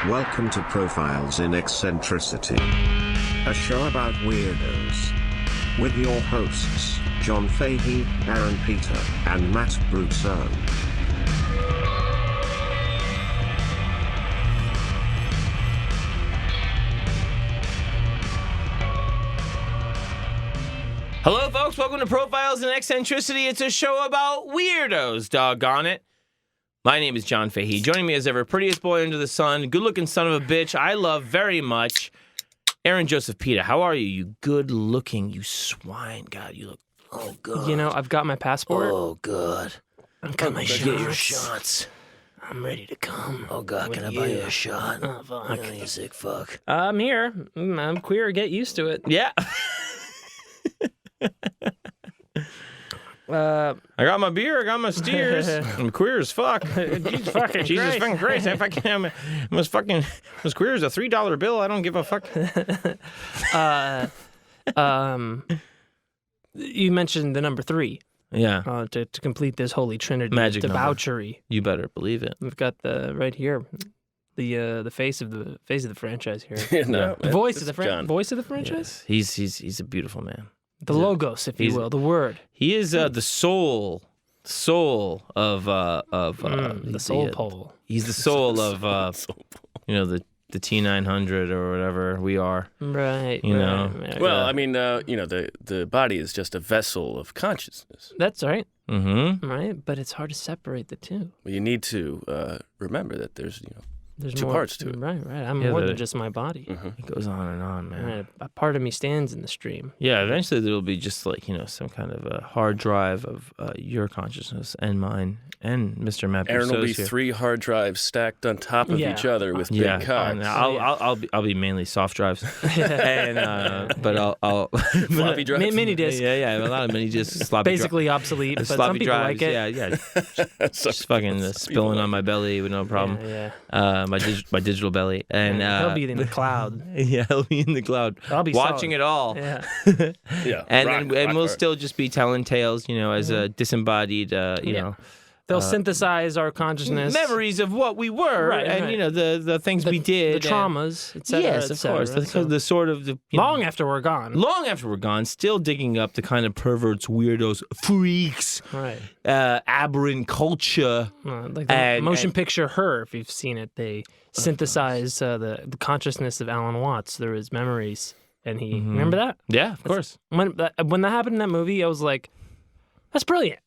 Welcome to Profiles in Eccentricity, a show about weirdos. With your hosts, John Fahey, Aaron Peter, and Matt Brousseau. Hello, folks. Welcome to Profiles in Eccentricity. It's a show about weirdos, doggone it. My name is John Fahey. Joining me as ever, prettiest boy under the sun, good-looking son of a bitch I love very much, Aaron Joseph Pita. How are you? You good-looking, you swine. God, you look good. You know, I've got my passport. Oh, good. I've got my shots. Get your shots. I'm ready to come. Oh, God, can I buy you a shot? Oh, fuck. You sick fuck. I'm here. I'm queer. Get used to it. Yeah. I got my beer, I got my steers. I'm queer as fuck. Jesus fucking Christ. I'm as queer as a $3 bill. I don't give a fuck. You mentioned the number 3. Yeah. To complete this holy trinity. Magic debauchery. Number. You better believe it. We've got the right here. The face of the franchise here. No, the voice of the John. franchise. Yes. He's a beautiful man. The logos, if you will, the word. He is the soul of the soul pole. He's the soul of the T900 or whatever we are. Right. Right. Well, I mean, the body is just a vessel of consciousness. That's right. Mm-hmm. Right, but it's hard to separate the two. Well, you need to remember that there's two more, parts to it. Right. I'm more than just my body. Mm-hmm. It goes on and on, man. Right, a part of me stands in the stream. Yeah, eventually there will be just like, some kind of a hard drive of your consciousness and mine and Mr. Matt Aaron will be here. 3 hard drives stacked on top of each other with big cocks. And I'll be mainly soft drives, and but I'll floppy drives, mini discs. Yeah, a lot of mini discs, sloppy basically obsolete, but sloppy some people drives, like it. Yeah, just fucking spilling on my belly with no problem. Yeah. My digital belly, and he'll be in the cloud. Yeah, he'll be in the cloud. I'll be watching solid. it all. Yeah, yeah, and we'll still just be telling tales, as a disembodied, They'll synthesize our consciousness, memories of what we were, right, and the things we did, the traumas, etc. Yes, of course. The sort of long after we're gone. Long after we're gone, still digging up the kind of perverts, weirdos, freaks, right? Aberrant culture, like the motion picture Her. If you've seen it, they synthesize the consciousness of Alan Watts through his memories, and he remember that? Yeah, of course. When that happened in that movie, I was like, "That's brilliant."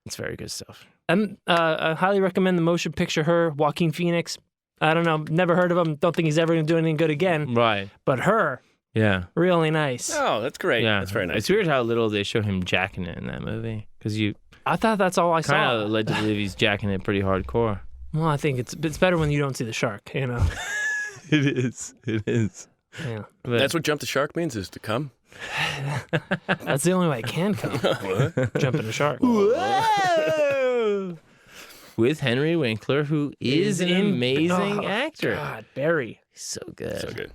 It's very good stuff. And I highly recommend the motion picture Her, Joaquin Phoenix. I don't know, never heard of him. Don't think he's ever going to do anything good again. Right. But Her, yeah, really nice. Oh, that's great. Yeah, that's very nice. It's weird how little they show him jacking it in that movie, because I thought that's all I saw. Kind of led to believe he's jacking it pretty hardcore. Well, I think it's better when you don't see the shark, It is. Yeah. But that's what jump the shark means, is to come. That's the only way it can come. Jumping a shark. Whoa! With Henry Winkler, who is an amazing actor. God, Barry, he's so good. So good.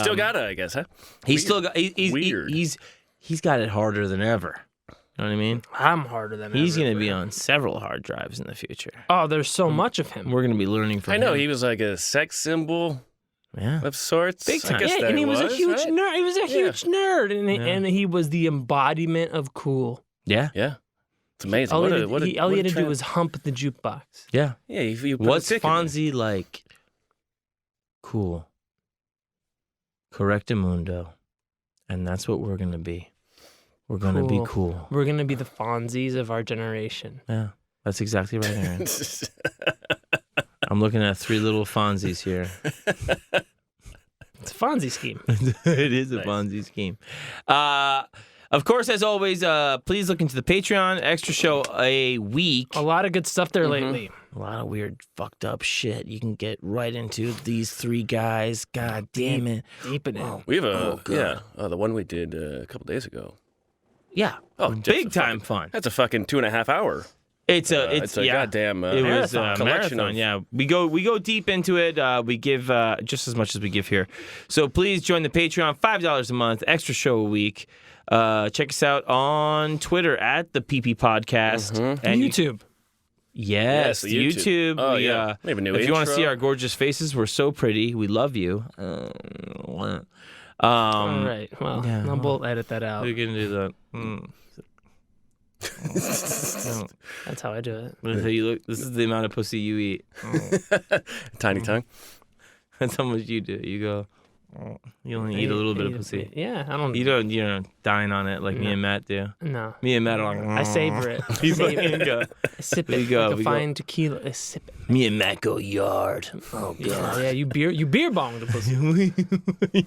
Still got it, I guess, huh? He's still got. Weird. He's got it harder than ever. You know what I mean? I'm harder than He's ever. going to be on several hard drives in the future. Oh, there's so much of him. We're going to be learning from him. I know, he was like a sex symbol. Yeah. Of sorts. Big time. I guess Yeah, that and he was a huge right? nerd. He was a huge nerd, and he was the embodiment of cool. Yeah. Yeah. It's amazing. All What he a had to do trend. was hump the jukebox. Yeah. Yeah, you put What's a tick in there. Fonzie like? Cool. Correctamundo. And that's what we're going to be. We're going to be cool. We're going to be the Fonzies of our generation. Yeah. That's exactly right, Aaron. I'm looking at 3 little Fonzies here. It's a Fonzie scheme. It is a Fonzie scheme. Of course, as always, please look into the Patreon. Extra show a week. A lot of good stuff there lately. A lot of weird, fucked up shit you can get right into. These 3 guys. God damn it. Deep in it. We have the one we did a couple days ago. Yeah. Oh, big time fun. That's a fucking 2.5 hour. It's a yeah, goddamn it was a collection marathon. Yeah, we go deep into it. We give just as much as we give here. So please join the Patreon. $5 a month, extra show a week. Check us out on Twitter at the PP Podcast. And YouTube. Yes, the YouTube. Oh, We, yeah. We have a new if you want to see intro. our gorgeous faces, we're so pretty. We love you. All right. Well, yeah. we'll edit that out. We can do that. That's how I do it. This is the amount of pussy you eat. Tiny tongue. That's how much you do. You go. You only eat a little bit of pussy. Yeah, I don't. You don't, dine on it like me and Matt do. No. Me and Matt are like, I savor it. You Savor fucking it. go. I sip There it you go, like we a go. fine tequila. I sip it. Me and Matt go yard. Oh god. Yeah, you beer bong the pussy.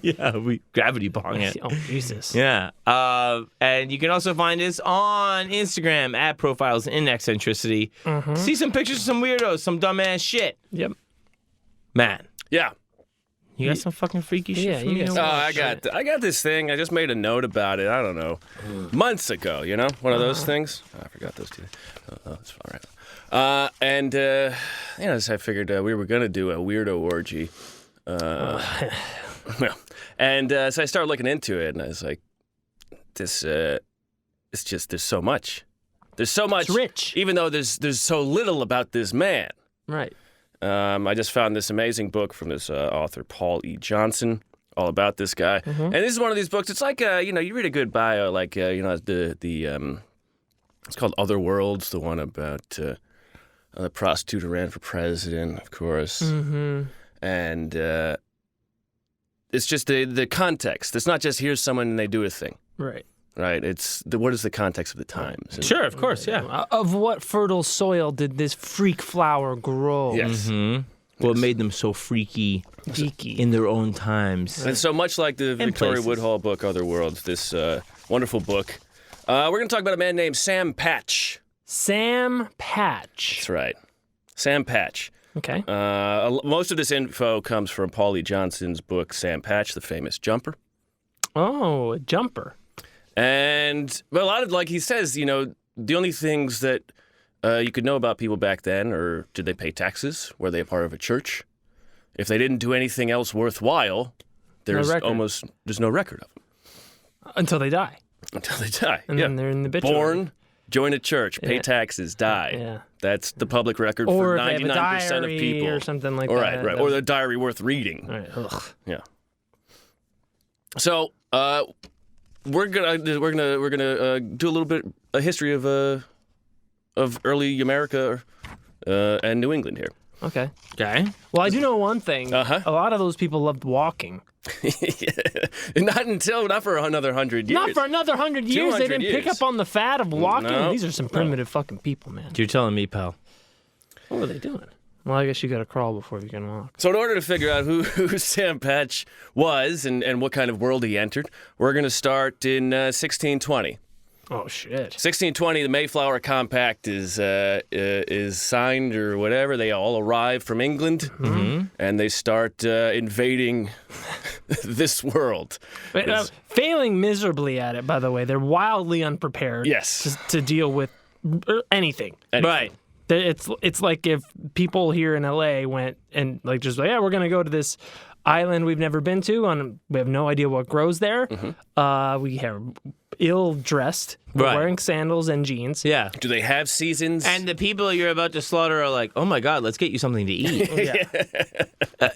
Yeah, we gravity bong it. Oh Jesus. Yeah. And you can also find us on Instagram at Profiles in Eccentricity. See some pictures of some weirdos, some dumbass shit. Yep. Matt, Yeah. you got some fucking freaky shit Yeah, for you me? know Oh, I got this thing. I just made a note about it. I don't know, months ago. One of those things. Oh, I forgot those two. Oh, it's all right. So I figured we were gonna do a weirdo orgy. And so I started looking into it, and I was like, this. It's just there's so much. There's so much. It's rich. Even though there's so little about this man. Right. I just found this amazing book from this author, Paul E. Johnson, all about this guy. And this is one of these books. It's like, you read a good bio, like, the it's called Other Worlds, the one about the prostitute who ran for president, of course. And it's just the context. It's not just here's someone and they do a thing, Right. right? It's what is the context of the times. And- Sure, of course, yeah. Of what fertile soil did this freak flower grow? Yes. What made them so freaky Geeky. in their own times? And so much like the Victoria places. Woodhull book, Other Worlds, this wonderful book, we're going to talk about a man named Sam Sam Patch. That's right. Sam Patch. Okay. Most of this info comes from Paul E. Johnson's book, Sam Patch, the famous jumper. Oh, a jumper. And a lot of, like he says, the only things that you could know about people back then are, did they pay taxes? Were they a part of a church? If they didn't do anything else worthwhile, there's no record of them. Until they die. Until they die. And then they're in the obituary. Born, join a church, pay Yeah. taxes, die. Yeah. That's the public record Or for if they have a 99% of diary people. or something like Right, that. right. Or the diary worth reading. All right. Ugh. Yeah. So we're gonna do a little bit a history of early America and New England here. Okay. Okay. Well, I do know one thing. Uh-huh. A lot of those people loved walking. Not for another 100 years. Not for another 100 years. They 200 didn't pick years. up on the fad of walking. No. These are some primitive fucking people, man. You're telling me, pal. What were they doing? Well, I guess you got to crawl before you can walk. So in order to figure out who Sam Patch was and what kind of world he entered, we're going to start in 1620. Oh shit. 1620, the Mayflower Compact is signed or whatever. They all arrive from England, and they start invading this world. But, failing miserably at it, by the way. They're wildly unprepared. Yes. To deal with anything. Right. It's like if people here in LA went and we're gonna go to this island we've never been to, and we have no idea what grows there. We have ill dressed, Right. wearing sandals and jeans. Yeah. Do they have seasons? And the people you're about to slaughter are like, "Oh my God, let's get you something to eat."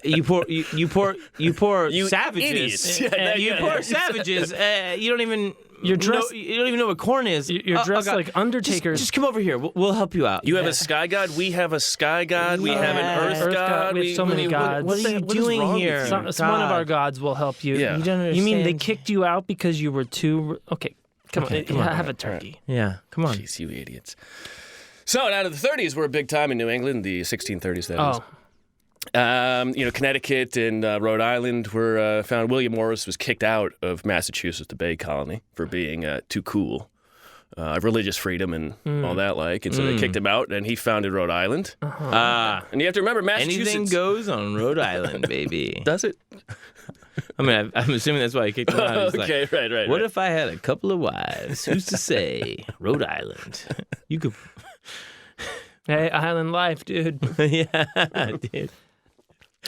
You poor idiots. savages. You Yeah. poor savages. You don't even. You're dressed- You don't even know what corn is. You're dressed God. like Undertakers. Just come over here. We'll help you out. You have a sky god. We have a sky god. We have an earth, Earth god. god. We have so many gods. What are you what is doing wrong with here? you? Some one of our gods will help you. Yeah. You don't You mean they understand. kicked you out because you were too... Okay, come on. come on. Have a turkey. Yeah, come on. Jeez, you idiots. So out of the 30s were a big time in New England, the 1630s, that is. Oh, Connecticut and Rhode Island were found. William Morris was kicked out of Massachusetts, the Bay Colony, for being too cool, religious freedom and all that like. And so they kicked him out, and he founded Rhode Island. And you have to remember, Massachusetts... Anything goes on Rhode Island, baby. Does it? I mean, I'm assuming that's why he kicked him out. He's like, Okay, right. what if I had a couple of wives? Who's to say? Rhode Island. You could. hey, island life, dude. Yeah, dude.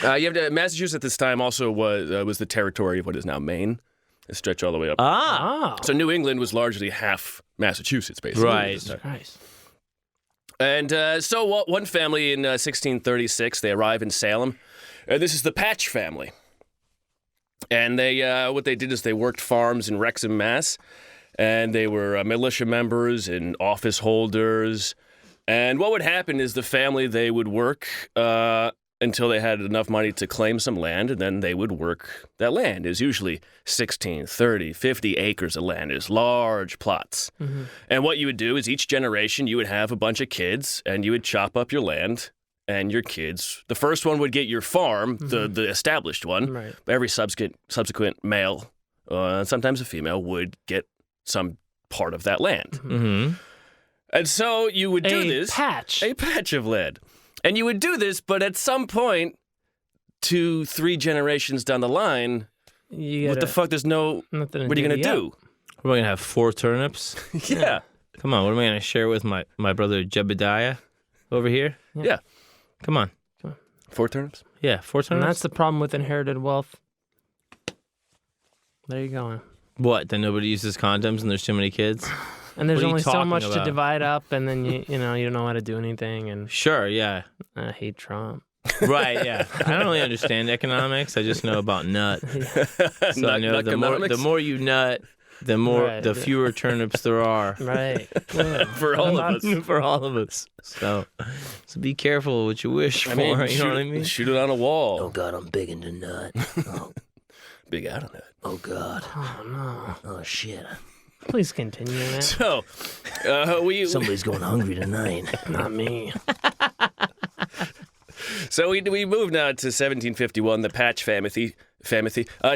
You have to, Massachusetts at this time also was the territory of what is now Maine. stretch all the way up. Ah. Oh. So New England was largely half Massachusetts, basically. Right. Nice. And so one family in 1636, they arrive in Salem. This is the Patch family. And they what they did is they worked farms in Wrexham, Mass. And they were militia members and office holders. And what would happen is the family, they would work until they had enough money to claim some land, and then they would work that land. It was usually 16, 30, 50 acres of land. It was large plots. Mm-hmm. And what you would do is each generation, you would have a bunch of kids, and you would chop up your land, and your kids, the first one would get your farm, the established one. Right. But every subsequent male, sometimes a female, would get some part of that land. Mm-hmm. And so you would do this. A patch of land. And you would do this, but at some point, 2-3 generations down the line, what the fuck? There's no. What are you going to do? We're going to have 4 turnips? Yeah. Come on, what am I going to share with my brother Jebediah over here? Yeah. Come on. 4 turnips? Yeah, 4 And turnips? that's the problem with inherited wealth. There you go. What, that nobody uses condoms and there's too many kids? And there's What are you only so talking much to about? divide up, and then you don't know how to do anything. And Sure, yeah. I hate Trump. Right, yeah. I don't really understand economics. I just know about nut. So I know the more you nut, the more Right. the fewer turnips there are. Right. For all of us. For all of us. So be careful what you wish for. You know what I mean? Shoot it on a wall. God, I'm big into nut. Oh, Big out on that. oh God. Oh no! Oh shit. Please continue, man. So, Somebody's going hungry tonight. Not me. So we move now to 1751, the Patch family.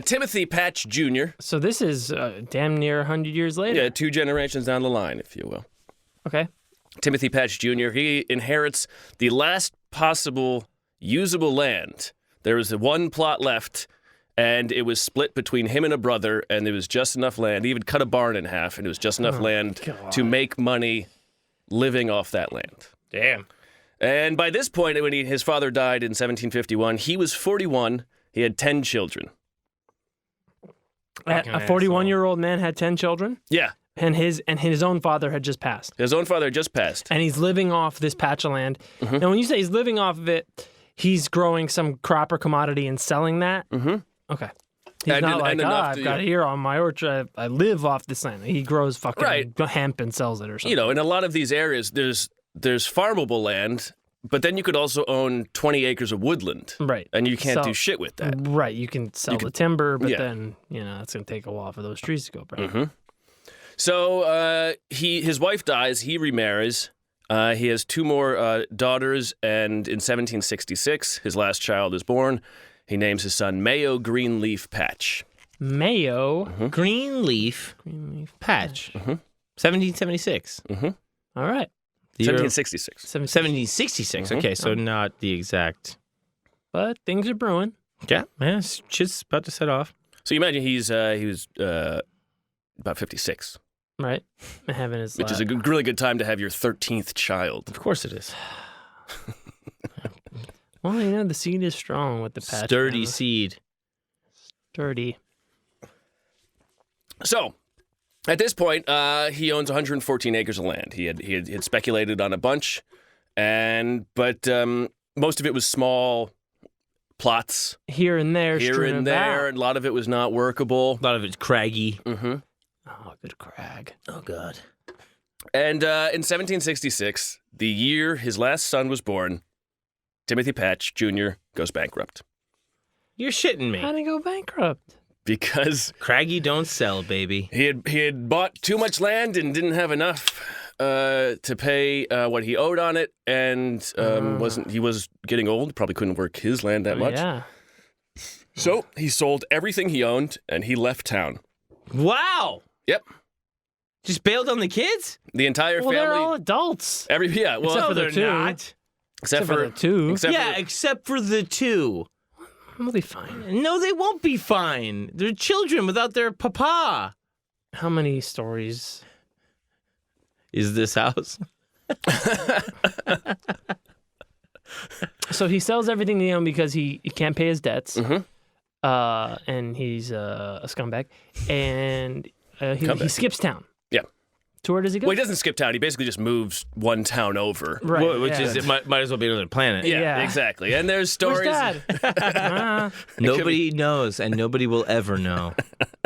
Timothy Patch Jr. So this is damn near 100 years later. Yeah, 2 generations down the line, if you will. Okay. Timothy Patch Jr., he inherits the last possible usable land. There was 1 plot left, and it was split between him and a brother, and there was just enough land. He even cut a barn in half, and it was just enough land to make money living off that land. Damn. And by this point, when his father died in 1751, he was 41. He had 10 children. A 41-year-old man had 10 children, Yeah. and his own father had just passed. His own father had just passed. And he's living off this patch of land. Mm-hmm. And when you say he's living off of it, he's growing some crop or commodity and selling that? Mm-hmm. Okay. He's not like, enough I've got it here on my orchard. I live off this land. He grows fucking Right. hemp and sells it or something. You know, in a lot of these areas, there's farmable land, but then you could also own 20 acres of woodland. Right. And you can't So- do shit with that. Right. You can sell the timber, but yeah. then, it's going to take a while for those trees to go back. Mm-hmm. So his wife dies. He remarries. He has 2 more daughters, and in 1766, his last child is born. He names his son Mayo Greenleaf Patch. Mayo. Greenleaf Patch. 1776. All right. The year of- 1766. 1766. Okay, so not the exact. But things are brewing. Yeah, man, shit's about to set off. So you imagine he was about 56, Right. Having his which is a really good time to have your 13th child. Of course it is. Well, the seed is strong with the patch. Sturdy family. seed. Sturdy. So, at this point, he owns 114 acres of land. He had speculated on a bunch, but most of it was small plots Here and there. here strewn and about. there, and a lot of it was not workable. A lot of it's craggy. Mm-hmm. Oh, good crag. Oh God. And in 1766, the year his last son was born, Timothy Patch Jr. goes bankrupt You're shitting me. How'd he go bankrupt? because Craggy don't sell, baby. he had bought too much land and didn't have enough to pay what he owed on it, and he was getting old, probably couldn't work his land that much. Yeah. So he sold everything he owned and he left town. Wow. Yep, Just bailed on the kids? the entire Well, they're all family. adults. Well, Except for the they're 2. not. except for the 2. except Yeah, for except for the 2. We'll be fine. No, they won't be fine. They're children without their papa. How many stories? Is this house? So he sells everything he owns because he can't pay his debts. Mhm. and he's a scumbag, and he skips town. Yeah. So where does he go? Well, he doesn't skip town. He basically just moves one town over. Right, Which is it might as well be another planet. Yeah, exactly. And there's stories. Where's Dad? Nobody knows, and nobody will ever know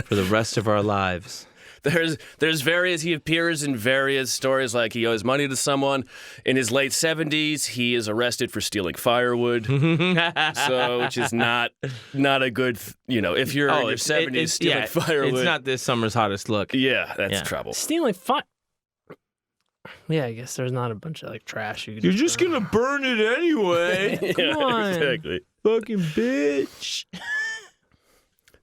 for the rest of our lives. There's various. He appears in various stories, like he owes money to someone. In his late 70s, he is arrested for stealing firewood. So, which is not a good. If you're in your 70s stealing firewood, it's not this summer's hottest look. Yeah, that's trouble. Stealing fire. Yeah, I guess there's not a bunch of trash you could. You're just gonna burn it anyway. Come on. Exactly. Fucking bitch.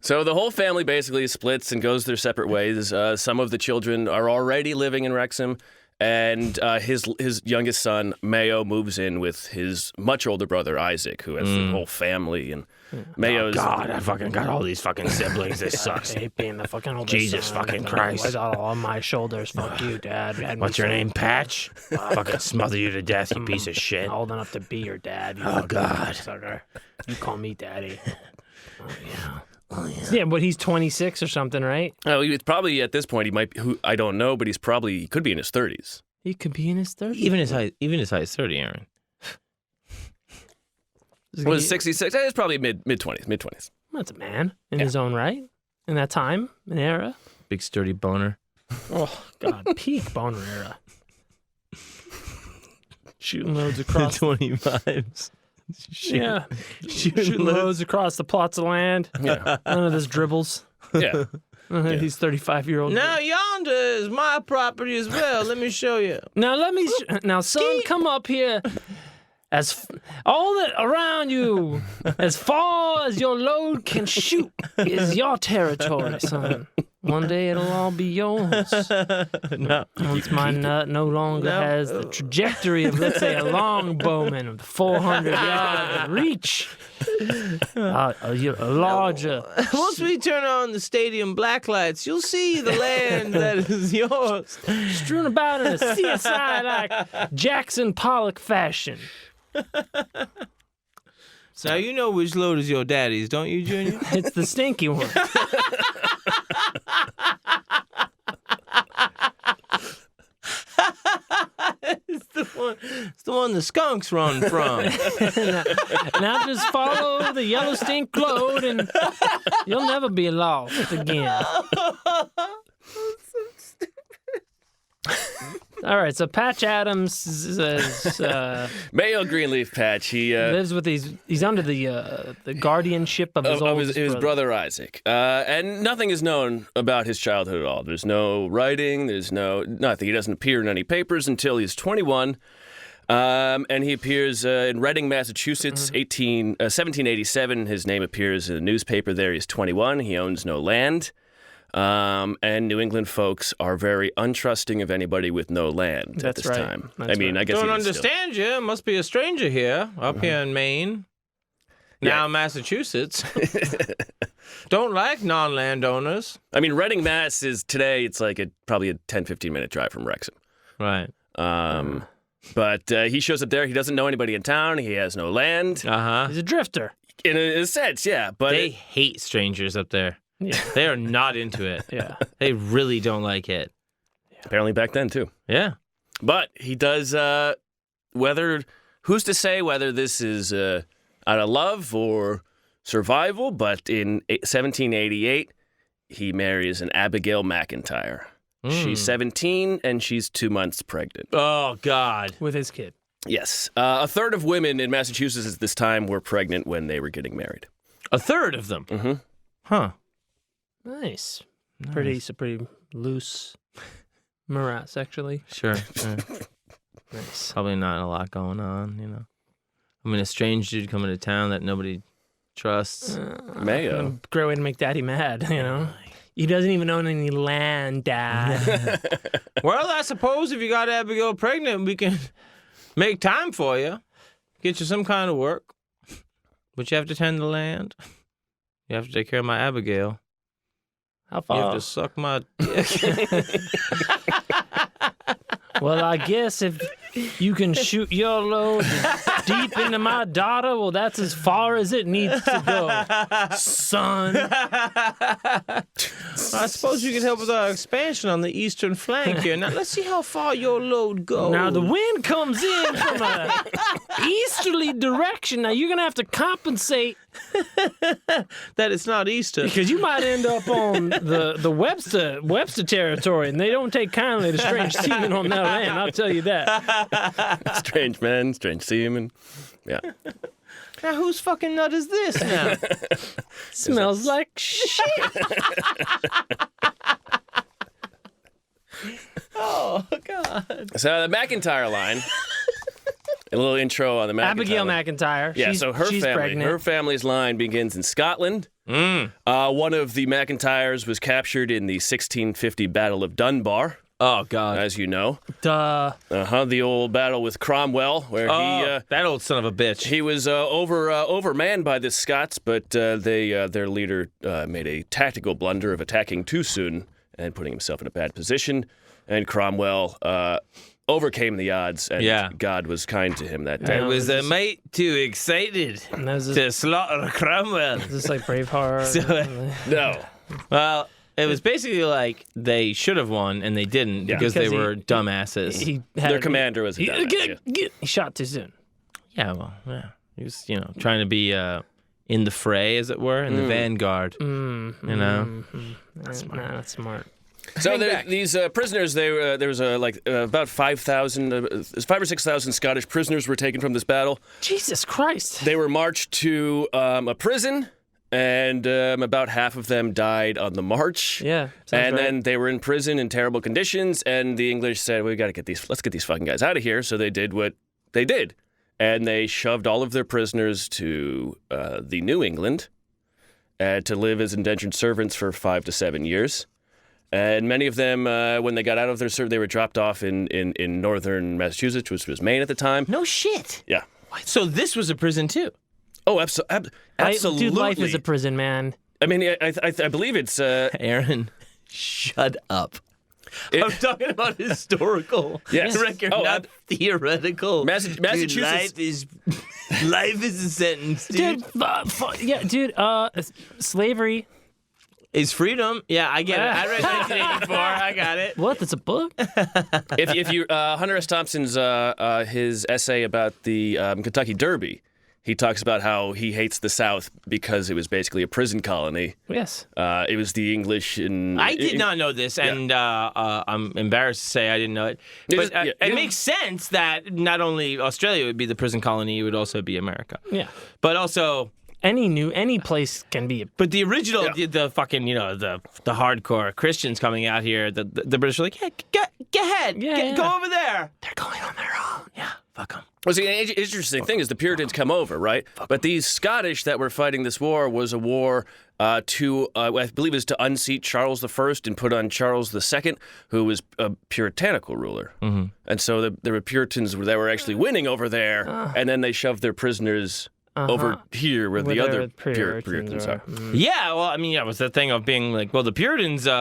So the whole family basically splits and goes their separate ways. Some of the children are already living in Wrexham, and his youngest son, Mayo, moves in with his much older brother, Isaac, who has the whole family. And Mayo's... God, I fucking got all these fucking siblings. This sucks. I hate being the fucking oldest Jesus son. fucking Christ. I got all on my shoulders. Fuck you, Dad. What's your name, Patch? Fucking smother you to death, you piece of shit. I'm old enough to be your dad. Oh, God. Sucker. You call me Daddy. Oh, yeah. Oh, yeah. Yeah, but he's 26 or something, right? Oh, he's probably at this point. He might. I don't know, but he could be in his 30s. He could be in his 30s. Even as high as 30, Aaron. Was 66? It's probably mid 20s. That's a man in his own right. In that time, an era. Big sturdy boner. Oh, God. Peak boner era. Shooting loads across. 25s. Shooting loads across the plots of land. Yeah. None of this dribbles. Yeah. These 35-year-old. Now yonder is my property as well. Let me show you. Now, son, come up here. All that around you, as far as your load can shoot, is your territory, son. One day it'll all be yours. No. Once my nut no longer has the trajectory of, let's say, a long bowman of 400-yard reach, a larger. Once we turn on the stadium blacklights, you'll see the land that is yours. Strewn about in a CSI like Jackson Pollock fashion. So you know which load is your daddy's, don't you, Junior? It's the stinky one. It's the one the skunks run from. Now just follow the yellow stink load and you'll never be lost again. All right, so Patch Adams is Mayo Greenleaf Patch. He lives with he's under the guardianship of his brother Isaac. And nothing is known about his childhood at all. There's no writing. There's nothing. He doesn't appear in any papers until he's 21. And he appears in Reading, Massachusetts, 1787. His name appears in a newspaper there. He's 21. He owns no land. And New England folks are very untrusting of anybody with no land at this time. I mean, I guess don't understand you. Must be a stranger here, up here in Maine. Now Massachusetts. Don't like non-landowners. I mean, Reading, Mass is today, it's like probably a 10, 15-minute drive from Wrexham. Right. But he shows up there. He doesn't know anybody in town. He has no land. Uh-huh. He's a drifter. In a sense, yeah. But they hate strangers up there. Yeah. They are not into it. Yeah. They really don't like it. Apparently back then, too. Yeah. But he does, who's to say whether this is out of love or survival, but in 1788, he marries an Abigail McIntyre. She's 17, and she's 2 months pregnant. Oh, God. With his kid. Yes. A third of women in Massachusetts at this time were pregnant when they were getting married. A third of them? Mm-hmm. Huh. Nice. Pretty loose morass, actually. Sure. Nice. Probably not a lot going on, you know. I mean, a strange dude coming to town that nobody trusts. Mayo. Great way to make Daddy mad, you know. He doesn't even own any land, Dad. Well, I suppose if you got Abigail pregnant, we can make time for you. Get you some kind of work. But you have to tend the land. You have to take care of my Abigail. How You far? have to suck my dick. Well, I guess if You can shoot your load deep into my daughter. Well, that's as far as it needs to go, son. I suppose you could help with our expansion on the eastern flank here. Now, let's see how far your load goes. Now, the wind comes in from a easterly direction. Now, you're going to have to compensate that it's not Easter. because you might end up on the Webster territory, and they don't take kindly to strange seamen on that land, I'll tell you that. Strange men, strange seamen. Yeah. Now, whose fucking nut is this now? Smells like shit. Oh, God. So the McIntyre line. A little intro on the McIntyre. Abigail line. McIntyre. Yeah, so her she's family, pregnant. her family's line begins in Scotland. One of the McIntyres was captured in the 1650 Battle of Dunbar, Oh, God. as you know. Duh. The old battle with Cromwell, where That old son of a bitch. he was overmanned by the Scots, but their leader made a tactical blunder of attacking too soon and putting himself in a bad position. And Cromwell overcame the odds, and God was kind to him that day. I was a mite too excited And that was to slaughter Cromwell. just like Braveheart. No. Well, it was basically like they should have won and they didn't because they Because were dumbasses. Their commander was a he, dumbass, yeah. he shot too soon. Yeah. He was, trying to be in the fray, as it were, in the vanguard. That's smart. So these prisoners, there was about 5,000, 5 or 6,000 Scottish prisoners were taken from this battle. Jesus Christ. They were marched to a prison, and about half of them died on the march. Yeah. And then they were in prison in terrible conditions, and the English said, "We got to let's get these fucking guys out of here." So they did what they did, and they shoved all of their prisoners to the New England to live as indentured servants for 5 to 7 years. And many of them, when they got out of their service, they were dropped off in northern Massachusetts, which was Maine at the time. No shit. Yeah. So this was a prison too. Oh, absolutely. Dude, life is a prison, man. I mean, I believe it's... Aaron, shut up. I'm talking about historical Yes. record, Oh, not theoretical. Massachusetts- Dude, life is a sentence, dude. Slavery. Is freedom? Yeah, I get it. I read 1984. I got it. What? That's a book? if you Hunter S. Thompson's his essay about the Kentucky Derby, he talks about how he hates the South because it was basically a prison colony. Yes. It was the English in... I did not know this, and I'm embarrassed to say I didn't know it. But it makes sense that not only Australia would be the prison colony, it would also be America. Yeah. But also... Any place can be. But the original, the fucking, the hardcore Christians coming out here, the British are like, yeah, go ahead, go over there. They're going on their own. Yeah, fuck them. Well, see, an interesting thing is the Puritans come over, right? But these Scottish that were fighting this war was a war to, I believe it was to unseat Charles I and put on Charles II, who was a puritanical ruler. Mm-hmm. And so there were Puritans that were actually winning over there, and then they shoved their prisoners over here where the other Puritans are. Yeah, well, I mean, it was the thing of being like, well, the Puritans, they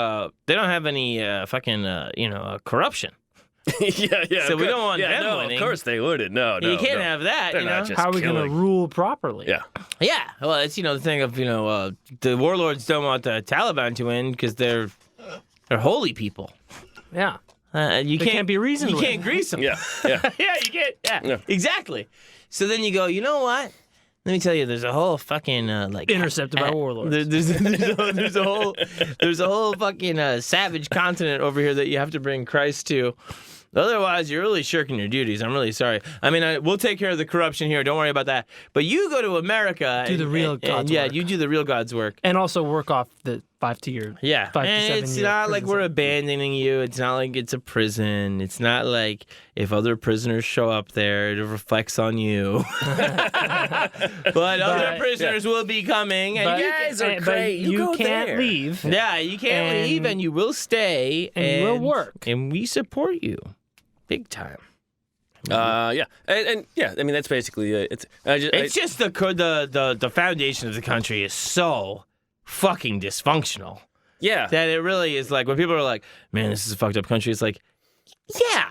don't have any corruption. yeah. So we don't want them no, winning. Of course they wouldn't. No, You can't have that, They're not just How are we going to rule properly? Yeah. Yeah, well, it's, the thing of, the warlords don't want the Taliban to win because they're holy people. Yeah. You can't be reasoned You with. can't grease them. Yeah. Yeah, you can't. Yeah, exactly. So then you go, you know what? Let me tell you, there's a whole fucking Intercepted by warlords. There's a whole fucking savage continent over here that you have to bring Christ to. Otherwise, you're really shirking your duties. I'm really sorry. I mean, we'll take care of the corruption here. Don't worry about that. But you go to America. Do the real God's work. Yeah, you do the real God's work. And also work off the 5 to year. Yeah. 5 to 7 year. It's not like we're abandoning you. It's not like it's a prison. It's not like if other prisoners show up there, it reflects on you. But other prisoners will be coming. And you guys are great. You go can't there. leave. Yeah, you can't leave, and you will stay. And you will work. And we support you. Big time. Yeah, and yeah, I mean that's basically it. It's just the foundation of the country is so fucking dysfunctional. Yeah, that it really is like when people are like, "Man, this is a fucked up country." It's like, yeah,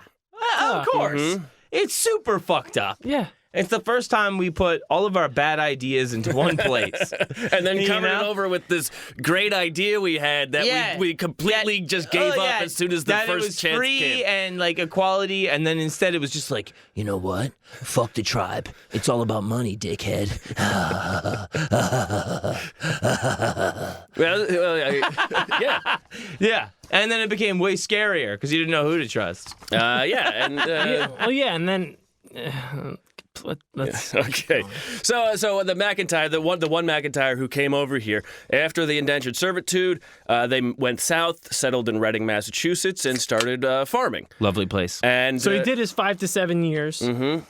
of course. Mm-hmm. It's super fucked up. Yeah. It's the first time we put all of our bad ideas into one place. And then You covered it know? over with this great idea we had that we completely just gave up as soon as the that first it was chance free came. and like equality, and then instead it was just like, You know what? Fuck the tribe. It's all about money, dickhead. Yeah. yeah. And then it became way scarier because you didn't know who to trust. Yeah, and Well, yeah, and then let's. okay. So the McIntyre, the one McIntyre who came over here after the indentured servitude, they went south, settled in Reading, Massachusetts, and started farming. Lovely place. And So he did his 5 to 7 years. Mm-hmm.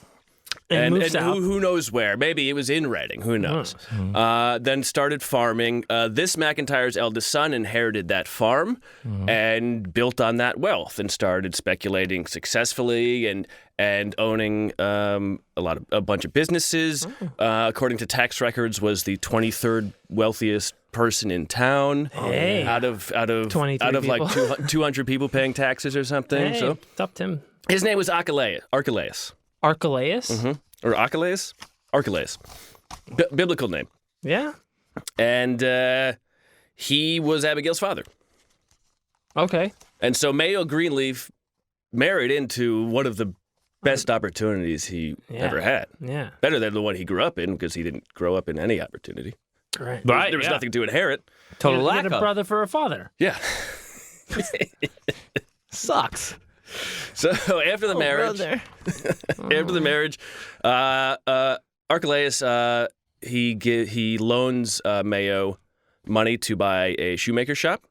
And moved south. who knows where? Maybe it was in Reading. Who knows? Then started farming. This McIntyre's eldest son inherited that farm and built on that wealth and started speculating successfully and owning a bunch of businesses. According to tax records, was the 23rd wealthiest person in town. Hey. out of 23 like people. 200 people paying taxes or something. Hey, So it's up to him. his name was Archelaus. Archelaus? Or Archelaus? Archelaus. Biblical name. Yeah. And he was Abigail's father. Okay. And so Mayo Greenleaf married into one of the best opportunities he ever had. Yeah. Better than the one he grew up in, because he didn't grow up in any opportunity. Right. Right. There was yeah. nothing to inherit. Total He lack had a of. brother for a father. Yeah. Sucks. So after the marriage, Archelaus he loans Mayo money to buy a shoemaker shop,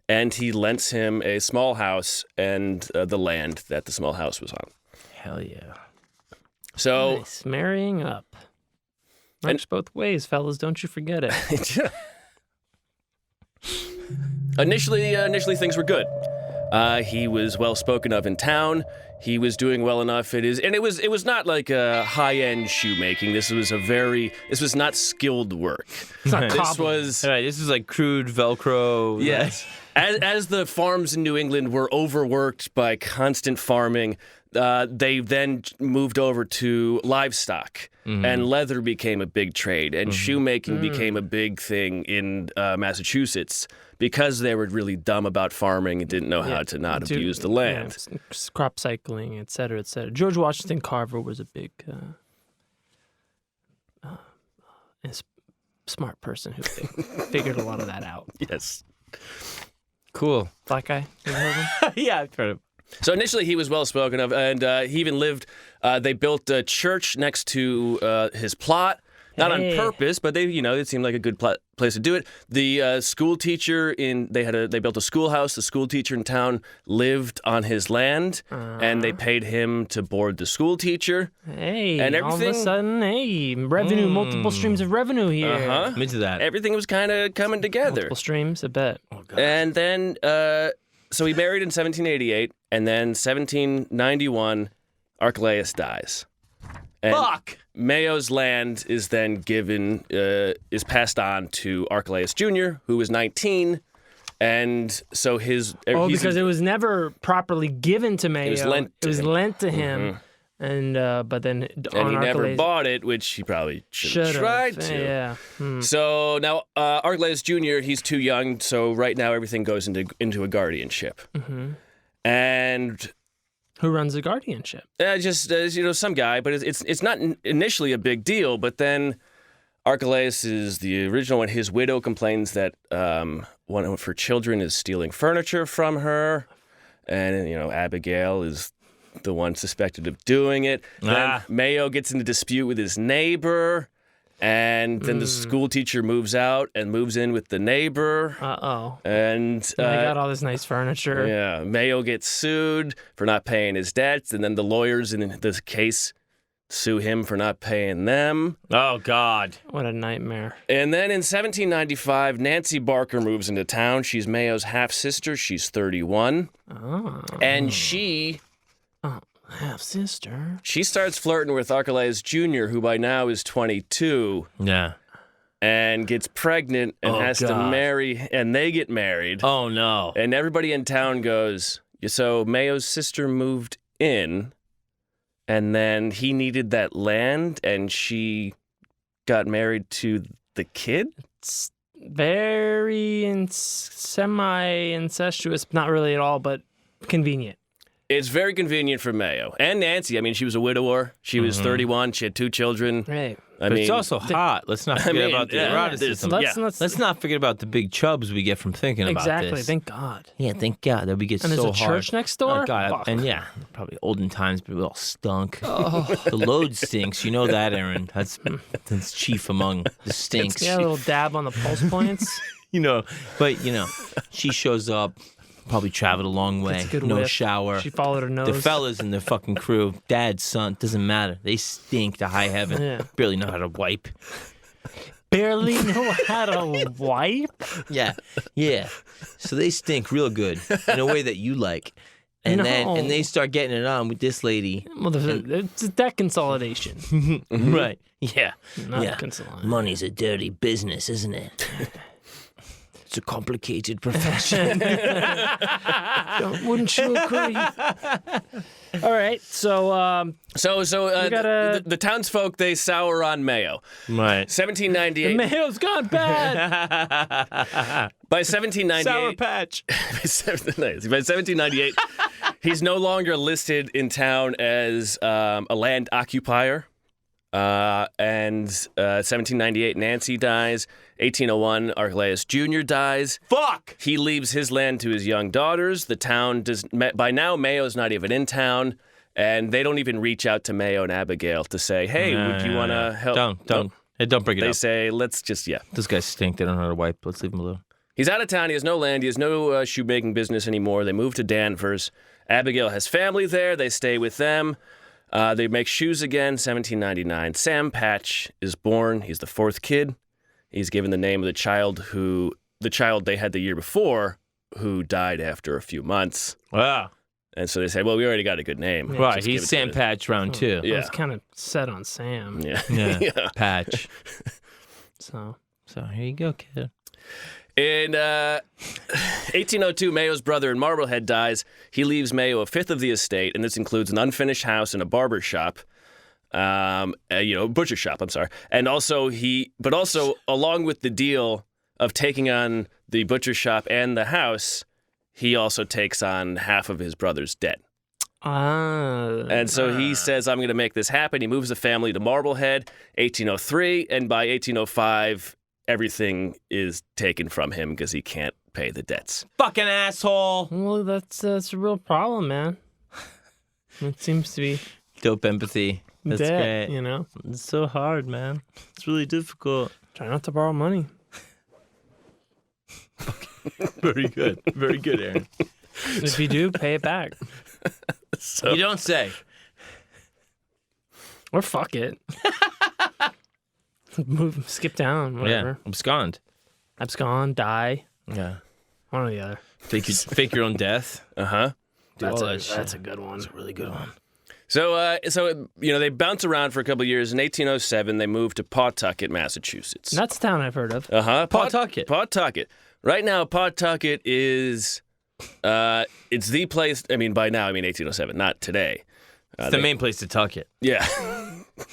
and he lends him a small house and the land that the small house was on. Hell yeah. So Nice. Marrying up. Works both ways, fellas. Don't you forget it. initially things were good. He was well spoken of in town. He was doing well enough. It was not like a high-end shoemaking. This was not skilled work. It's not This cobbling. was All right, this is like crude Velcro. yes. As the farms in New England were overworked by constant farming, they then moved over to livestock, and leather became a big trade, and shoemaking became a big thing in Massachusetts because they were really dumb about farming and didn't know how to not abuse the land. Yeah, crop cycling, et cetera, et cetera. George Washington Carver was a big smart person who figured a lot of that out. Yes. Cool. Black guy, you ever heard of him? yeah, I've heard of. So initially he was well spoken of, and he even lived. They built a church next to his plot, not on Hey. purpose, but it seemed like a good place to do it. The school teacher they built a schoolhouse. The school teacher in town lived on his land, and they paid him to board the school teacher. Hey, And all of a everything- sudden, hey, revenue, multiple streams of revenue here. I'm into that. Everything was kind of coming together. Multiple streams, I bet. And then, so he married in 1788, and then 1791, Archelaus dies. And Fuck. Mayo's land is then is passed on to Archelaus Jr., who was 19, and so because Because it was never properly given to Mayo. was lent to It was him. lent to him, and but then and on he never Archelaus- bought it, which he probably should have should've. tried to. Yeah. So now Archelaus Jr., he's too young, so right now everything goes into a guardianship. And Who runs the guardianship? just some guy, but it's not initially a big deal. But then Archelaus is the original one. His widow complains that one of her children is stealing furniture from her, and Abigail is the one suspected of doing it. Then Mayo gets in a dispute with his neighbor, and then the school teacher moves out and moves in with the neighbor. Uh-oh. And They got all this nice furniture. yeah, Mayo gets sued for not paying his debts, and then the lawyers in this case sue him for not paying them. Oh God. What a nightmare. And then in 1795, Nancy Barker moves into town. She's Mayo's half-sister. She's 31. Oh. And she Half-sister. starts flirting with Archelaus Jr., who by now is 22, Yeah. and gets pregnant and Oh, has to God. marry, and they get married. Oh no. And everybody in town goes, so Mayo's sister moved in, and then he needed that land, and she got married to the kid? It's very semi-incestuous, not really at all, but convenient. It's very convenient for Mayo. And Nancy. I mean, she was a widower. She was 31. She had 2 children. Right. But it's also hot. Let's not forget about the eroticism. Let's not forget about the big chubs we get from thinking about this. Exactly. Thank God. Yeah, thank God that we get And so there's a hard. church next door? Oh, God. Fuck. And yeah, probably olden times, but we all stunk. The load stinks. You know that, Aaron. That's chief among the stinks. Yeah, a little dab on the pulse points. She shows up. Probably traveled a long way. Gets a good no whiff. shower. She followed her nose. The fellas in the fucking crew, dad, son, doesn't matter. They stink to high heaven. Yeah. Barely know how to wipe. Barely know how to wipe? Yeah. So they stink real good in a way that you like. And then they start getting it on with this lady. Well, it's a debt consolidation. Right. Yeah. Not consolidation. Money's a dirty business, isn't it? It's a complicated profession. Wouldn't you agree? All right, so the townsfolk, they sour on Mayo. Right. 1798. Mayo's gone bad. By 1798. Sour Patch. By 1798, he's no longer listed in town as a land occupier. And 1798, Nancy dies. 1801, Archelaus Jr. dies. Fuck! He leaves his land to his young daughters. The town does. By now, Mayo's not even in town, and they don't even reach out to Mayo and Abigail to say, "Hey, would you want to help?" Don't bring it up. They say, "Let's just Those guys stink. They don't know how to wipe. Let's leave them alone." He's out of town. He has no land. He has no shoemaking business anymore. They move to Danvers. Abigail has family there. They stay with them. They make shoes again. 1799. Sam Patch is born. He's the 4th kid. He's given the name of the child they had the year before, who died after a few months. Wow. And so they say, well, we already got a good name. Right. Just give He's it Sam to Patch round 2. Yeah. I was kind of set on Sam. Yeah. Yeah. Patch. So here you go, kid. In 1802, Mayo's brother in Marblehead dies. He leaves Mayo a fifth of the estate, and this includes an unfinished house and a barber shop. Butcher shop, I'm sorry. And also along with the deal of taking on the butcher shop and the house, he also takes on half of his brother's debt. And so he says, I'm going to make this happen. He moves the family to Marblehead, 1803, and by 1805, everything is taken from him because he can't pay the debts. Fucking asshole. well, that's a real problem, man. It seems to be Dope empathy. That's debt, great. you know. It's so hard, man. It's really difficult. Try not to borrow money. Very good. Very good, Aaron. If you do, pay it back. You don't say. Or fuck it. Skip down, whatever. Yeah. Abscond. Abscond, die. Yeah. One or the other. Fake your own death. Uh-huh. That's all a, that shit. that's a good one. That's a really good one. So they bounce around for a couple of years. In 1807, they moved to Pawtucket, Massachusetts. That's a town I've heard of. Uh-huh. Pawtucket. Pawtucket. Right now, Pawtucket is, it's the place, by now, 1807, not today. It's the main place to tuck it. Yeah.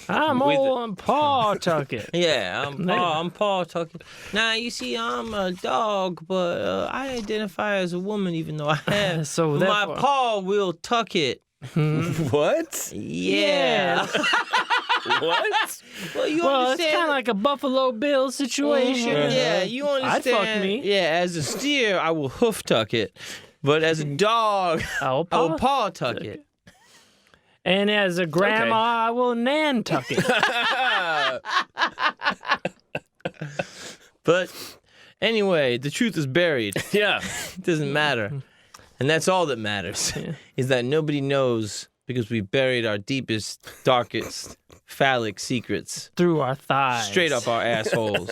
I'm on Pawtucket. Yeah, I'm Pawtucket. Now, you see, I'm a dog, but I identify as a woman even though I have. So my therefore- paw will tuck it. What? Yeah. What? Well, you Well, it's understand. kind of like a Buffalo Bill situation. Yeah, you understand. I'd fuck me. Yeah, as a steer, I will hoof tuck it. But as a dog, I'll I will paw. paw tuck it. And as a grandma, I will Nantucket. But anyway, the truth is buried. Yeah. It doesn't matter. And that's all that matters, is that nobody knows because we buried our deepest, darkest, phallic secrets Through our thighs. straight up our assholes.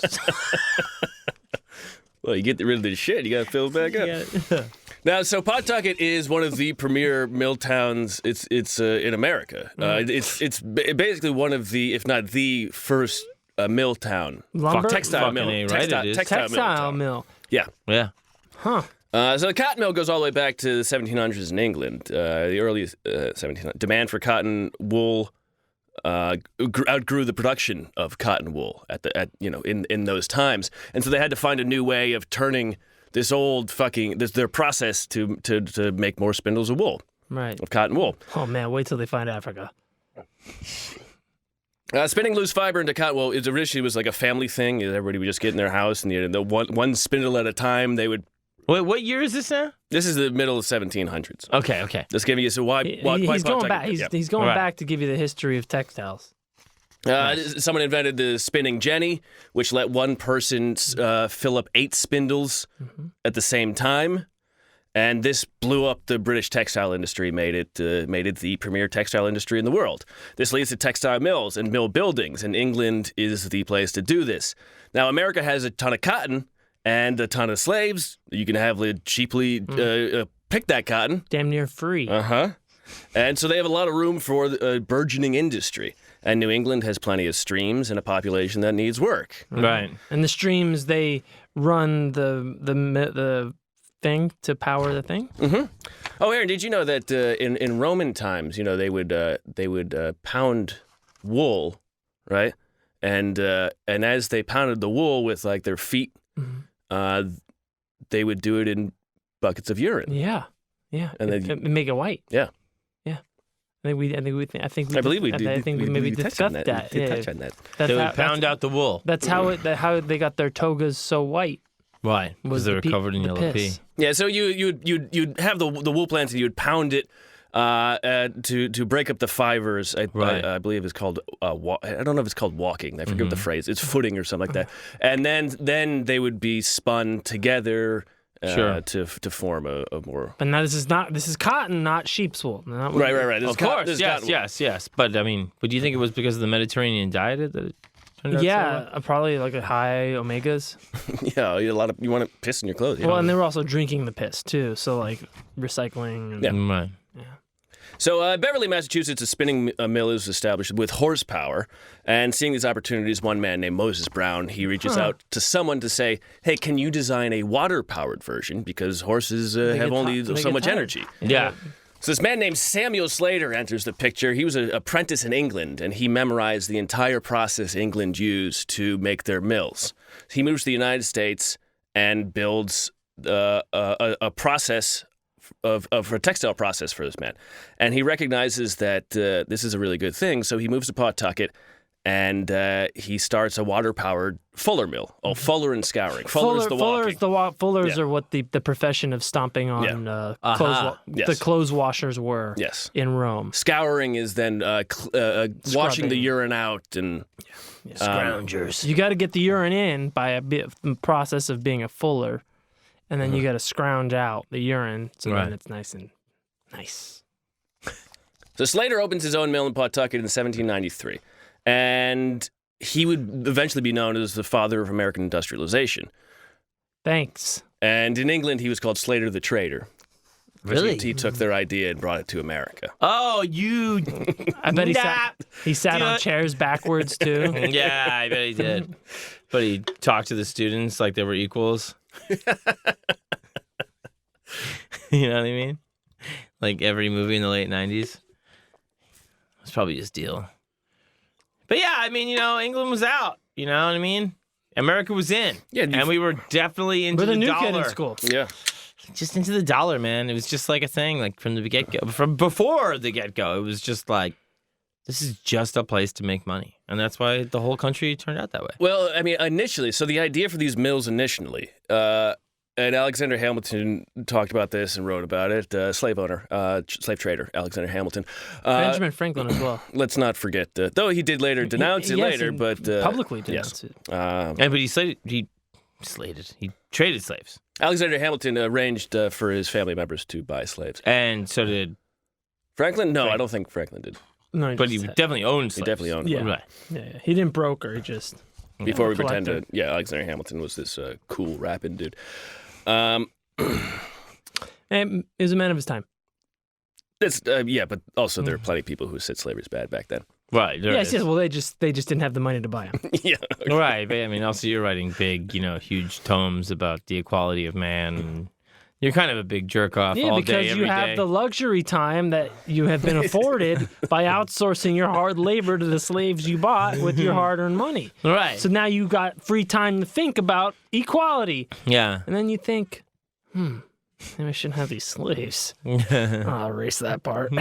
Well, you get rid of the shit, you got to fill it back up. Yeah. Now, so Pawtucket is one of the premier mill towns. It's in America. It's basically one of the, if not the first mill town. Lumber? Textile Fucking mill. A, right, it is. Textile town. mill. Yeah. Yeah. Huh. So the cotton mill goes all the way back to the 1700s in England. The early 1700s. Demand for cotton wool outgrew the production of cotton wool in those times, and so they had to find a new way of turning this old their process to make more spindles of wool, Right. of cotton wool. Oh man, wait till they find Africa. Spinning loose fiber into cotton wool originally was like a family thing. Everybody would just get in their house and the one spindle at a time. They would. Wait, what year is this now? This is the middle of 1700s. Okay. Just giving you why He's going back. He's going Right. back to give you the history of textiles. Someone invented the spinning jenny, which let one person fill up 8 spindles at the same time, and this blew up the British textile industry, made it the premier textile industry in the world. This leads to textile mills and mill buildings, and England is the place to do this. Now, America has a ton of cotton and a ton of slaves. You can have cheaply pick that cotton. Damn near free. And so they have a lot of room for a burgeoning industry. And New England has plenty of streams and a population that needs work. Right. And the streams, they run the thing to power the thing. Oh, Aaron, did you know that in Roman times, they would pound wool, right? And as they pounded the wool with like their feet, they would do it in buckets of urine. Yeah. And And make it white. Yeah. I believe we maybe discussed that. Did touch on that. They would pound out the wool. That's how they got their togas so white. Why? Because they were covered in yellow pee. Yeah, so you'd have the wool plants and you would pound it to break up the fibers. I believe it's called I don't know if it's called walking. I forget the phrase. It's footing or something like that. And then they would be spun together. To form a more. But now this is cotton, not sheep's wool. Right. Of course, yes. But I mean, would you think it was because of the Mediterranean diet that it turned out so well? Probably like a high omegas. Yeah, you want to piss in your clothes. Well, and they were also drinking the piss too, so like recycling. And, Right. So Beverly, Massachusetts, a spinning mill is established with horsepower. And seeing these opportunities, one man named Moses Brown, he reaches out to someone to say, hey, can you design a water-powered version? Because horses have only so much energy. Yeah. So this man named Samuel Slater enters the picture. He was an apprentice in England, and he memorized the entire process England used to make their mills. He moves to the United States and builds a process of a textile process for this man. And he recognizes that this is a really good thing, so he moves to Pawtucket, and he starts a water-powered fuller mill. Oh, fuller and scouring. Fuller's the walking. Fullers are what the profession of stomping on the clothes washers were in Rome. Scouring is then washing the urine out and... Scroungers. You got to get the urine in by a process of being a fuller. And then you got to scrounge out the urine so then it's nice and nice. So Slater opens his own mill in Pawtucket in 1793. And he would eventually be known as the father of American industrialization. Thanks. And in England, he was called Slater the Trader. Really? He took their idea and brought it to America. Oh, you... I bet he sat on chairs backwards, too. Yeah, I bet he did. But he talked to the students like they were equals. You know what I mean? Like every movie in the late 90s. It's probably his deal. But yeah, I mean, England was out. You know what I mean? America was in. Yeah, and we were definitely into the new dollar. kid in school. Yeah. Just into the dollar, man. It was just like a thing, like from the get-go. From before the get-go, it was just like, this is just a place to make money. And that's why the whole country turned out that way. Well, I mean, initially, so the idea for these mills initially, and Alexander Hamilton talked about this and wrote about it, slave trader, Alexander Hamilton. Benjamin Franklin as well. Let's not forget, though he did later denounce it later, but... publicly denounced it. But he traded slaves. Alexander Hamilton arranged for his family members to buy slaves. And so did... Franklin? No, I don't think Franklin did. No, but he definitely owned slaves. He definitely owned them. Right. Yeah. He didn't broker, he just... Before we pretend to... Yeah, Alexander Hamilton was this cool rapping dude. And he was a man of his time. But also there are plenty of people who said slavery is bad back then. Right. Yes. Well, they just didn't have the money to buy them. Yeah. Right. But I mean, also you're writing big, huge tomes about the equality of man and You're kind of a big jerk off Yeah, all because day, you every have day. the luxury time that you have been afforded by outsourcing your hard labor to the slaves you bought with your hard-earned money. Right. So now you got free time to think about equality. Yeah. And then you think, maybe I shouldn't have these slaves. I'll erase that part.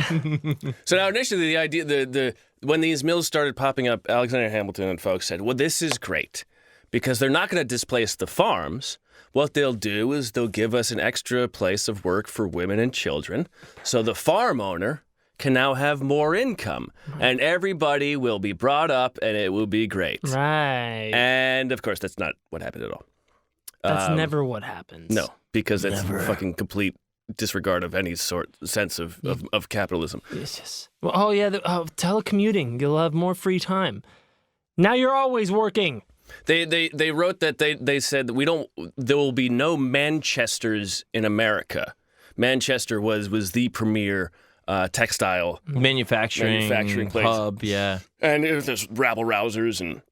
So now initially the idea, the when these mills started popping up, Alexander Hamilton and folks said, well, this is great because they're not going to displace the farms. What they'll do is they'll give us an extra place of work for women and children. So the farm owner can now have more income and everybody will be brought up and it will be great. Right. And of course, that's not what happened at all. That's never what happens. No, because that's fucking complete disregard of any sense of capitalism. Yes. Well, oh, yeah. Telecommuting. You'll have more free time. Now you're always working. They wrote that they said that there will be no Manchesters in America. Manchester was the premier textile Manufacturing place. hub, yeah. And there's rabble-rousers and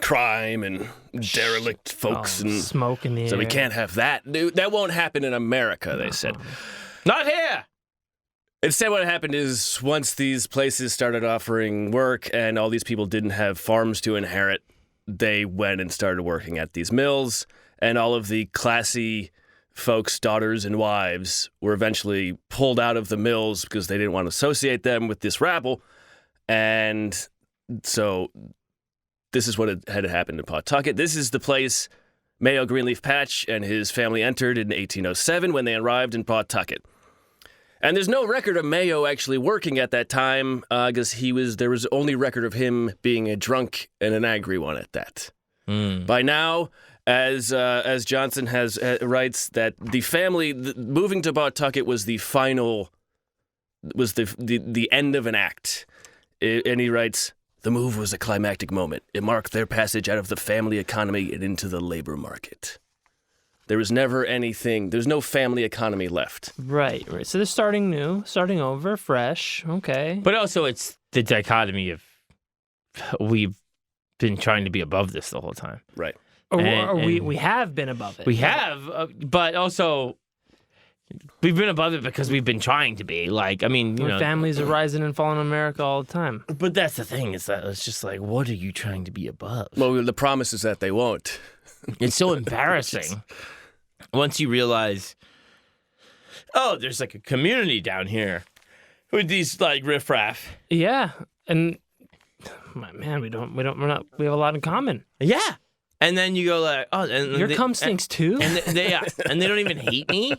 crime and derelict folks. And smoke in the air. so we can't have that. That won't happen in America, they said. Not here! Instead, what happened is once these places started offering work and all these people didn't have farms to inherit, they went and started working at these mills, and all of the classy folks' daughters and wives were eventually pulled out of the mills because they didn't want to associate them with this rabble. And so this is what had happened in Pawtucket. This is the place Mayo Greenleaf Patch and his family entered in 1807 when they arrived in Pawtucket. And there's no record of Mayo actually working at that time because there was only record of him being a drunk and an angry one at that. By now, as Johnson writes, that the family moving to Pawtucket was the end of an act. And he writes, the move was a climactic moment. It marked their passage out of the family economy and into the labor market. There was never anything. There's no family economy left. Right. So they're starting new, starting over, fresh. Okay. But also it's the dichotomy of we've been trying to be above this the whole time. Right. We have been above it. We have, but also we've been above it because we've been trying to be. Like, I mean, you know. Families are rising and falling in America all the time. But that's the thing, is that it's just like, what are you trying to be above? Well, the promise is that they won't. It's so embarrassing. Once you realize, oh, there's like a community down here with these like riffraff. Yeah, and man, we have a lot in common. Yeah, and then you go like, oh, and your cum stinks too. And they don't even hate me.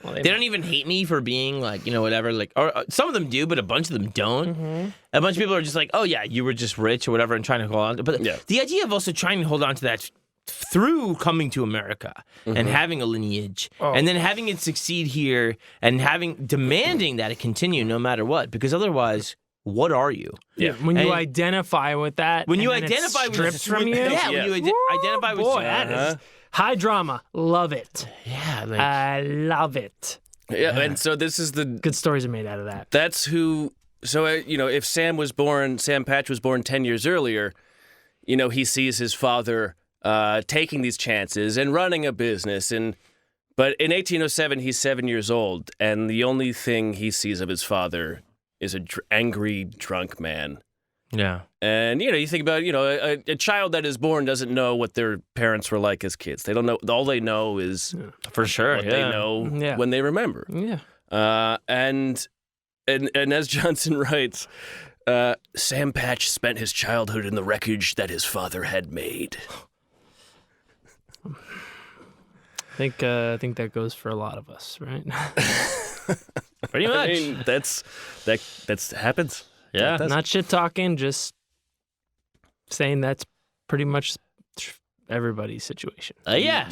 Well, they don't even hate me for being like, you know, whatever. Like, or some of them do, but a bunch of them don't. Mm-hmm. A bunch of people are just like, oh yeah, you were just rich or whatever, and trying to hold on. But the idea of also trying to hold on to that through coming to America and having a lineage and then having it succeed here and demanding that it continue no matter what, because otherwise, what are you? Yeah. When you identify with that, when you identify with stripped from you, when you identify with that is high drama. Love it. Yeah, like, I love it. Yeah, and so this is the good stories are made out of that. That's who. So you know, if Sam Patch was born 10 years earlier, you know, he sees his father taking these chances and running a business. But in 1807, he's 7 years old, and the only thing he sees of his father is an angry, drunk man. Yeah. And, you know, you think about, you know, a child that is born doesn't know what their parents were like as kids. They don't know. All they know is for sure what they know when they remember. Yeah. And as Johnson writes, Sam Patch spent his childhood in the wreckage that his father had made. I think that goes for a lot of us, right? Pretty much. I mean, that's happens. Yeah. Not shit talking, just saying that's pretty much everybody's situation. Yeah.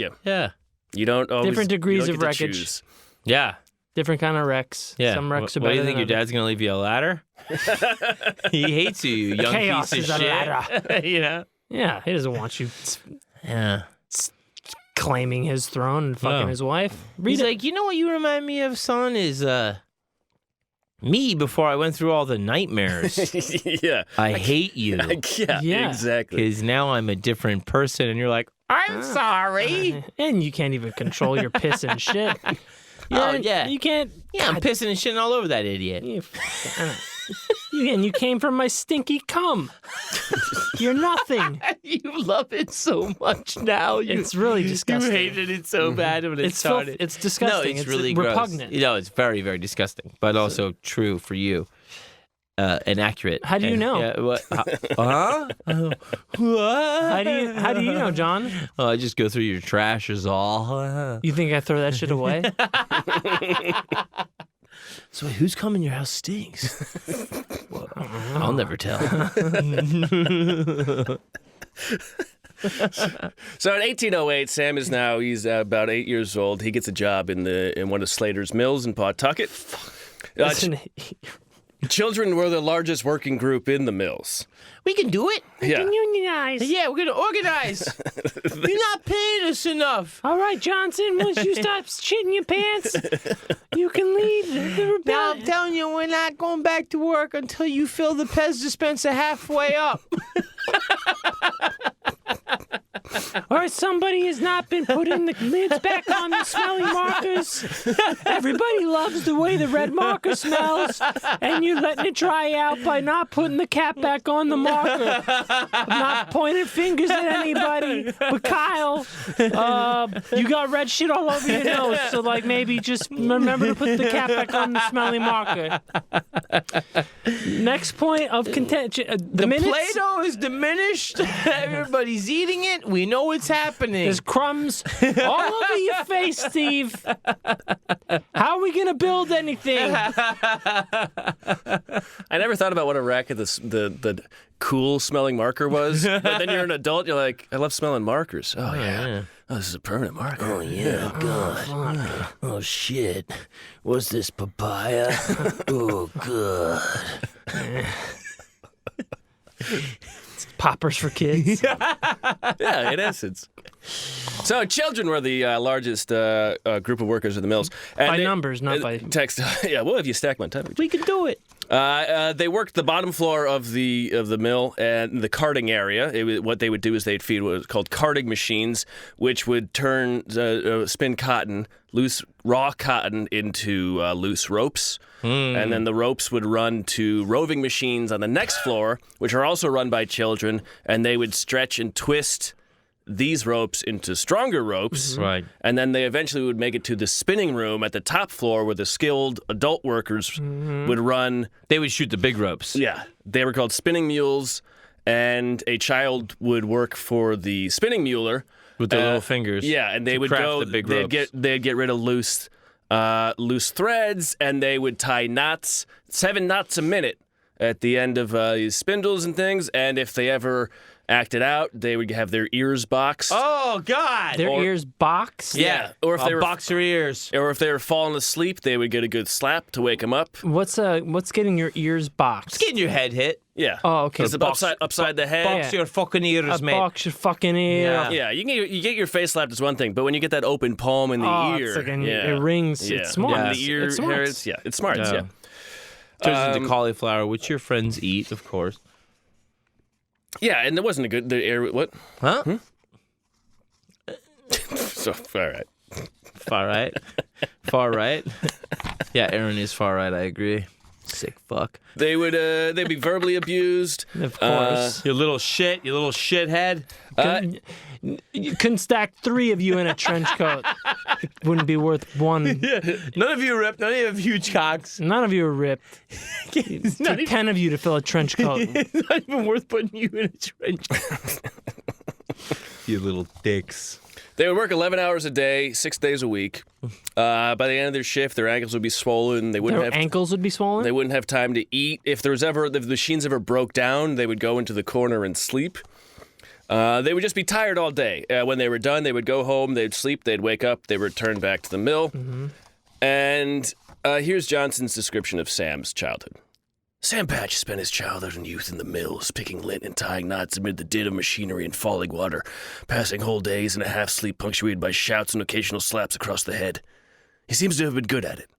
You don't always, different degrees you don't of get to wreckage. choose. Yeah. Different kind of wrecks. Yeah. Some wrecks are What better do you think than your others. dad's gonna leave you a ladder? He hates you, you young Chaos piece is of a shit. ladder. You know? Yeah, he doesn't want you Yeah. claiming his throne and fucking his wife. He's like, you know what you remind me of, son, is me before I went through all the nightmares. Yeah. I hate you. Yeah, exactly. Because now I'm a different person. And you're like, I'm sorry. And you can't even control your piss and shit. Yeah. You can't. Yeah, I'm pissing and shitting all over that idiot. And you came from my stinky cum. You're nothing. You love it so much now. It's really disgusting. You hated it so bad when it started. It's disgusting. No, it's really gross. Repugnant. It's very, very disgusting, but also true for you. And accurate. How do you know? Yeah, what? Huh? How do you know, John? Oh, I just go through your trash is all. You think I throw that shit away? So who's come in your house stinks? Well, I'll never tell. So in 1808, Sam is now, he's about 8 years old. He gets a job in one of Slater's mills in Pawtucket. Children were the largest working group in the mills. We can do it. Yeah. Can unionize. Yeah, we're gonna organize. You're not paying us enough. All right, Johnson, once you stop shitting your pants, you can leave the rebellion. Now I'm telling you, we're not going back to work until you fill the Pez dispenser halfway up. All right, somebody has not been putting the lids back on the smelly markers. Everybody loves the way the red marker smells, and you're letting it dry out by not putting the cap back on the marker. I'm not pointing fingers at anybody, but Kyle, you got red shit all over your nose, so like maybe just remember to put the cap back on the smelly marker. Next point of contention. The minutes, Play-Doh is diminished. Everybody's eating it. We know what's happening. there's crumbs all over your face, Steve. How are we gonna build anything? I never thought about what a racket the cool smelling marker was. But then you're an adult, you're like, I love smelling markers. Oh, yeah. Oh, this is a permanent marker. Oh, yeah, God. Oh, shit. What's this, papaya? Oh, God. Poppers for kids. Yeah, in essence. So children were the largest group of workers in the mills. And By numbers, not by... text. Yeah, well, if you stack them on top of each We can do it. They worked the bottom floor of the mill and the carting area. What they would do is they'd feed what was called carting machines, which would spin cotton, loose raw cotton, into loose ropes. And then the ropes would run to roving machines on the next floor, which are also run by children, and they would stretch and twist these ropes into stronger ropes. Right. And then they eventually would make it to the spinning room at the top floor where the skilled adult workers would run. They would shoot the big ropes. Yeah. They were called spinning mules, and a child would work for the spinning muler. With their little fingers. Yeah, and they would craft go, the big they'd ropes. get rid of loose threads, and they would tie knots, 7 knots a minute at the end of these spindles and things, and if they ever acted out, they would have their ears boxed. Oh, God. Their ears boxed? Yeah, or if I'll they were box your ears. or if they were falling asleep, they would get a good slap to wake them up. What's getting your ears boxed? Getting your head hit. Yeah. Oh, okay. It's upside the head. Box your fucking ears, mate. Box your fucking ear. Yeah. Yeah, you get your face slapped is one thing, but when you get that open palm in the ear, it's like yeah, it rings. yeah. It's smart. Yeah, Yes. the ear It's smart. hairs, yeah, it's smart. Yeah. Yeah. Turns into cauliflower, which your friends eat, of course. Yeah, and there wasn't a good the air. What? Huh? So all right. Far right. Far right. Yeah, Aaron is far right. I agree. Sick fuck. They would they'd be verbally abused. Of course. You little shit. You little shithead. You couldn't stack 3 of you in a trench coat. It wouldn't be worth one. None of you are ripped. None of you have huge cocks. None of you are ripped. It's It took 10 of you to fill a trench coat. It's not even worth putting you in a trench coat. You little dicks. They would work 11 hours a day, 6 days a week. By the end of their shift, their ankles would be swollen. They wouldn't Their have ankles would be swollen? They wouldn't have time to eat. If the machines ever broke down, they would go into the corner and sleep. They would just be tired all day. When they were done, they would go home, they'd sleep, they'd wake up, they'd return back to the mill. Mm-hmm. And here's Johnson's description of Sam's childhood. Sam Patch spent his childhood and youth in the mills, picking lint and tying knots amid the din of machinery and falling water, passing whole days in a half-sleep punctuated by shouts and occasional slaps across the head. He seems to have been good at it.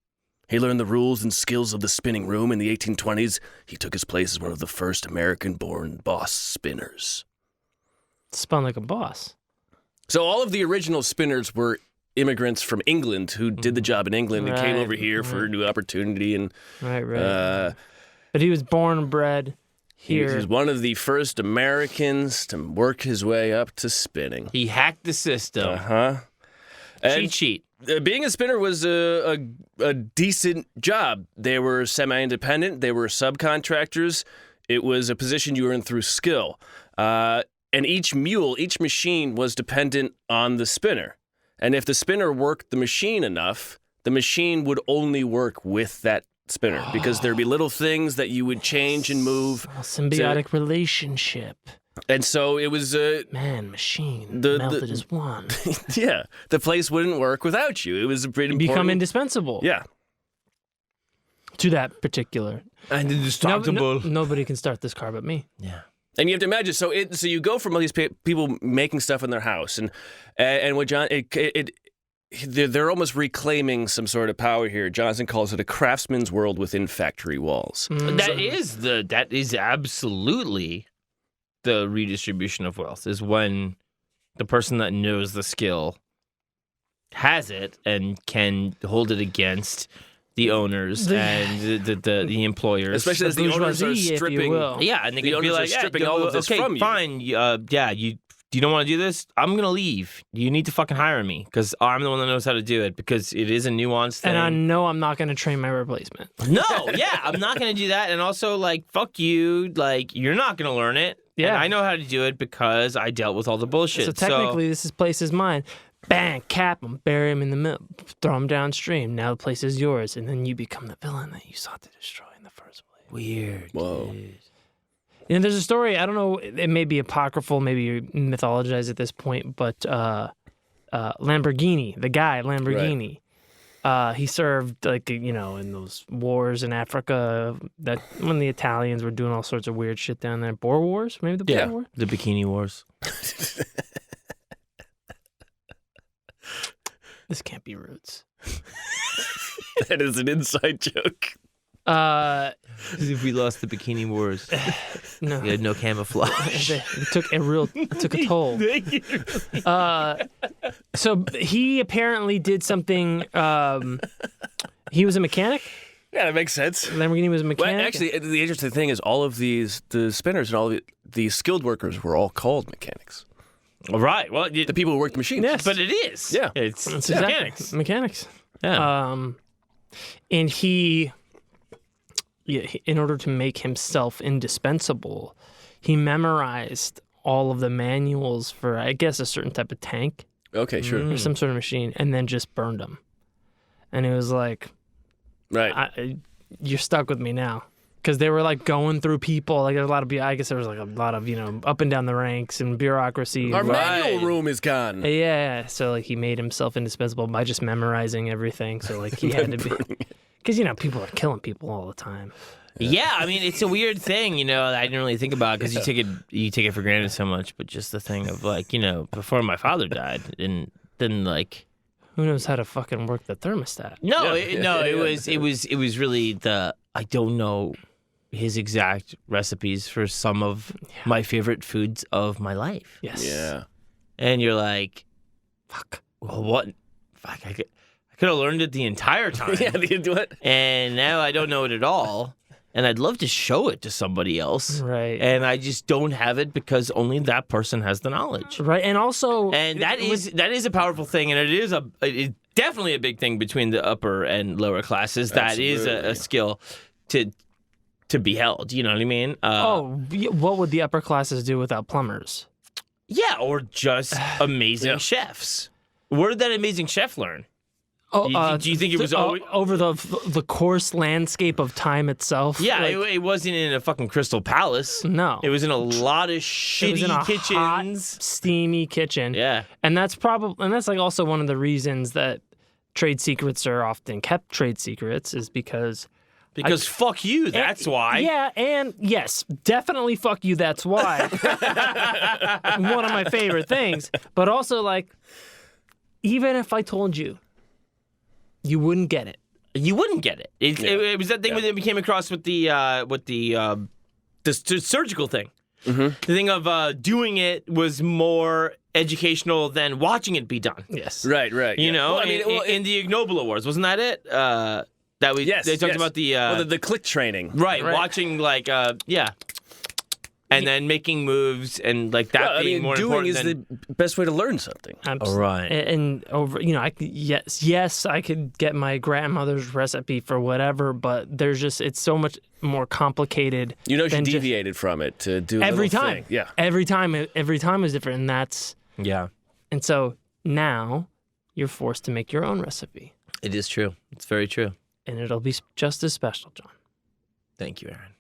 He learned the rules and skills of the spinning room in the 1820s. He took his place as one of the first American-born boss spinners. Spun like a boss. So all of the original spinners were immigrants from England who did the job in England and came Right, over here for a new opportunity. And Right. But he was born and bred he here. was one of the first Americans to work his way up to spinning. He hacked the system. Uh-huh. Cheat sheet. Being a spinner was a decent job. They were semi-independent. They were subcontractors. It was a position you earned through skill. And each machine was dependent on the spinner. And if the spinner worked the machine enough, the machine would only work with that spinner because there'd be little things that you would change and move. A symbiotic relationship. And so it was... Man, machine, The- melted as one. yeah, the place wouldn't work without you. It was a pretty You become important... indispensable Yeah. to that particular. And indestructible. Nobody can start this car but me. Yeah. And you have to imagine, so you go from all these people making stuff in their house, and what John, they're almost reclaiming some sort of power here. Johnson calls it a craftsman's world within factory walls. That is absolutely the redistribution of wealth, is when the person that knows the skill has it and can hold it against the owners and the employers. Especially as the owners are bourgeoisie, if you stripping. will. Yeah, and they The can be owners are like, stripping all of this okay, from you. fine. You don't want to do this? I'm going to leave. You need to fucking hire me because I'm the one that knows how to do it because it is a nuanced thing. And I know I'm not going to train my replacement. No, yeah, I'm not going to do that. And also, like, fuck you. Like, you're not going to learn it. Yeah. And I know how to do it because I dealt with all the bullshit. So technically, this place is mine. Bang, cap him, bury him in the middle, throw him downstream. Now the place is yours, and then you become the villain that you sought to destroy in the first place. Weird. Whoa. Dude. You know, there's a story, I don't know, it may be apocryphal, maybe you mythologize at this point, but Lamborghini, the guy, Lamborghini, he served, like, you know, in those wars in Africa, that when the Italians were doing all sorts of weird shit down there. Boer Wars? Maybe the Boer War? The Bikini Wars. This can't be Roots. That is an inside joke. If we lost the Bikini Wars, No. we had no camouflage. It took a toll. So he apparently did something. He was a mechanic. Yeah, that makes sense. Lamborghini was a mechanic. Well, actually, the interesting thing is all of the spinners and all of the skilled workers were all called mechanics. All right. Well, The people who work the machines. Yes. but it is. Yeah. It's That's mechanics. Mechanics. Yeah. And in order to make himself indispensable, he memorized all of the manuals for, I guess, a certain type of tank Okay, sure. or some sort of machine, and then just burned them. And it was like, Right. you're stuck with me now. Because they were like going through people, like there's a lot of, I guess there was like a lot of, you know, up and down the ranks and bureaucracy. Our Right. manual room is gone. Yeah, so like he made himself indispensable by just memorizing everything. So like he had to be, because you know people are killing people all the time. Yeah, I mean it's a weird thing, you know. That I didn't really think about because you take it for granted so much. But just the thing of like, you know, before my father died, and then like, Who knows how to fucking work the thermostat? it was really the I don't know his exact recipes for some of my favorite foods of my life. Yes. Yeah. And you're like, fuck. Well, what? Fuck. I could have learned it the entire time. Yeah, you do it. And now I don't know it at all. And I'd love to show it to somebody else. Right. And I just don't have it because only that person has the knowledge. Right. And also, And that is a powerful thing, and it's definitely a big thing between the upper and lower classes. That is a skill to be held. You know what I mean? what would the upper classes do without plumbers? Yeah, or just amazing chefs. Where did that amazing chef learn? Do you think it was always... over the coarse landscape of time itself? Yeah, Like, it wasn't in a fucking Crystal Palace. no. It was in a lot of It was shitty in a kitchens. hot, steamy kitchen. Yeah. And that's like also one of the reasons that trade secrets are often kept trade secrets is because Fuck you, that's why. Yeah, and yes, definitely fuck you, that's why. One of my favorite things. But also, like, even if I told you, you wouldn't get it. You wouldn't get it. It was that thing when it came across with the surgical thing. Mm-hmm. The thing of doing it was more educational than watching it be done. Yes. Right. You yeah. know, Well, I mean, in the Ignoble Awards, wasn't that it? That we yes, they talked yes. about the well, the click training. right, watching like and then making moves and like that Well, being more doing important is than the best way to learn something. right. And over, you know, yes, I could get my grandmother's recipe for whatever, but there's just it's so much more complicated. You know, she than just- deviated from it to do a every little time. thing. Yeah. Every time is different, and that's Yeah, and so now you're forced to make your own recipe, it is true. It's very true. and it'll be just as special, John. Thank you, Aaron.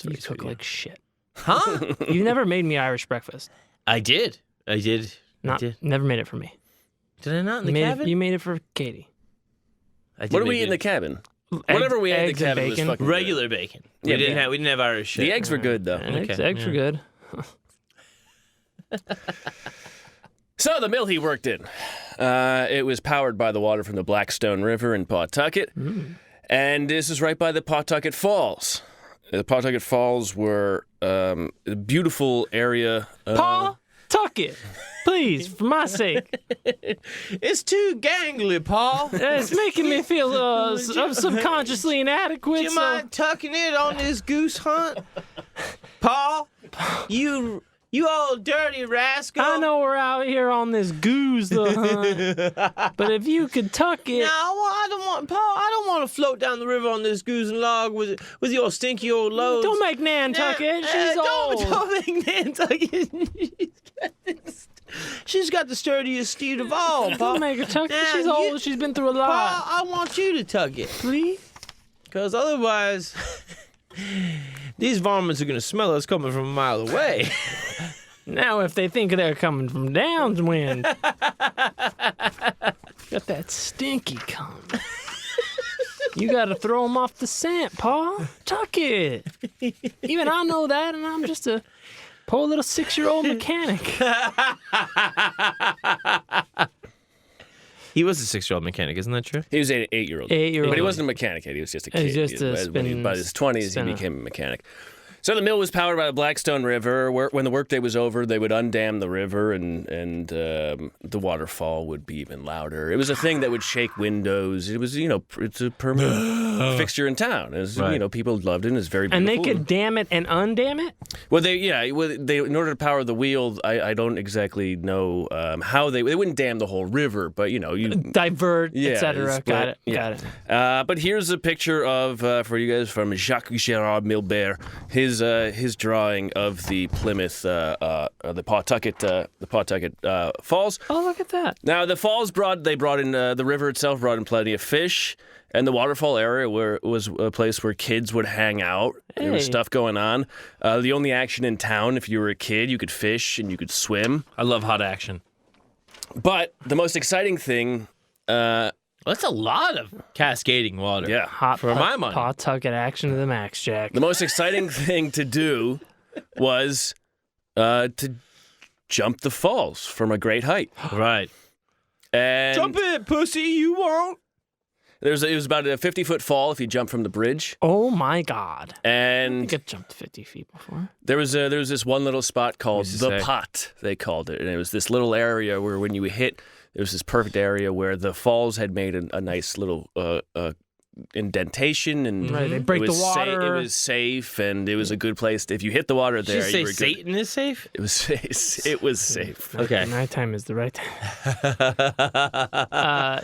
You very sweet cook of you. like shit. Huh? You never made me Irish breakfast. I did. Never made it for me. Did I not in You the made cabin? You made it for Katie. I did What do make we eat in it. the cabin? Whatever we had in eggs the and cabin was bacon. fucking good. Regular bacon. Yeah, We didn't have Irish shit. The eggs were good though. Eggs Okay, are good. So the mill he worked in, it was powered by the water from the Blackstone River in Pawtucket, and this is right by the Pawtucket Falls. The Pawtucket Falls were a beautiful area. Paul, tuck it, please, for my sake. It's too gangly, Paul. It's making me feel subconsciously inadequate. You so- mind tucking it on this goose hunt, Paul? You old dirty rascal. I know we're out here on this goose hunt, but if you could tuck it, No, I don't want Paul. I don't want to float down the river on this goose and log with your stinky old loads. don't make Nan tuck it. She's old. Don't make Nan tuck it. She's got the sturdiest steed of all, Paul. Don't make her tuck it. Now, She's you- old. She's been through a Paul, lot. I want you to tuck it, Please. because otherwise, these varmints are gonna smell us coming from a mile away. Now, if they think they're coming from downwind, got that stinky cum. You got to throw them off the scent, Paul. Tuck it. Even I know that, and I'm just a poor little 6-year-old mechanic. He was a 6-year-old mechanic, isn't that true? He was an 8-year-old. 8-year-old. But he wasn't a mechanic yet. He was just a kid. He's just a By his 20s, he spinner. became a mechanic. So the mill was powered by the Blackstone River. When the workday was over, they would undam the river, and the waterfall would be even louder. It was a thing that would shake windows. It was, it's a permanent fixture in town. It was, Right. People loved it. It was very And beautiful. they could dam it and undam it? Well, they in order to power the wheel, I don't exactly know how they wouldn't dam the whole river, but you Divert, Yeah, etc. split, Got it. yeah. Got it. But here's a picture of for you guys from Jacques Gerard Milbert, his drawing of the Plymouth, the Pawtucket Falls. Oh, look at that. Now the falls brought in the river itself brought in plenty of fish, and the waterfall area was a place where kids would hang out. There was Hey. stuff going on. The only action in town, if you were a kid, you could fish and you could swim. I love hot action. But the most exciting thing, That's a lot of cascading water. yeah, Hot For my money. Pawtucket action to the max, Jack. the most exciting thing to do was to jump the falls from a great height. Right. And Jump it, pussy, you won't. it was about a 50-foot fall if you jump from the bridge. Oh my God. I And think I've jumped 50 feet before. there was this one little spot called What's it the say? Pot, they called it, and it was this little area where when you hit, there was this perfect area where the falls had made a nice little indentation, and Right, they break it was the water. it was safe, and it was a good place. If you hit the water Did you there, say you were good. Satan is safe? It was safe. It was safe. Okay. Nighttime is the right time.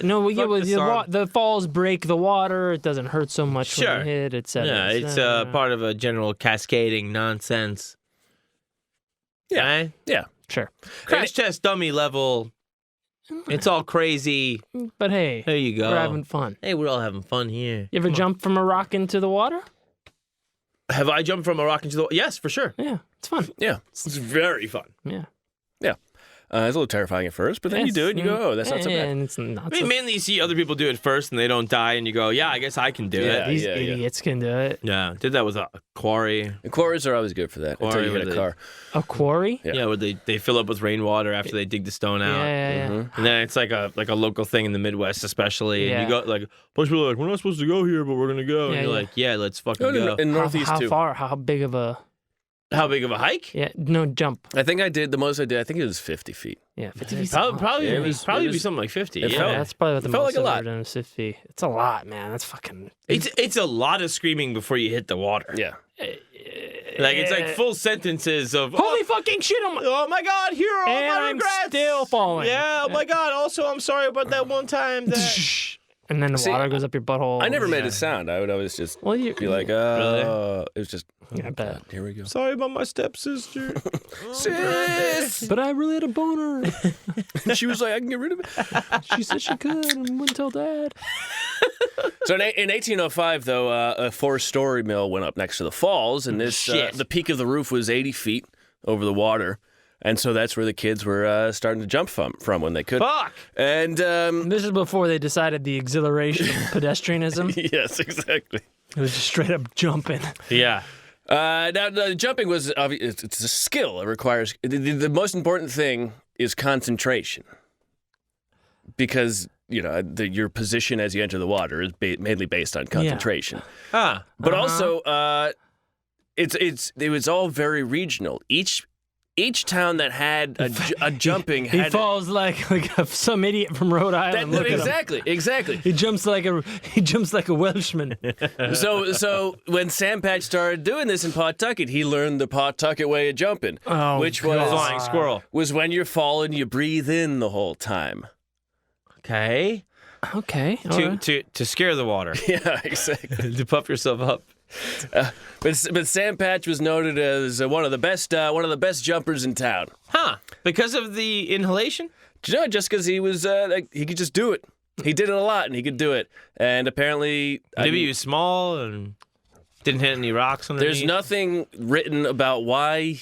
No, Fuck the song. the falls break the water. It doesn't hurt so much Sure. when you hit, etc. Yeah, it's part of a general cascading nonsense. Yeah. Right? Yeah. Sure. Crash test dummy level. It's all crazy. But hey, There you go. we're having fun. Hey, we're all having fun here. You ever jump from a rock into the water? Have I jumped from a rock into the Yes, for sure. Yeah, it's fun. Yeah. It's very fun. Yeah. It's a little terrifying at first, but then you do it and you go, oh, that's not so bad. And it's not I mean, so mainly you see other people do it first and they don't die, and you go, yeah, I guess I can do Yeah. it. These yeah. idiots can do it. Yeah, did that with a quarry. And quarries are always good for that until Quarry you hit with a car. A quarry? Yeah. Yeah, where they fill up with rainwater after they dig the stone Yeah, out. yeah, yeah. And then it's like a local thing in the Midwest, especially. And you Yeah. go like, a bunch of people are like, we're not supposed to go here, but we're gonna go. Yeah, And you're yeah. like, yeah, let's fucking No, go. in Northeast how too. far? How big of a How big of a hike? Yeah, no jump. I think I did the most I did. I think it was 50 feet. Yeah, 50 feet. Probably Yeah, probably it be was- something like 50. it Yeah. felt- That's probably what the felt most like a I've lot. ever done is 50. It's a lot, man. That's fucking. It's a lot of screaming before you hit the water. Yeah. Like it's like full sentences of Holy fucking shit! oh my God, here are all And my I'm regrets. still falling. Yeah, oh my God. Also, I'm sorry about that one time that And then the water goes up your butthole. I never made a sound. I would always just Well, you be like, it was just, Yeah, I bet. here we go. sorry about my stepsister. Sis! But I really had a boner. She was like, I can get rid of it. She said she could and wouldn't tell Dad. So in 1805, though, a 4-story mill went up next to the falls, and this Shit. the peak of the roof was 80 feet over the water. And so that's where the kids were starting to jump from when they could. Fuck. And This is before they decided the exhilaration of pedestrianism. yes, exactly. It was just straight up jumping. Yeah. Now, the jumping was it's a skill. It requires the most important thing is concentration, because your position as you enter the water is mainly based on concentration. Huh. But also, it was all very regional. Each town that had a jumping He had falls like some idiot from Rhode Island. Look at him. exactly. He jumps like a Welshman. So when Sam Patch started doing this in Pawtucket, he learned the Pawtucket way of jumping, Oh, which God. Flying squirrel. was when you're falling, you breathe in the whole time. Okay. Okay. all right. To scare the water. Yeah, exactly. To puff yourself up. But Sam Patch was noted as one of the best jumpers in town. Huh. Because of the inhalation? Just because he was he could just do it. He did it a lot, and he could do it. And apparently, Maybe he was small and didn't hit any rocks underneath. there's nothing written about why,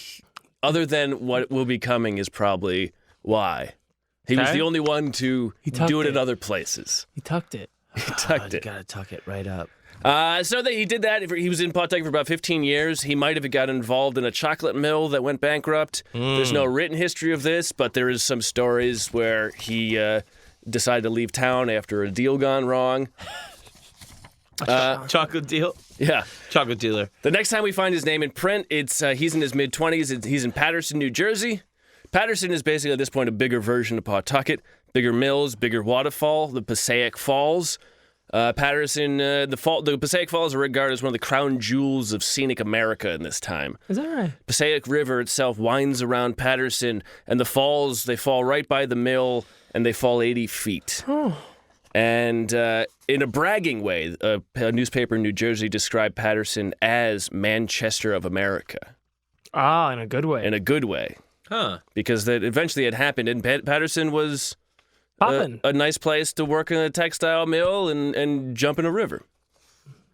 other than what will be coming is probably why. He was Okay. the only one to tucked do it in it. other places. He tucked it. He tucked You it. gotta tuck it right up. So that he did that. He was in Pawtucket for about 15 years. He might have got involved in a chocolate mill that went bankrupt. There's no written history of this, but there is some stories where he decided to leave town after a deal gone wrong. Chocolate deal? Yeah. Chocolate dealer. The next time we find his name in print, it's he's in his mid-20s. He's in Patterson, New Jersey. Patterson is basically, at this point, a bigger version of Pawtucket. Bigger mills, bigger waterfall, the Passaic Falls. Patterson, the Passaic Falls are regarded as one of the crown jewels of scenic America in this time. Is that right? Passaic River itself winds around Patterson, and the falls, they fall right by the mill, and they fall 80 feet. Oh. And in a bragging way, a newspaper in New Jersey described Patterson as Manchester of America, Ah, in a good way. in a good way, Huh. because that eventually it happened, and Patterson was Poppin'. a nice place to work in a textile mill and jump in a river.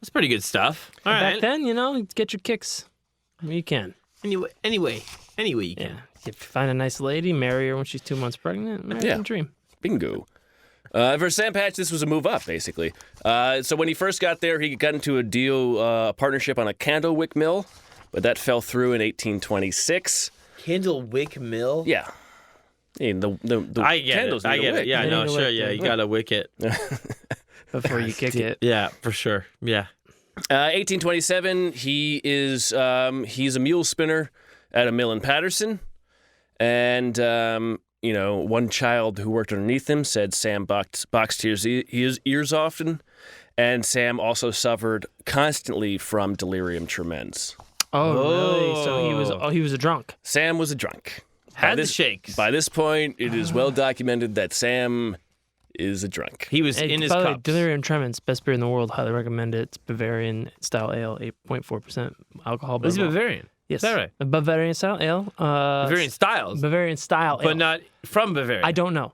That's pretty good stuff. All Back right. then, get your kicks. You can. Anyway, you can. Yeah. If you find a nice lady, marry her when she's 2 months pregnant. American dream. Bingo. For Sam Patch, this was a move up, basically. So when he first got there, he got into a deal, a partnership on a candle wick mill, but that fell through in 1826. Candlewick Mill? Yeah. I mean, the I get candles it. I need a get it. wick. Yeah, They no, need a sure. wick, Yeah, yeah. you gotta wick it. Before you kick it. Yeah, for sure. Yeah. 1827, he's a mule spinner at a mill in Patterson, and one child who worked underneath him said Sam boxed his ears often, and Sam also suffered constantly from delirium tremens. Oh, really? So he was a drunk. Sam was a drunk. Had the shakes. By this point, it is well documented that Sam is a drunk. He was Hey, in his by the way, cups. Delirium Tremens, best beer in the world. Highly recommend it. It's Bavarian style ale, 8.4% alcohol. He's Bavarian. Yes. Is that right? A Bavarian style ale. Bavarian styles, Bavarian style ale. but not from Bavaria. I don't know.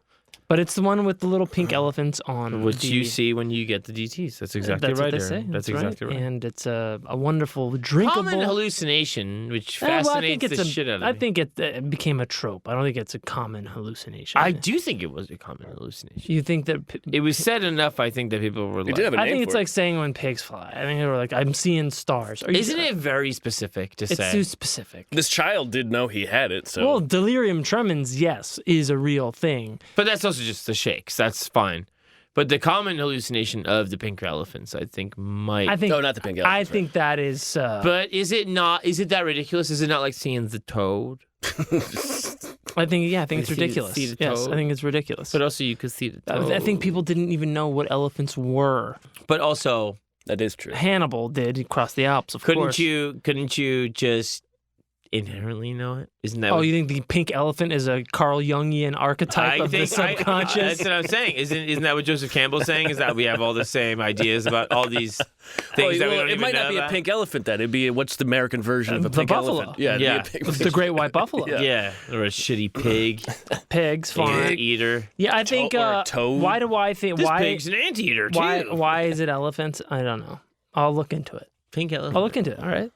But it's the one with the little pink elephants on. Which the, you see when you get the DTs. That's exactly that's right. what they Aaron. say. That's exactly right. And it's a wonderful, drinkable. Common hallucination, which Well, I fascinates think it's the shit out of me. I think it became a trope. I don't think it's a common hallucination. I do think it was a common hallucination. You think that? It was said enough, I think, that people were like, did have a I name think it's for it. like saying when pigs fly. I think they were like, I'm seeing stars. isn't it very specific to It's say? too specific. This child did know he had it, so Well, delirium tremens, yes, is a real thing. But that's also just the shakes. That's fine. But the common hallucination of the pink elephants, I think, might. I think. No, not the pink elephants. I think that is. But is it not? Is it that ridiculous? Is it not like seeing the toad? I think. Yeah, I think it's see- ridiculous. see the Yes, toad? I think it's ridiculous. But also, you could see the toad. I think people didn't even know what elephants were. But also, That is true. Hannibal did. He crossed the Alps, of couldn't course. you just inherently know it? Isn't that? Oh, what, you think the pink elephant is a Carl Jungian archetype of the subconscious? That's what I'm saying. Isn't that what Joseph Campbell's saying? Is that we have all the same ideas about all these things that we don't it even might know not be about? a pink elephant then. It'd be what's the American version of a The pink buffalo. elephant? Yeah, Yeah. it'd be a pink the great white buffalo. Yeah, or a shitty pig, Pigs, fine. eater. Yeah, I think. Or a toad. Why do I think? This Why? pig's an anteater too. Why is it elephants? I don't know. I'll look into it. Pink elephant. I'll look into it. All right.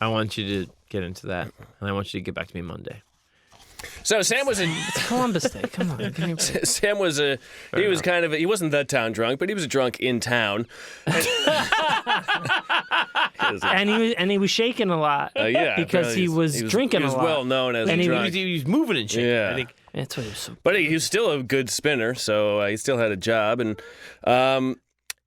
I want you to get into that, and I want you to get back to me Monday. So Sam was It's Columbus Day. Come on. Give me a break. Sam was he was kind of he wasn't the town drunk, but he was a drunk in town. And he was shaking a lot. Yeah, Because apparently he was drinking he was a lot. well known as And a he drunk. He was moving and shit. Yeah. I think. That's what he was so. But he was still a good spinner, so he still had a job. And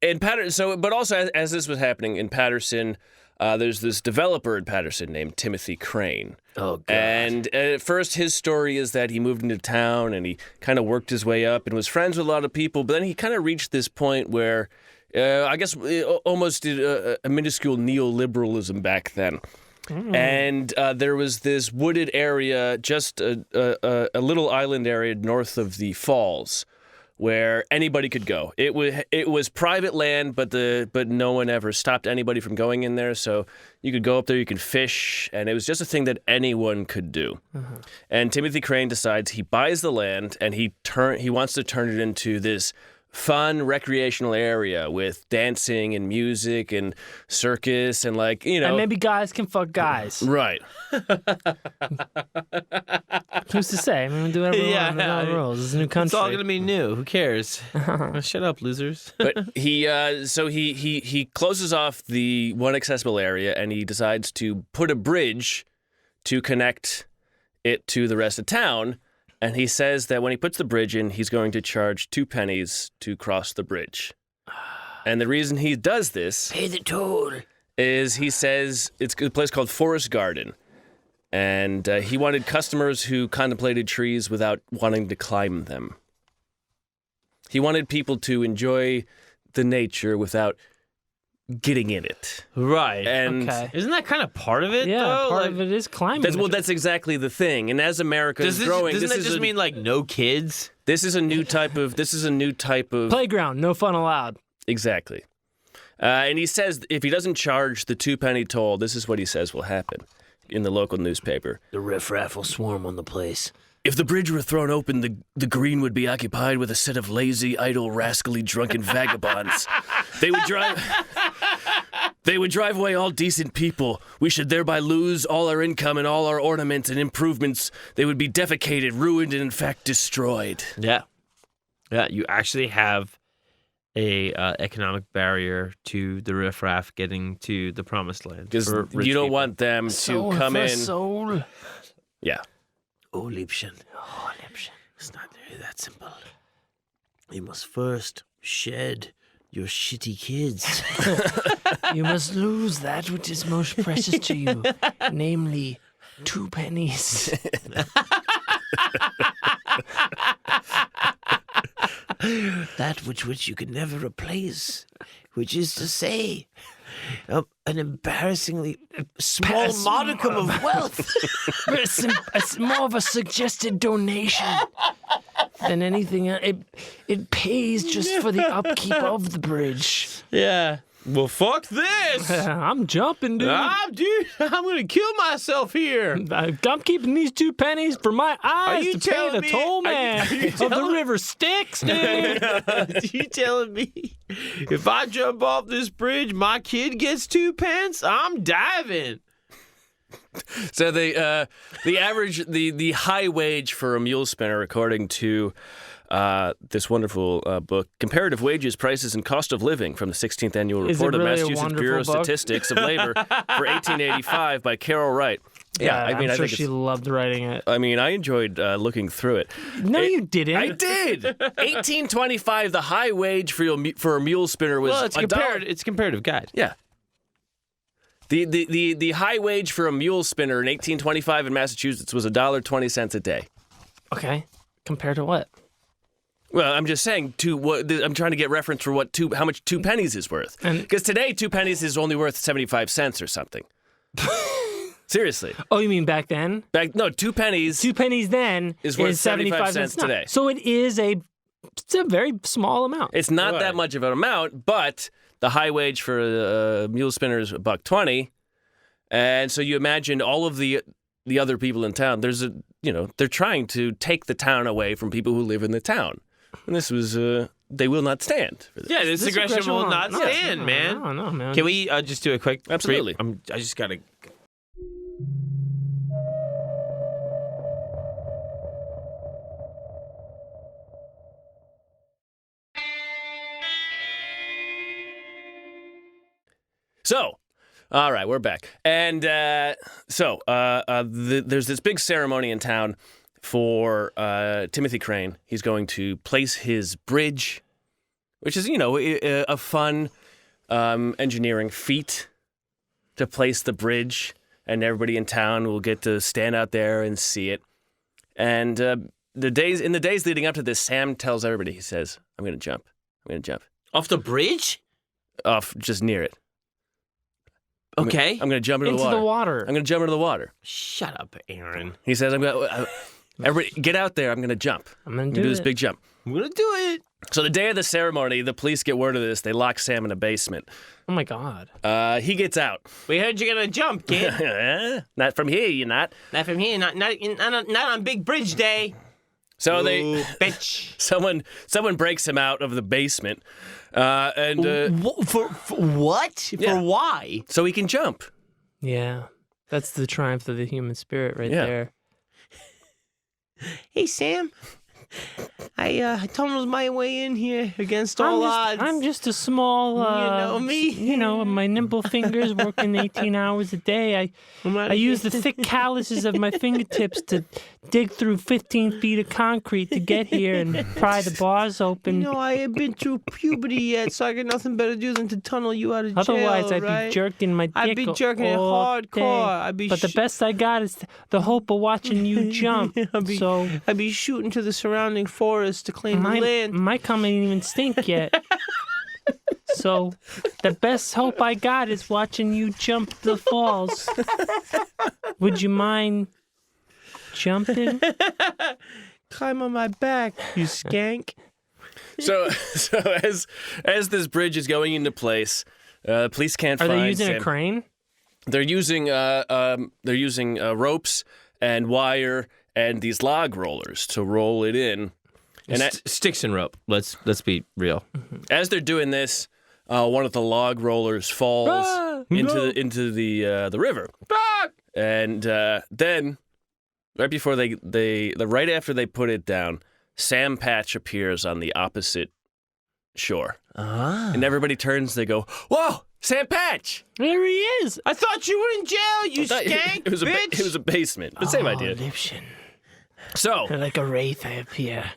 in Patterson, but also as this was happening in Patterson, there's this developer in Patterson named Timothy Crane. Oh, God. And at first, his story is that he moved into town and he kind of worked his way up and was friends with a lot of people. But then he kind of reached this point where, I guess, almost did a minuscule neoliberalism back then. And there was this wooded area, just a little island area north of the falls, where anybody could go. It was private land, but no one ever stopped anybody from going in there. So you could go up there, you could fish, and it was just a thing that anyone could do. And Timothy Crane decides he buys the land and he wants to turn it into this fun recreational area with dancing and music and circus and And maybe guys can fuck guys. Right. Who's to say? I mean, we'll do whatever we want. There's no rules. It's a new country. It's all gonna be new. Who cares? Shut up, losers. But he closes off the one accessible area and he decides to put a bridge to connect it to the rest of town. And he says that when he puts the bridge in, he's going to charge 2 pennies to cross the bridge. And the reason he does this Pay the toll. is he says it's a place called Forest Garden. And he wanted customers who contemplated trees without wanting to climb them. He wanted people to enjoy the nature without getting in it. Right. And Okay. Isn't that kind of part of it? Yeah, though? part Like, of it is climbing. that's exactly the thing. And as America is growing, doesn't that this just mean like no kids? this is a new type of Playground, no fun allowed. exactly. And he says if he doesn't charge the 2 penny toll, this is what he says will happen in the local newspaper. The riffraff will swarm on the place. If the bridge were thrown open, the green would be occupied with a set of lazy, idle, rascally, drunken vagabonds. They would drive away all decent people. We should thereby lose all our income and all our ornaments and improvements. They would be defecated, ruined, and in fact destroyed. Yeah. Yeah. You actually have a economic barrier to the riffraff getting to the promised land. Because for rich you don't people. want them to come in. Soul. Yeah. Oh, Liebchen. Oh, Liebchen. It's not really that simple. You must first shed your shitty kids. You must lose that which is most precious to you, namely 2 pennies. That which you can never replace, which is to say, an embarrassingly small modicum of wealth. It's more of a suggested donation than anything else. It pays just for the upkeep of the bridge. Yeah. Well, fuck this. I'm jumping, dude. I'm gonna kill myself here. I'm keeping these 2 pennies for my eyes you to pay telling the me- toll man are you of the telling- river Styx, dude. You telling me if I jump off this bridge, my kid gets 2 pence? I'm diving. So the high wage for a mule spinner, according to this wonderful book, Comparative Wages, Prices, and Cost of Living from the 16th Annual Is it Report of really a Massachusetts wonderful Bureau of book? Statistics of Labor for 1885 by Carol Wright. Yeah, I mean, I'm I sure think she loved writing it. I mean, I enjoyed looking through it. No, you didn't. I did. 1825, the high wage for a mule spinner was Well, it's comparative guide. Yeah. The high wage for a mule spinner in 1825 in Massachusetts was $1.20 a day. Okay. Compared to what? Well, I'm just saying. I'm trying to get reference for how much 2 pennies is worth. Because today 2 pennies is only worth 75 cents or something. Seriously. Oh, you mean back then? 2 pennies. 2 pennies then is worth 75 cents now. today. So it's a very small amount. It's not that much of an amount, but the high wage for a mule spinner is $1.20, and so you imagine all of the other people in town. They're trying to take the town away from people who live in the town, and this was they will not stand for this. Yeah, this aggression will not stand, man. No, man. Can we just do a quick? Absolutely. I just gotta. So, all right, we're back. And there's this big ceremony in town for Timothy Crane. He's going to place his bridge, which is, a fun engineering feat to place the bridge, and everybody in town will get to stand out there and see it. And in the days leading up to this, Sam tells everybody, he says, I'm going to jump. Off the bridge? Off just near it. Okay. I'm going to jump into the water. I'm going to jump into the water. Shut up, Aaron. He says, everybody get out there. I'm going to jump. I'm going to do do this big jump. I'm gonna do it. So the day of the ceremony, the police get word of this. They lock Sam in a basement. Oh, my God. He gets out. We heard you're gonna jump, kid. Not from here, you're not. Not from here. Not on Big Bridge Day. So Bitch. someone breaks him out of the basement, and For what? Yeah. For why? so he can jump. Yeah. That's the triumph of the human spirit right Yeah. there. Hey, Sam. I tunneled my way in here against all odds. I'm just a small, You know me. My nimble fingers working 18 hours a day. I use the thick calluses of my fingertips to dig through 15 feet of concrete to get here and pry the bars open. I ain't been through puberty yet, so I got nothing better to do than to tunnel you out of jail. Otherwise, I'd right? be jerking my dick I'd be jerking it all hardcore. day. But the best I got is the hope of watching you jump. I'd be shooting to the surrounding forest to claim the land. My cum ain't even stink yet. So the best hope I got is watching you jump the falls. Would you mind jumping? Climb on my back, you skank. So as this bridge is going into place, police can't Are find they using Sam. a crane? They're using ropes and wire and these log rollers to roll it in. And Sticks and rope. Let's be real. as they're doing this, one of the log rollers falls into the river, and then right after they put it down, Sam Patch appears on the opposite shore, and everybody turns. They go, "Whoa, Sam Patch!" There he is. I thought you were in jail, you skank, It was bitch. it was a basement, but same idea. Lipschen. So Like a wraith, I appear.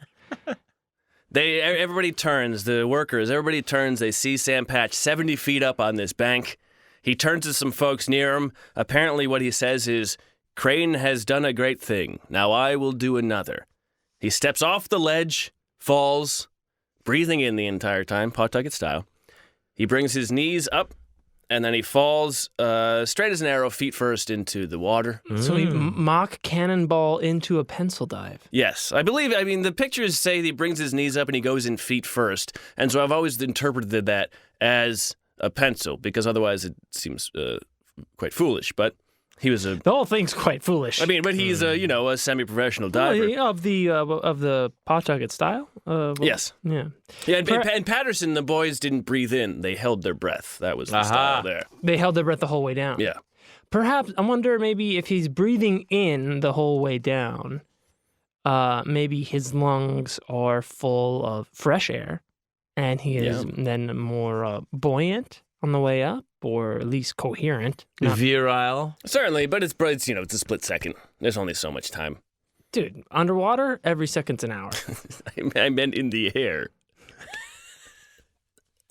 everybody turns. The workers, everybody turns. They see Sam Patch 70 feet up on this bank. He turns to some folks near him. Apparently, what he says is, "Crane has done a great thing. Now I will do another." He steps off the ledge, falls, breathing in the entire time, Pawtucket style. He brings his knees up, and then he falls straight as an arrow, feet first, into the water. So he mock cannonball into a pencil dive. Yes, I mean, the pictures say he brings his knees up and he goes in feet first. And so I've always interpreted that as a pencil, because otherwise it seems quite foolish. But he was The whole thing's quite foolish. but he's a semi-professional diver. Of the Pawtucket style. Yes. Yeah. Yeah, and Patterson, the boys didn't breathe in. They held their breath. That was the style there. They held their breath the whole way down. Yeah. Perhaps, I wonder maybe if he's breathing in the whole way down, maybe his lungs are full of fresh air and he is then more buoyant on the way up. or at least coherent. Not- Virile. Certainly, but it's it's a split second. There's only so much time. Dude, underwater, every second's an hour. I meant in the air.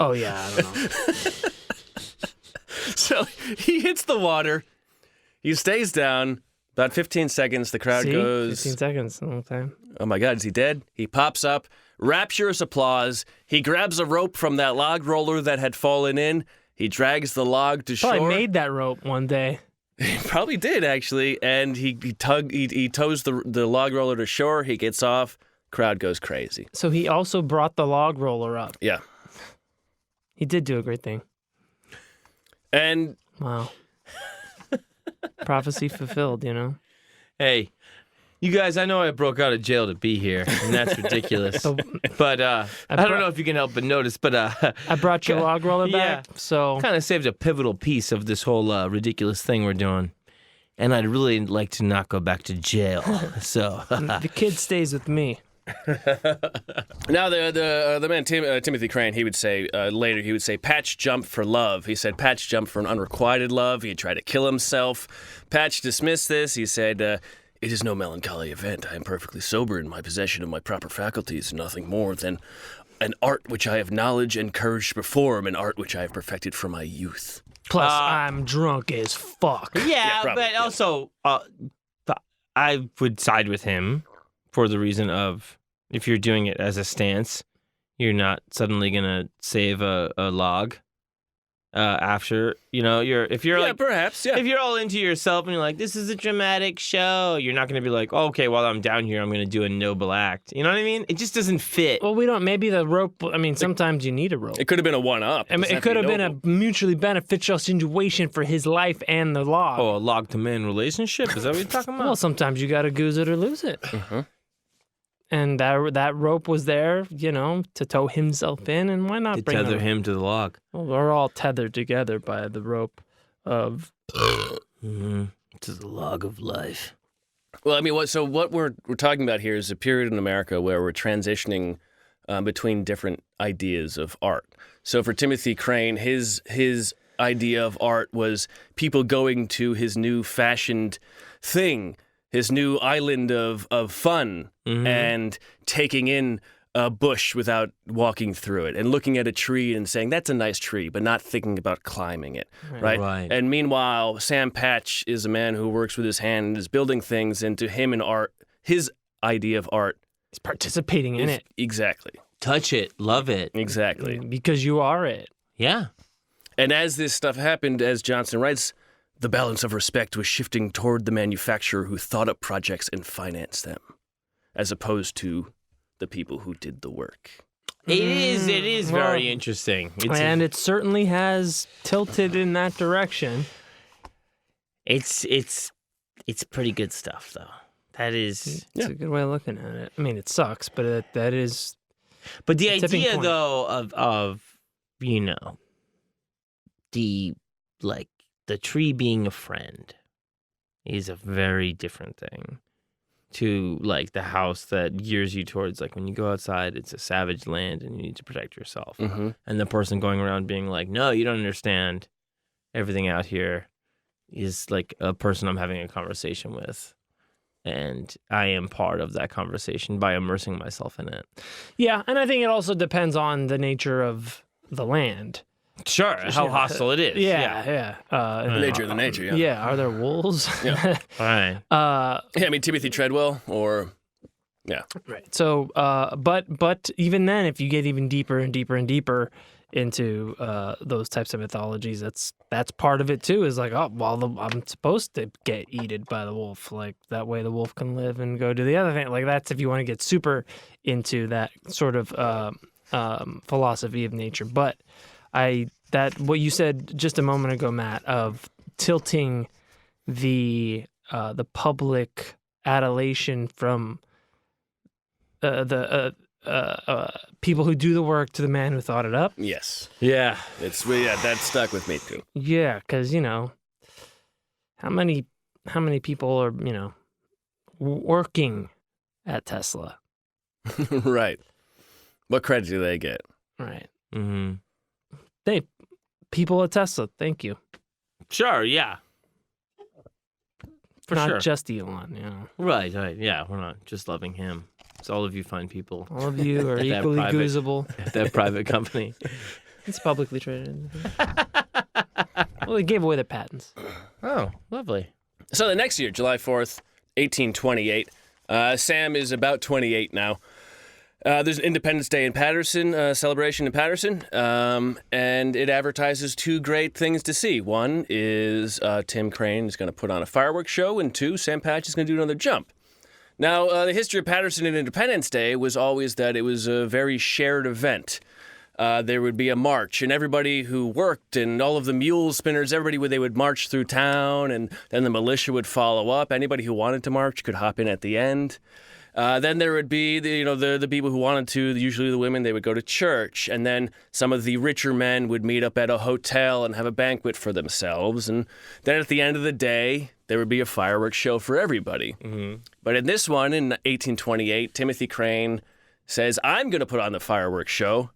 Oh, yeah, I don't know. So he hits the water. He stays down. About 15 seconds, the crowd See? goes, 15 seconds, a long time. oh my God, is he dead? He pops up, rapturous applause. He grabs a rope from that log roller that had fallen in. He drags the log to Probably shore. made that rope one day. He probably did, actually. And he tows the log roller to shore. He gets off. Crowd goes crazy. So he also brought the log roller up. Yeah. He did do a great thing. And Wow. Prophecy fulfilled, you know? Hey, you guys, I know I broke out of jail to be here, and that's ridiculous. But I don't know if you can help but notice, but I brought your log roller back, so... kind of saved a pivotal piece of this whole ridiculous thing we're doing. And I'd really like to not go back to jail. So The kid stays with me. now the man Timothy Crane, he would say later, he would say Patch jumped for love. He said Patch jumped for an unrequited love. He tried to kill himself. Patch dismissed this. He said, it is no melancholy event. I am perfectly sober in my possession of my proper faculties, nothing more than an art which I have knowledge and courage to perform, an art which I have perfected from my youth. Plus, I'm drunk as fuck. yeah, probably, but yeah. also I would side with him for the reason of if you're doing it as a stance, you're not suddenly gonna save a log after if you're all into yourself and you're like, this is a dramatic show, you're not gonna be like, oh, okay, while I'm down here I'm gonna do a noble act. You know what I mean? It just doesn't fit. Well, we don't... Maybe the rope... I mean, sometimes you need a rope. It could have been a one-up. I mean, it could have been a mutually beneficial situation for his life and the log. Oh, a log to man relationship? Is that what you're talking about? Well, sometimes you gotta goose it or lose it. And that rope was there, to tow himself in, and why not to bring tether him to the log. Well, we're all tethered together by the rope of... To the log of life. Well, I mean, what we're talking about here is a period in America where we're transitioning between different ideas of art. So for Timothy Crane, his idea of art was people going to his new fashioned thing, his new island of fun, and taking in a bush without walking through it, and looking at a tree and saying, that's a nice tree, but not thinking about climbing it, right? And meanwhile, Sam Patch is a man who works with his hand and is building things, and to him in art, his idea of art... He's participating in it. Exactly. Touch it, love it. Exactly. Because you are it. Yeah. And as this stuff happened, as Johnson writes, the balance of respect was shifting toward the manufacturer who thought up projects and financed them, as opposed to the people who did the work. It is very interesting. It certainly has tilted in that direction. It's pretty good stuff, though. That is... It's a good way of looking at it. I mean, it sucks, but that is... But the tipping idea, point. though, of the tree being a friend is a very different thing to, the house that gears you towards, when you go outside, it's a savage land and you need to protect yourself. And the person going around being like, no, you don't understand. Everything out here is a person I'm having a conversation with. And I am part of that conversation by immersing myself in it. Yeah, and I think it also depends on the nature of the land. Sure, how hostile it is. Yeah. The nature of the nature, yeah. Yeah, are there wolves? Yeah. All right. Yeah, I mean, Timothy Treadwell, or... Yeah. Right. So, but even then, if you get even deeper and deeper and deeper into those types of mythologies, that's part of it too. Is I'm supposed to get eaten by the wolf, that way the wolf can live and go do the other thing. That's if you want to get super into that sort of philosophy of nature. But what you said just a moment ago, Matt, of tilting the public adulation from the people who do the work to the man who thought it up. Yes. Yeah. That stuck with me too. Yeah, because how many people are working at Tesla? Right. What credit do they get? Right. Mm-hmm. people at Tesla, thank you. Sure, yeah. For Not sure. just Elon, Right, yeah. We're not just loving him. It's all of you fine people. All of you are That equally private- goozable. That private company. It's publicly traded. Well, they gave away their patents. Oh, lovely. So the next year, July 4th, 1828, Sam is about 28 now. There's an Independence Day in Patterson, celebration in Patterson, and it advertises two great things to see. One is Tim Crane is going to put on a fireworks show, and two, Sam Patch is going to do another jump. Now, the history of Patterson and Independence Day was always that it was a very shared event. There would be a march, and everybody who worked and all of the mule spinners, they would march through town, and then the militia would follow up. Anybody who wanted to march could hop in at the end. Then there would be the people who wanted to, usually the women, they would go to church. And then some of the richer men would meet up at a hotel and have a banquet for themselves. And then at the end of the day, there would be a fireworks show for everybody. Mm-hmm. But in this one, in 1828, Timothy Crane says, I'm going to put on the fireworks show,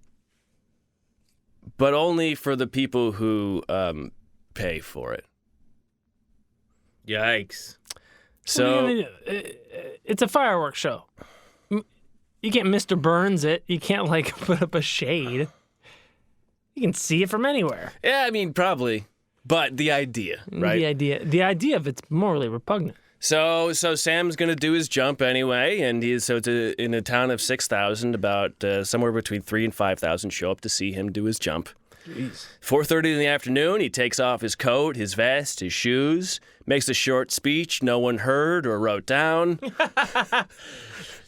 but only for the people who pay for it. Yikes. So It's a fireworks show. You can't Mr. Burns it. You can't, put up a shade. You can see it from anywhere. yeah, I mean, probably. But the idea, right? The idea of it's morally repugnant. So Sam's going to do his jump anyway, and it's in a town of 6,000, about somewhere between 3,000 and 5,000 show up to see him do his jump. 4:30 in the afternoon, he takes off his coat, his vest, his shoes, makes a short speech no one heard or wrote down.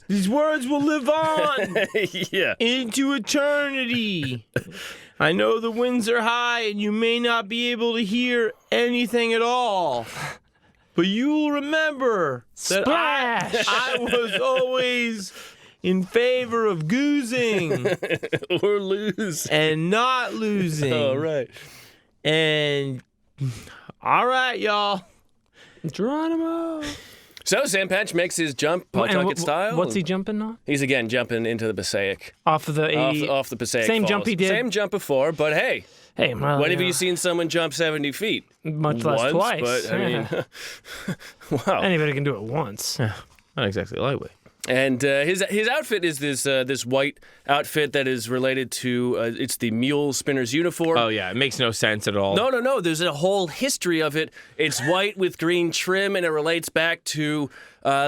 These words will live on Yeah. into eternity. I know the winds are high and you may not be able to hear anything at all. But you will remember that Splash! I was always in favor of goozing Or lose. and not losing. Oh, right. And all right, y'all. Geronimo. So Sam Patch makes his jump Pawtucket style. What's he jumping on? He's again jumping into the Passaic. Off of the Off the Passaic Same Falls. jump he did. Same jump before, but hey, Hey, well, when have you seen someone jump 70 feet? much less Once, twice? but I mean, wow. Anybody can do it once. Not exactly lightweight. And his outfit is this white outfit that is related to it's the mule spinner's uniform. Oh, yeah. It makes no sense at all. No. There's a whole history of it. It's white with green trim, and it relates back to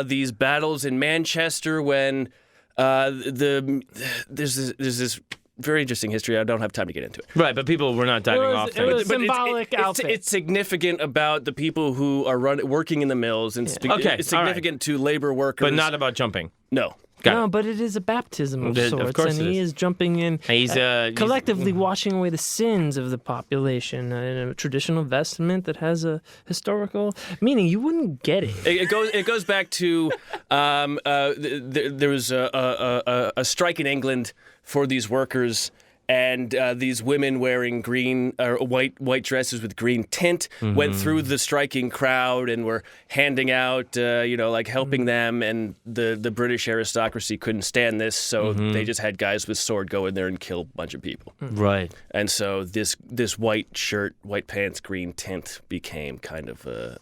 these battles in Manchester when there's this very interesting history. I don't have time to get into it. Right, but people were not diving off It things. was a symbolic outfit. It's significant about the people who are working in the mills, and Okay, it's significant to labor workers. But not about jumping. No. No, but it is a baptism of Of sorts, course and it he is. is jumping in, He's collectively washing away the sins of the population in a traditional vestment that has a historical meaning. You wouldn't get it. It goes back to there was a strike in England for these workers, and these women wearing green or white dresses with green tint went through the striking crowd and were handing out helping them, and the British aristocracy couldn't stand this, so they just had guys with sword go in there and kill a bunch of people. Right. And so this white shirt, white pants, green tint became kind of the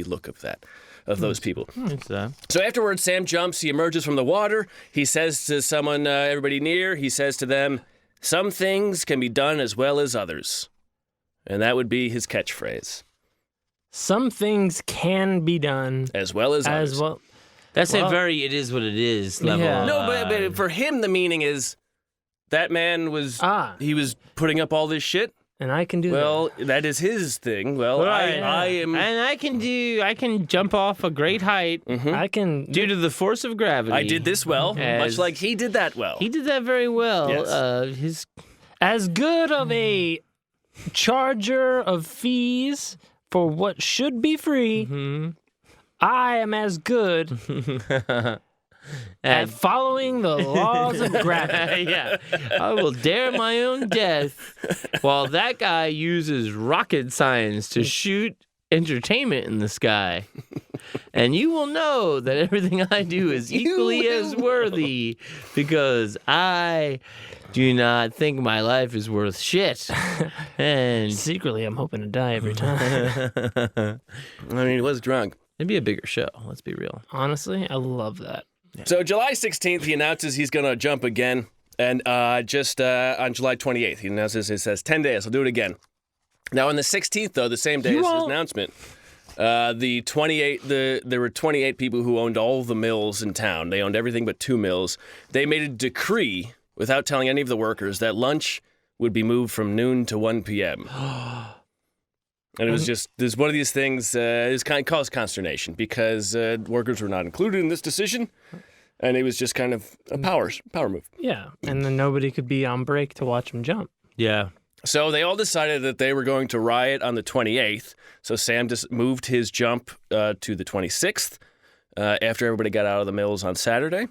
look of that. Of those people. It's that. So afterwards, Sam jumps. He emerges from the water. He says to someone, everybody near, he says to them, "Some things can be done as well as others." And that would be his catchphrase. Some things can be done As well as others. as well. That's Well, a very it is what it is level. Yeah. No, but for him, the meaning is that man was, he was putting up all this shit. And I can do Well, that is his thing. Well, Right. I am... And I can jump off a great height that. I can due to the force of gravity. I did this well, much As- like he did that well. He did that very well. Yes. His as good of a charger of fees for what should be free. I am as good at following the laws of gravity. yeah, I will dare my own death while that guy uses rocket science to shoot entertainment in the sky. and you will know that everything I do is equally as worthy because I do not think my life is worth shit. And Secretly, I'm hoping to die every time. I mean, he was drunk. it'd be a bigger show. Let's be real. Honestly, I love that. So July 16th, he announces he's going to jump again. And just on July 28th, he announces, he says, 10 days, I'll do it again. Now, on the 16th, though, the same day as his announcement, there were 28 people who owned all the mills in town. They owned everything but 2 mills. They made a decree, without telling any of the workers, that lunch would be moved from noon to 1 p.m. And it was just, there's one of these things, it kind of caused consternation because workers were not included in this decision. And it was just kind of a power move. Yeah, and then nobody could be on break to watch him jump. Yeah. So they all decided that they were going to riot on the 28th. So Sam just moved his jump to the 26th after everybody got out of the mills on Saturday.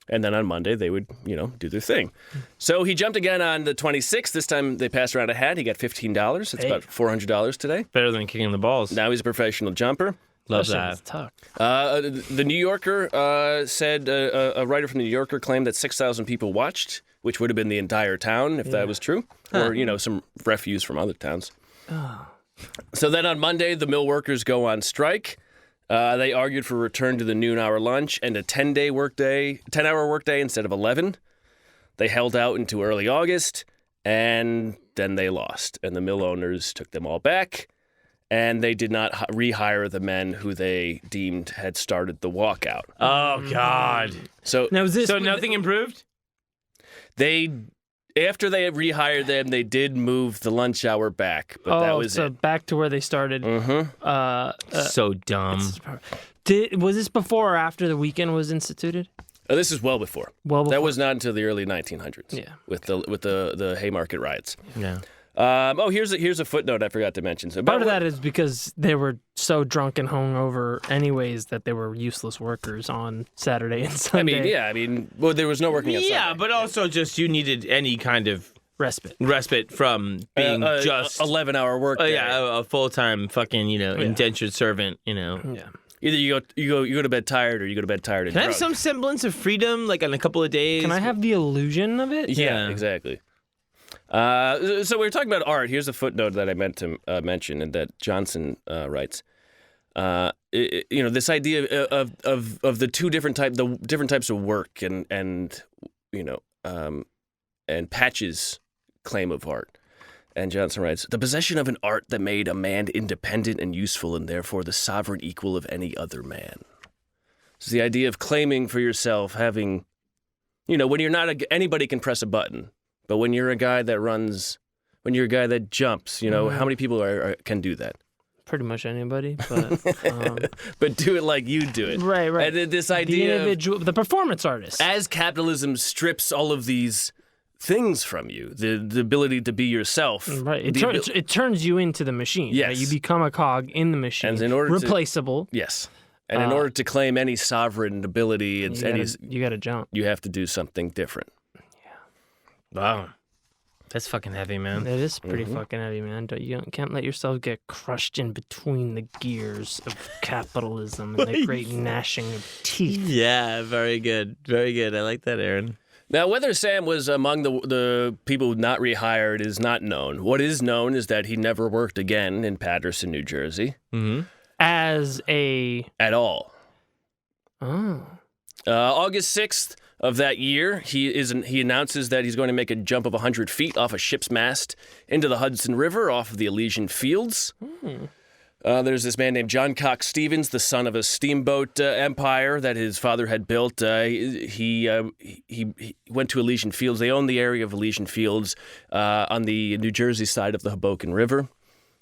And then on Monday, they would, do their thing. So he jumped again on the 26th. This time they passed around a hat. He got $15. It's about $400 today. Better than kicking the balls. Now he's a professional jumper. Love That's that. tough. The New Yorker said, a writer from the New Yorker claimed that 6,000 people watched, which would have been the entire town if that was true, or, some refuse from other towns. Oh. So then on Monday, the mill workers go on strike. They argued for return to the noon-hour lunch and a 10-hour workday instead of 11. They held out into early August, and then they lost, and the mill owners took them all back. And they did not rehire the men who they deemed had started the walkout. Oh, God. So Now, is this So nothing improved? after they rehired them, they did move the lunch hour back, but that was so it. back to where they started. Mm-hmm. So dumb. Was this before or after the weekend was instituted? This is well before. That was not until the early 1900s. Yeah. With the Haymarket riots. Yeah. Here's a footnote I forgot to mention. So Part of that is because they were so drunk and hungover anyways that they were useless workers on Saturday and Sunday. Well, there was no working on Yeah, Sunday. but also just you needed any kind of Respite. from being just 11-hour work day. a full-time fucking indentured servant. Yeah. Either you go to bed tired or you go to bed tired and Can I have drunk. some semblance of freedom, like on a couple of days? Can I have the illusion of it? Yeah, exactly. So we were talking about art. Here's a footnote that I meant to mention, and that Johnson writes. This idea of the different types of work and Patch's claim of art. And Johnson writes, the possession of an art that made a man independent and useful and therefore the sovereign equal of any other man. It's the idea of claiming for yourself, having, when you're not anybody can press a button. But when you're a guy that jumps, how many people can do that? Pretty much anybody, but but do it like you do it. Right. And this the idea individual, the performance artist. as capitalism strips all of these things from you, the ability to be yourself. Right. It turns you into the machine. Yes. Right? You become a cog in the machine. And in order replaceable. Yes. And in order to claim any sovereign ability, you got to jump. you have to do something different. Wow. That's fucking heavy, man. It is pretty fucking heavy, man. You can't let yourself get crushed in between the gears of capitalism and the great gnashing of teeth. Yeah, very good. Very good. I like that, Aaron. Now, whether Sam was among the people not rehired is not known. What is known is that he never worked again in Patterson, New Jersey. Mm-hmm. As a... At all. Oh. August 6th of that year, he announces that he's going to make a jump of 100 feet off a ship's mast into the Hudson River off of the Elysian Fields. There's this man named John Cox Stevens, the son of a steamboat empire that his father had built. He went to Elysian Fields. They own the area of Elysian Fields on the New Jersey side of the Hoboken River.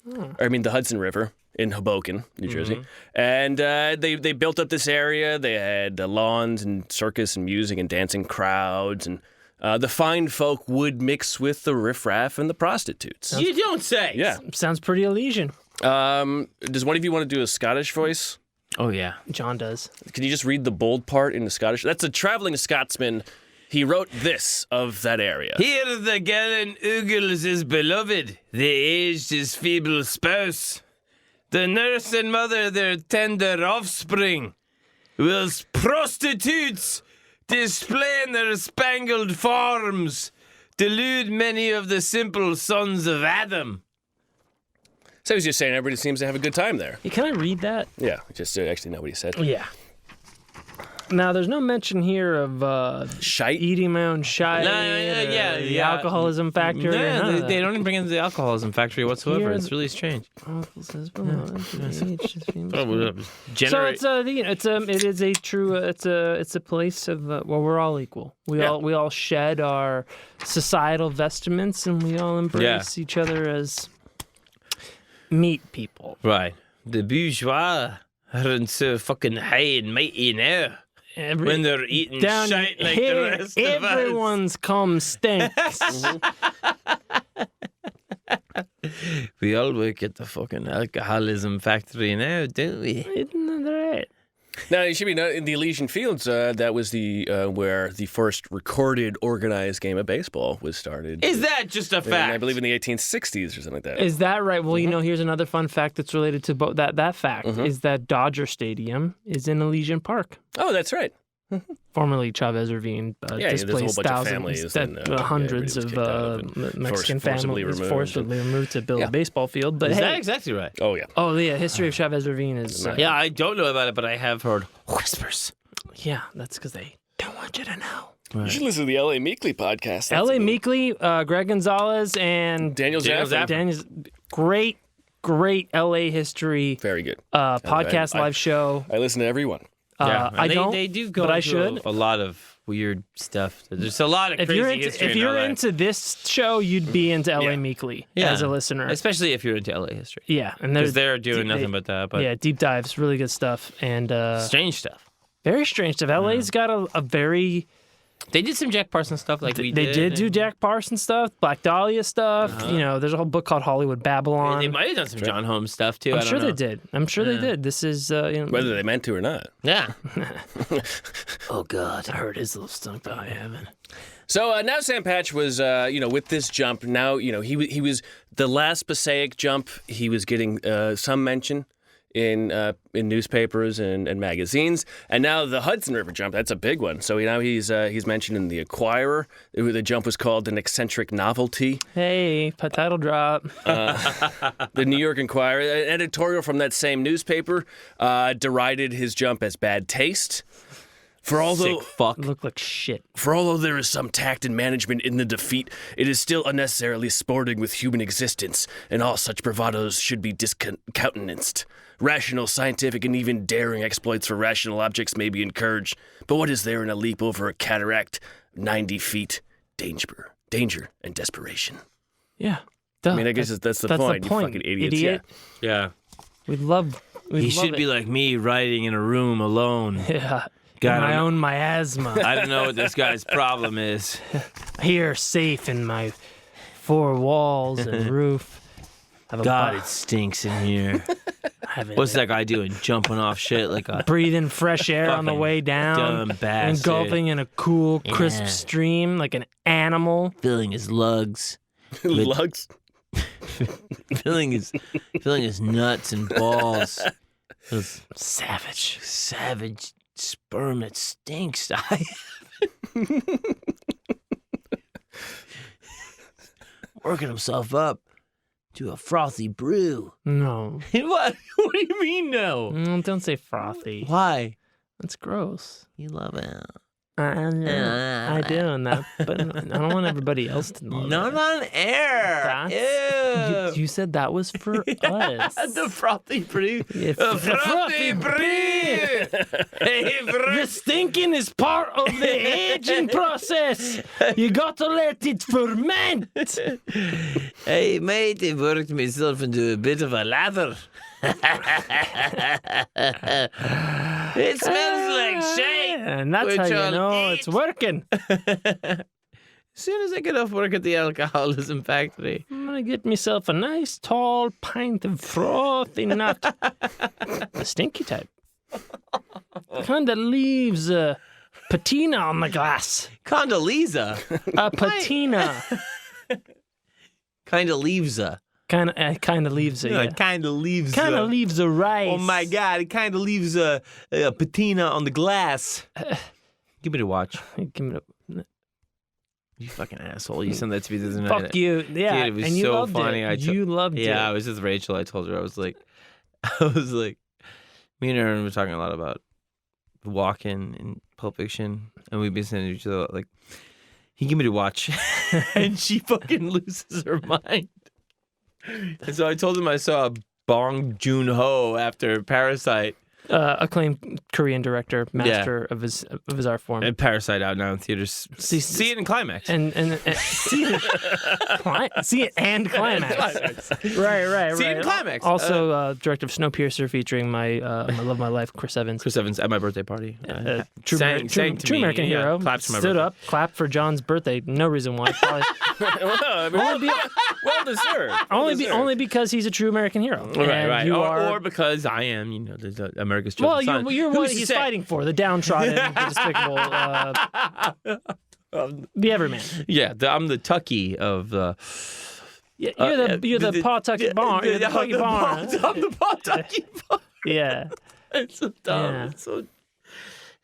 The Hudson River in Hoboken, New Jersey. And they built up this area. They had lawns and circus and music and dancing crowds. And the fine folk would mix with the riffraff and the prostitutes. You don't say. Yeah. Sounds pretty Elysian. Does one of you want to do a Scottish voice? Oh, yeah. John does. Can you just read the bold part in the Scottish? That's a traveling Scotsman. He wrote this of that area. Here the gallant ogles is beloved, the aged his feeble spouse. The nurse and mother their tender offspring, whilst prostitutes displaying their spangled forms delude many of the simple sons of Adam. So he's just saying everybody seems to have a good time there. Can I read that? Yeah, just actually nobody said. Yeah. Now, there's no mention here of Shite? eating my own shite, the alcoholism factor. No, they don't even bring in the alcoholism factory whatsoever. Here- It's really strange. So Generate. it is a true it's a place of we're all equal. We all shed our societal vestments and we all embrace each other as meat people. Right. The bourgeois aren't so fucking high and mighty now. When they're eating Down shite like here, the rest of us. everyone's cum stinks. We all work at the fucking alcoholism factory now, don't we? Isn't that right? Now, it should be noted, in the Elysian Fields, that was the where the first recorded organized game of baseball was started. Is that just a fact? I believe in the 1860s or something like that. Is that right? Well, here's another fun fact that's related to that fact is that Dodger Stadium is in Elysian Park. Oh, that's right. Formerly Chavez Ravine there's a whole displaced bunch of thousands, families and, hundreds everybody of was kicked out and Mexican forcibly families removed. forcibly removed to build a baseball field. But Is hey, that exactly right? Oh, yeah. oh yeah, history of Chavez Ravine is Yeah, I don't know about it, but I have heard whispers. yeah, that's because they don't want you to know. You should listen to the L.A. Meekly podcast. That's L.A. good. Meekly, Greg Gonzalez, and Daniel Zaffron. Daniel's great L.A. history Very good. podcast I- live show. I listen to every one. I don't. They do go but I into should. a lot of weird stuff. There's a lot of If crazy you're into, history if in you're LA. into this show, you'd be into L.A. Yeah. Meekly Yeah. as a listener. Especially if you're into LA history. Yeah, and Because they're they- doing nothing but that. But yeah, deep dives, really good stuff, and strange stuff. very strange stuff. LA's got a very. They did some Jack Parsons stuff like we They did. did do Jack Parsons stuff, Black Dahlia stuff. There's a whole book called Hollywood Babylon. They might have done some John Holmes stuff too. I'm I don't sure know. they did. I'm sure they did. This is Whether they meant to or not. Yeah. Oh God, I heard his little stunk by heaven. So now Sam Patch was, with this jump, now, he was the last Passaic jump. He was getting some mention in newspapers and magazines. And now the Hudson River jump, that's a big one. So now he's mentioned in the Enquirer. The jump was called an eccentric novelty. Hey, title drop. The New York Enquirer, an editorial from that same newspaper, derided his jump as bad taste. For although Look like shit. For although there is some tact and management in the defeat, it is still unnecessarily sporting with human existence, and all such bravados should be discountenanced. Rational, scientific, and even daring exploits for rational objects may be encouraged, but what is there in a leap over a cataract 90 feet? Danger, and desperation. Yeah. I mean, I guess that's the point, you fucking idiots. idiot. Yeah. We love. He should be like me, riding in a room alone. Yeah. God, my own miasma. I don't know what this guy's problem is. Here, safe in my four walls and roof. Have a God, bu- it stinks in here. have What's that guy doing? Jumping off shit like a breathing fresh air on the Fucking way down, dumb bastard. engulfing in a cool, crisp Yeah. stream like an animal. filling his lugs, Lugs. filling his nuts and balls. Those Savage. savage sperm that stinks. Working himself up to a frothy brew. No. What? What do you mean no? Don't say frothy. Why? That's gross. You love it. I do, and that, but I don't want everybody else to know. Not that. on air. That's- Ew. You said that was for us. The frothy brew. If- The frothy brew. Hey, brew. The stinking is part of the aging process. You got to let it ferment. Hey, mate, I worked myself into a bit of a lather. It smells like shit. And that's which how you I'll know eat. it's working. As soon as I get off work at the alcoholism factory. I'm going to get myself a nice tall pint of frothy nut. The stinky type. Kind of leaves a patina on the glass. Condoleezza. A patina. Kind of leaves a. kind of leaves it. Yeah, Yeah. it kind of leaves. Kind of leaves a rice. Oh my God! It kind of leaves a patina on the glass. Give me the watch. Give me You fucking asshole! You sent that to me the other night. Fuck you. Yeah, Dude, it was and you so loved funny. it. You loved it. Yeah, I was with Rachel. I told her I was like, me and Aaron were talking a lot about walking in Pulp Fiction, and we've been saying to each other like, he gave me the watch, and she fucking loses her mind. And so I told him I saw Bong Joon-ho after Parasite. Acclaimed Korean director, master of his art form. And Parasite out now in theaters. See it in Climax. And see it and Climax. Right. See it in Climax. Also, director of Snowpiercer, featuring my love of my life, Chris Evans. Chris Evans at my birthday party. True American hero. Claps for my Stood birthday. up, clapped for John's birthday. No reason why. Probably, Well deserved. only because he's a true American hero. Right. And you Or because I am, the America's chosen well, son. you're Who's what to he's say? fighting for, the downtrodden, the despicable, the everyman. Yeah, I'm the Tucky of the. You're the Pawtucket barn. You're the Pawtucket barn. I'm the Pawtucket barn. Yeah. It's so dumb. Yeah. It's so.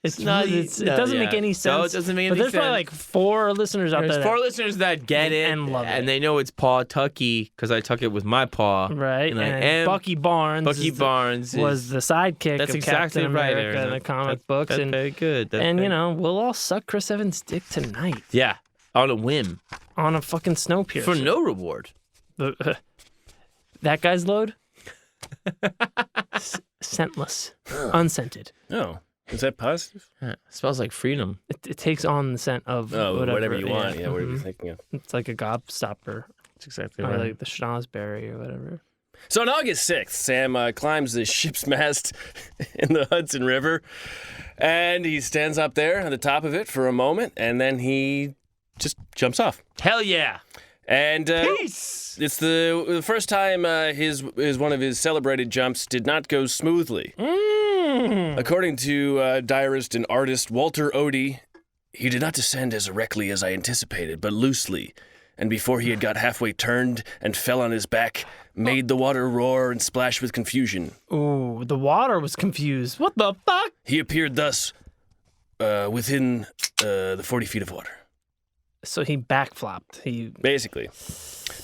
It doesn't make any sense. No, it doesn't make any But there's sense. probably like 4 listeners out There's there. 4 listeners that get it and love it. and they know it's Pawtucky because I tuck it with my paw. Right. And I And am Bucky Barnes. Barnes was the sidekick That's of exactly Captain right, America Aaron. in the comic books. That's And very good. we'll all suck Chris Evans' dick tonight Yeah, on a whim on a fucking Snowpiercer. for no reward. That guy's load? Scentless. Unscented. Oh, is that positive? Yeah, smells like freedom. It takes on the scent of Oh, whatever you yeah. want. Yeah, whatever Mhm. you're thinking of. It's like a gobstopper. That's exactly Or right. like the schnozberry or whatever. So on August 6th, Sam climbs the ship's mast in the Hudson River, and he stands up there on the top of it for a moment, and then he just jumps off. Hell yeah! And Peace. it's the first time one of his celebrated jumps did not go smoothly. According to diarist and artist Walter Odie, he did not descend as erectly as I anticipated, but loosely. And before he had got halfway turned and fell on his back, made the water roar and splash with confusion. Ooh, the water was confused. What the fuck? He appeared thus within the 40 feet of water. So he backflopped. Basically.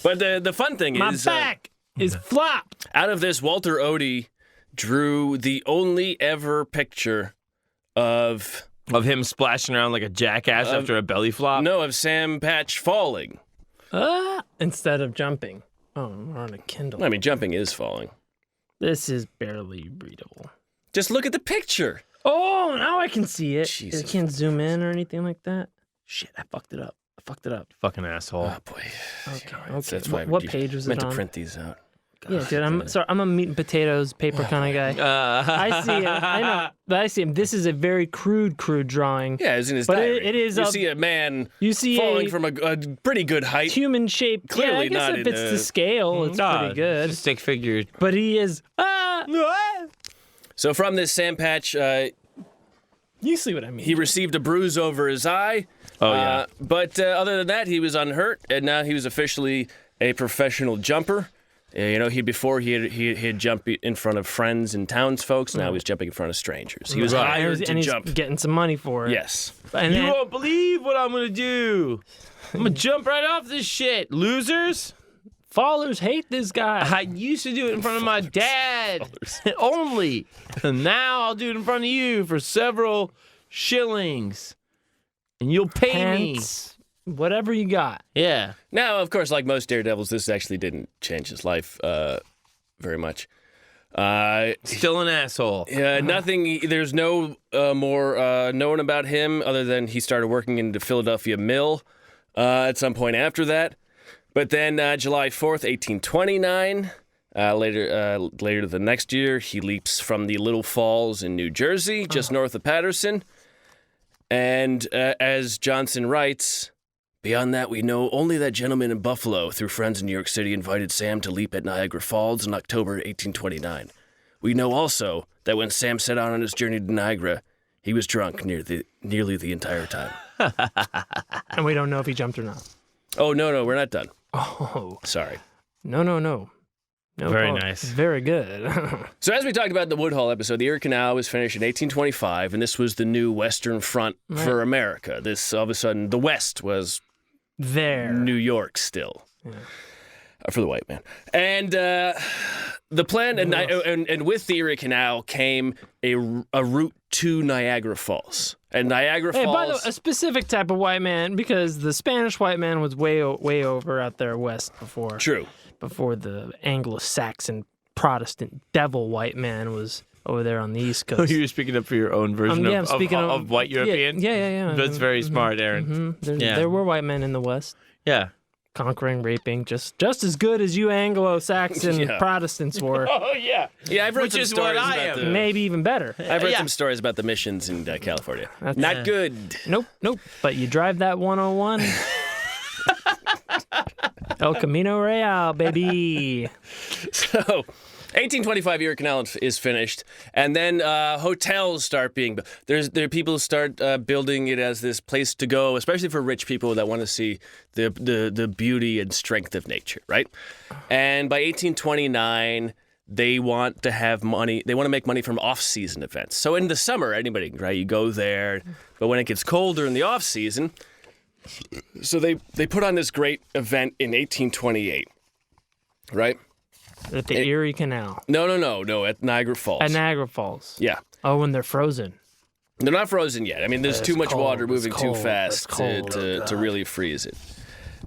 But the fun thing My is... back is flopped. Out of this, Walter Odie drew the only ever picture of Of him splashing around like a jackass after a belly flop. of Sam Patch falling. Instead of jumping. Oh, we're on a Kindle. I mean, jumping is falling. This is barely readable. Just look at the picture. Oh, now I can see it. Jesus. I can't zoom in or anything like that. Shit, I fucked it up. Fucking asshole. Oh boy. Okay. That's why What page was it meant on? to print these out. Yeah, dude. I'm a meat and potatoes paper kind of guy. I see him. I know. But I see him. This is a very crude drawing. Yeah, it's in his But diary. it is You a- see a man You see falling a from a pretty good height. human shape. Clearly yeah, I guess not if in it's a- to scale, it's pretty good. Stick figure. But he is. So from this Sam Patch, You see what I mean? he received a bruise over his eye. Oh, yeah. But other than that, he was unhurt, and now he was officially a professional jumper. Before he had jumped in front of friends and townsfolk. Now he's jumping in front of strangers. He was Right. hired and to he's jump. getting some money for it. Yes. And You then- won't believe what I'm gonna do. I'm gonna jump right off this shit, losers. Fallers hate this guy. I used to do it in front of my dad only, and now I'll do it in front of you for several shillings, and you'll pay Pants, whatever you got. me. Yeah. Now, of course, like most Daredevils, this actually didn't change his life very much. Still an asshole. Nothing. There's no more known about him other than he started working in the Philadelphia mill at some point after that. But then July 4th, 1829, later the next year, he leaps from the Little Falls in New Jersey, just north of Patterson. And as Johnson writes, beyond that, we know only that gentleman in Buffalo, through friends in New York City, invited Sam to leap at Niagara Falls in October 1829. We know also that when Sam set out on his journey to Niagara, he was drunk nearly the entire time. And we don't know if he jumped or not. Oh, no, we're not done. Oh. Sorry. No. No Very problem. nice. Very good. So as we talked about in the Woodhull episode, the Erie Canal was finished in 1825, and this was the new Western Front for America. This, all of a sudden, the West was there. New York still. For the white man. And the plan, and with the Erie Canal came a route to Niagara Falls. And Niagara Hey, Falls... by the way, a specific type of white man, because the Spanish white man was way over out there west before. True. Before the Anglo-Saxon Protestant devil white man was over there on the East Coast. You're speaking up for your own version I'm of speaking of white European? Yeah. That's very smart, Aaron. There were white men in the West. Yeah. Conquering, raping, just as good as you Anglo-Saxon Protestants were. Oh, yeah. Yeah, I've read Which some is stories what I about am. the... Maybe even better. I've read some stories about the missions in California. Not good. Nope. But you drive that 101. El Camino Real, baby. So, 1825 Erie Canal is finished, and then hotels start being built. There people start building it as this place to go, especially for rich people that want to see the beauty and strength of nature, right? And by 1829, they want to have money. They want to make money from off-season events. So in the summer, anybody, right? You go there, but when it gets colder in the off-season, so they put on this great event in 1828, right? At the Erie Canal. No, at Niagara Falls. At Niagara Falls. Yeah. Oh, when they're frozen. They're not frozen yet. I mean, there's too much cold. water It's moving too cold. fast It's cold. to really freeze it.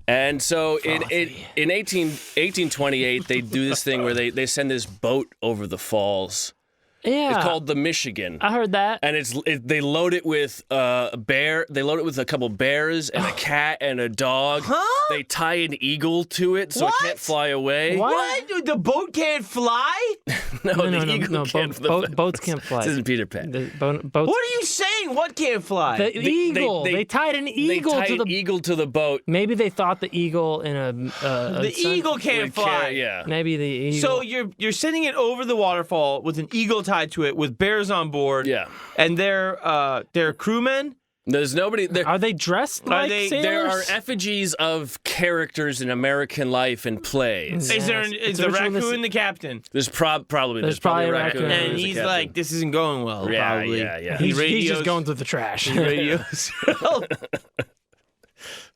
And so in 1828, they do this thing where they send this boat over the falls. Yeah. It's called the Michigan. I heard that. And they load it with a bear. They load it with a couple bears and a cat and a dog. Huh? They tie an eagle to it so What? it can't fly away. What? The boat can't fly? The eagle can't. Boats can't fly. This isn't Peter Pan. Boats. What are you saying? What can't fly? The eagle. They tied an eagle they tie to the. an eagle to the boat. Maybe they thought the eagle in a. The eagle can't fly. Yeah. Maybe the eagle. So you're sending it over the waterfall with an eagle tied to it with bears on board. Yeah. And they're crewmen. There's nobody there. Are they dressed like they- sailors? There are effigies of characters in American life and plays. Is there Yes. is It's the ritualistic. raccoon the captain? There's probably There's probably a a raccoon. raccoon. And as a he's captain. like, this isn't going well. Yeah, Probably. yeah. He He's radios, just going through the trash. he radios.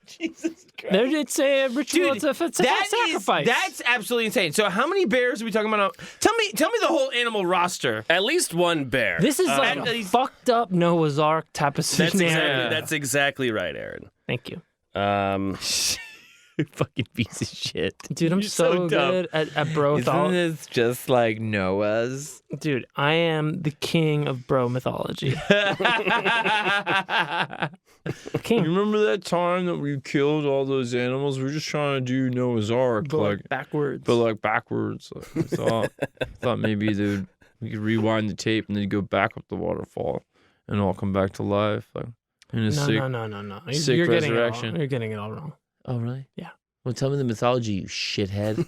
Jesus Christ. It's a ritual. Dude, it's a sacrifice. That's absolutely insane. So how many bears are we talking about? Tell me the whole animal roster. At least one bear. This is like and a he's- fucked up Noah's Ark type of scenario. That's exactly right, Aaron. Thank you. Fucking piece of shit. Dude, I'm You're so dumb. good at bro thought. this just like Noah's? Dude, I am the king of bro mythology. King. Remember that time that we killed all those animals? We were just trying to do Noah's Ark, Backwards. but like backwards. Like, thought maybe we could rewind the tape and then go back up the waterfall and all come back to life, like in a sick. No. sick You're getting it all resurrection. wrong. You're getting it all wrong. Oh really? Yeah. Well, tell me the mythology, you shithead.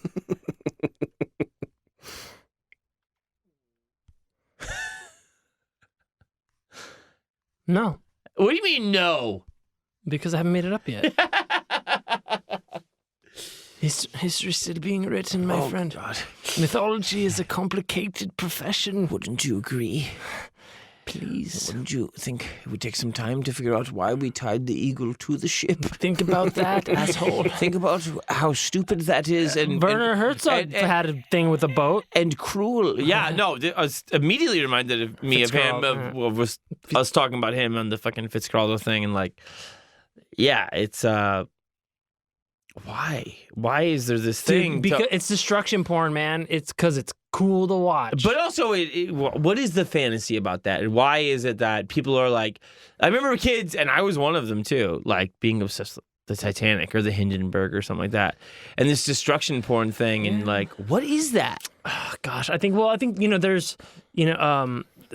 No, What do you mean no? because I haven't made it up yet. History's still being written, my friend. God. Mythology is a complicated profession. Wouldn't you agree? Please. Wouldn't you think it would take some time to figure out why we tied the eagle to the ship? Think about that, asshole. Think about how stupid that is and Werner Herzog had a thing with a boat. and cruel. Yeah, no. I was immediately reminded of me of him. Fitzcarraldo, Was I was talking about him on the fucking Fitzcarraldo thing, and like, yeah, it's why? Why is there this thing? Dude, because it's destruction porn, man. It's because it's cool to watch. But also, what is the fantasy about that? And why is it that people are like, I remember kids, and I was one of them too, like being obsessed with the Titanic or the Hindenburg or something like that. And this destruction porn thing, and like, what is that? Oh, gosh, I think there's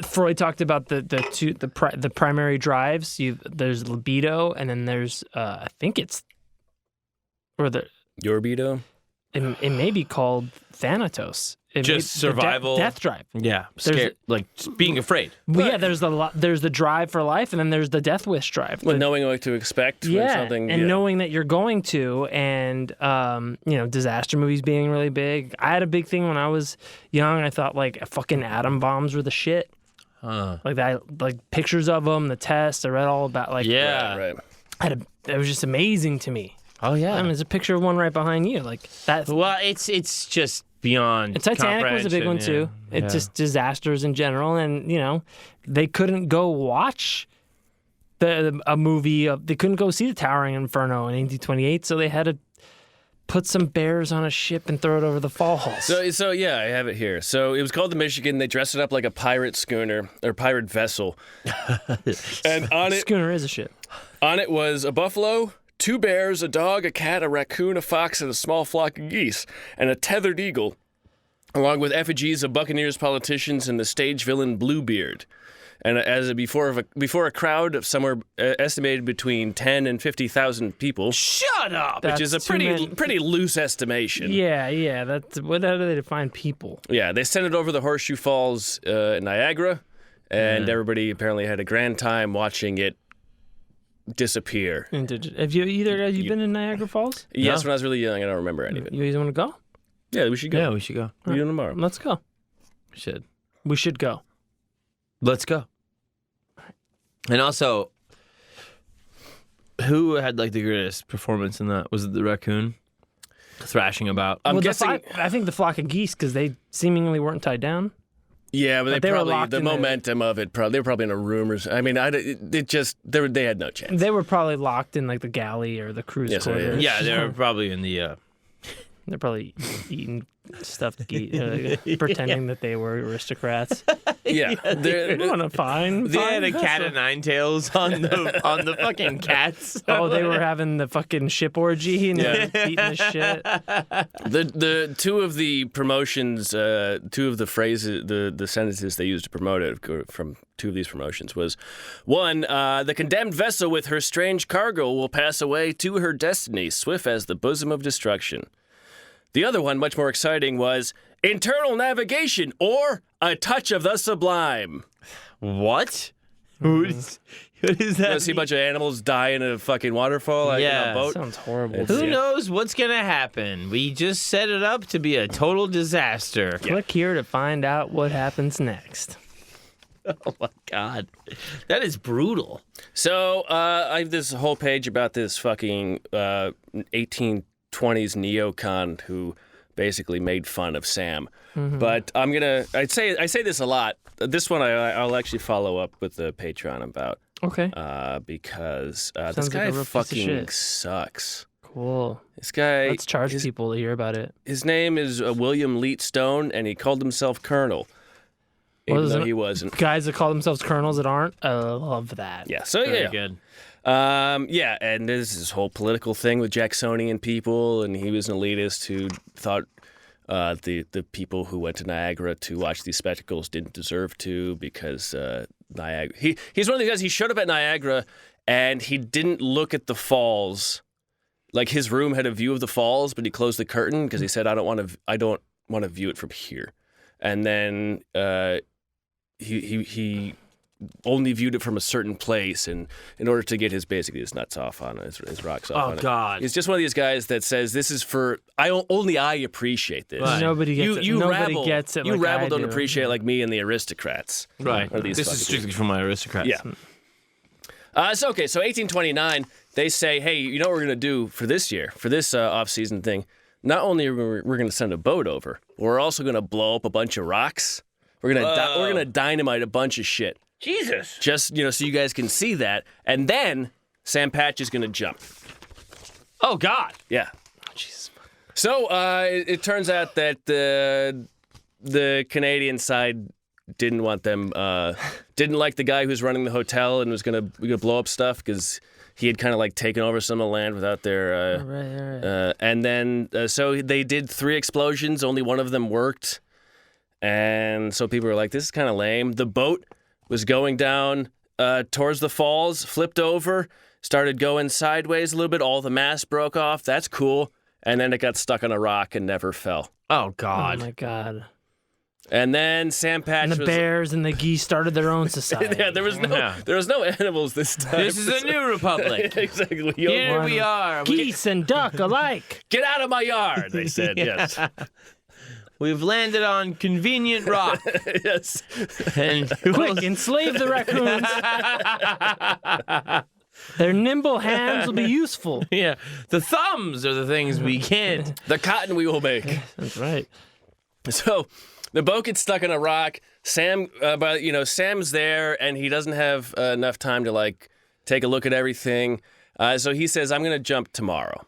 Freud talked about the primary drives. There's libido, and then there's I think it's or the Yorbido? it may be called Thanatos. Just survival. Death drive. Yeah, scared, like being afraid. Well, yeah, there's the drive for life, and then there's the death wish drive. Well, knowing what to expect when something... and knowing that you're going to, and, disaster movies being really big. I had a big thing when I was young. I thought, like, fucking atom bombs were the shit. Like pictures of them, the tests. I read all about, like... Yeah. Right. It was just amazing to me. Oh, yeah. I mean, there's a picture of one right behind you. Like, that... Well, it's just beyond Titanic was a big one, too. It's just disasters in general, and, they couldn't go watch a movie. They couldn't go see the Towering Inferno in 1828, so they had to put some bears on a ship and throw it over the falls. So yeah, I have it here. So it was called the Michigan. They dressed it up like a pirate schooner or pirate vessel. And on it... Schooner is a ship. On it was a buffalo, 2 bears, a dog, a cat, a raccoon, a fox, and a small flock of geese, and a tethered eagle, along with effigies of buccaneers, politicians, and the stage villain Bluebeard. And before a crowd of somewhere estimated between 10 and 50,000 people. Shut up! Which is a pretty loose estimation. Yeah. That's how do they define people? Yeah, they sent it over the Horseshoe Falls in Niagara, and everybody apparently had a grand time watching it disappear. Have you been in Niagara Falls? Yes, when I was really young. I don't remember any of it. You guys want to go? Yeah, we should go. Yeah, we should go. We're doing tomorrow. Let's go. We should go. Let's go. And also, who had like the greatest performance in that? Was it the raccoon thrashing about? I'm guessing. I think the flock of geese, because they seemingly weren't tied down. Yeah, but they were probably locked the in momentum of it. They were probably in a room or. I mean, they had no chance. They were probably locked in like the galley or the cruise quarters. Yeah, they were probably in the. They're probably eating stuffed geese, pretending that they were aristocrats. Yeah, They want to find. They had a cat of nine tails on the fucking cats. Oh, they were having the fucking ship orgy and eating the shit. The two of the promotions, two of the phrases, the sentences they used to promote it from two of these promotions was, one, the condemned vessel with her strange cargo will pass away to her destiny, swift as the bosom of destruction. The other one, much more exciting, was internal navigation or a touch of the sublime. What? What is that? You see a bunch of animals die in a fucking waterfall in a boat? Sounds horrible. Who knows what's going to happen? We just set it up to be a total disaster. Click here to find out what happens next. Oh, my God. That is brutal. So I have this whole page about this fucking 1820s neocon who basically made fun of Sam. Mm-hmm. But I say this a lot. This one I'll actually follow up with the Patreon about. Okay. Because this like guy a real piece of fucking shit. sucks. Cool. This guy. Let's charge people to hear about it. His name is William Leet Stone, and he called himself Colonel. Even though he wasn't. Guys that call themselves colonels that aren't. I love that. Yeah. So Very yeah. good. Yeah, and there's this whole political thing with Jacksonian people, and he was an elitist who thought the people who went to Niagara to watch these spectacles didn't deserve to because Niagara. He's one of these guys. He showed up at Niagara and he didn't look at the falls. Like his room had a view of the falls, but he closed the curtain because he said, "I don't want to view it from here." And then he only viewed it from a certain place, and in order to get his nuts off on it, his rocks off on it. Oh, God. He's just one of these guys that says, this is for, only I appreciate this. Right. Nobody gets it. Nobody gets it. You like rabble I don't do. appreciate like me and the aristocrats. Right. Or these This is fucking strictly for my aristocrats. Yeah. So 1829, they say, hey, you know what we're going to do for this year, for this off-season thing? Not only are we're going to send a boat over, we're also going to blow up a bunch of rocks. We're going to dynamite a bunch of shit. Jesus. Just, so you guys can see that. And then Sam Patch is going to jump. Oh, God. Yeah. Jesus. So it turns out that the Canadian side didn't want them, didn't like the guy who's running the hotel and was going to blow up stuff because he had kind of like taken over some of the land without their... Right. and then, so they did 3 explosions. Only one of them worked. And so people were like, this is kind of lame. The boat was going down towards the falls, flipped over, started going sideways a little bit. All the masts broke off. That's cool. and then it got stuck on a rock and never fell. Oh Oh God. my God. And then Sam Patch And the was bears and the geese started their own society. yeah, there was no animals this time. This is a new republic. Exactly. Here we are. Geese and duck alike. Get out of my yard, they said. Yes. We've landed on convenient rock. Yes. And Quick, enslave the raccoons. Their nimble hands will be useful. yeah, the thumbs are the things we can't. The cotton we will make. That's right. So the boat gets stuck on a rock. Sam's there, and he doesn't have enough time to like take a look at everything. So he says, "I'm going to jump tomorrow."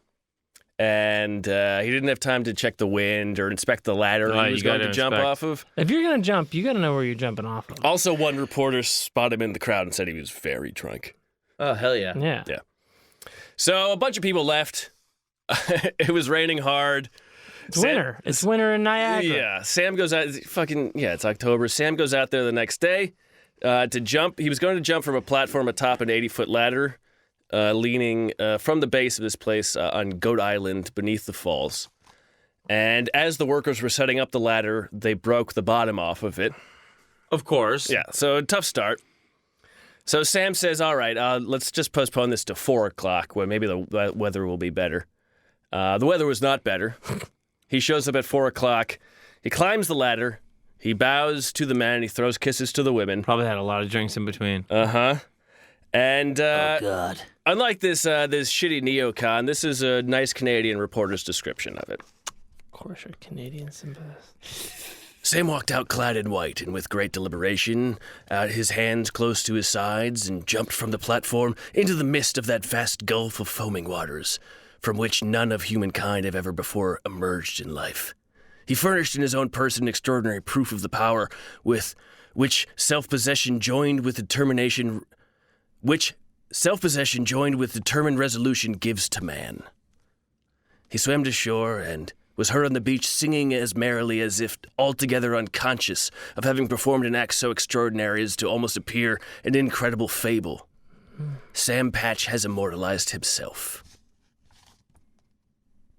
And he didn't have time to check the wind or inspect the ladder he was going to jump off of. If you're going to jump, you got to know where you're jumping off of. Also, one reporter spotted him in the crowd and said he was very drunk. Oh hell yeah. Yeah. Yeah. So a bunch of people left. It was raining hard. It's winter. It's winter in Niagara. Yeah. Sam goes out. It's October. Sam goes out there the next day to jump. He was going to jump from a platform atop an 80-foot ladder, leaning from the base of this place on Goat Island beneath the falls. And as the workers were setting up the ladder, they broke the bottom off of it. Of course. Yeah, so a tough start. So Sam says, all right, let's just postpone this to 4 o'clock when maybe the weather will be better. The weather was not better. He shows up at 4 o'clock. He climbs the ladder. He bows to the men. He throws kisses to the women. Probably had a lot of drinks in between. Uh-huh. And God. unlike this shitty neocon, this is a nice Canadian reporter's description of it. Of course, you're Canadian sympathist. Sam walked out clad in white and with great deliberation, his hands close to his sides, and jumped from the platform into the midst of that vast gulf of foaming waters, from which none of humankind have ever before emerged in life. He furnished in his own person extraordinary proof of the power with which self-possession joined with determined resolution gives to man. He swam to shore and was heard on the beach singing as merrily as if altogether unconscious of having performed an act so extraordinary as to almost appear an incredible fable. Sam Patch has immortalized himself.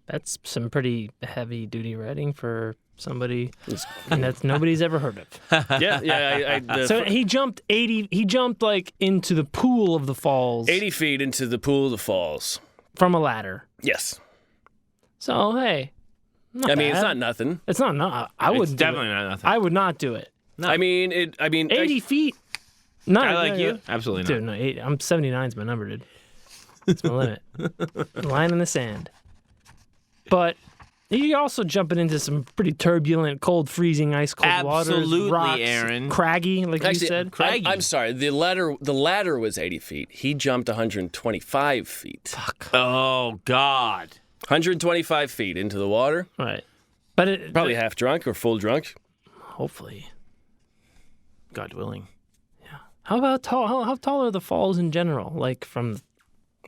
That's some pretty heavy-duty writing for somebody that nobody's ever heard of. So He jumped 80. He jumped like into the pool of the falls 80 feet into the pool of the falls. from a ladder. Yes. So hey, I mean, bad. it's not nothing. It's not. I It's wouldn't. definitely do it. not nothing. I would not do it. I mean, 80 feet. No, I like you? Absolutely Dude, not. no, I'm 79's my number, dude. That's my limit. Line in the sand. But you're also jumping into some pretty turbulent, cold, freezing, ice cold waters. Absolutely, Rocks, Aaron. Craggy, like you said. Craggy. I'm sorry. The ladder was 80 feet. He jumped 125 feet. Oh God. 125 feet into the water. Right. But it, Probably half drunk or full drunk. hopefully. God willing. How about tall? How tall are the falls in general? Like from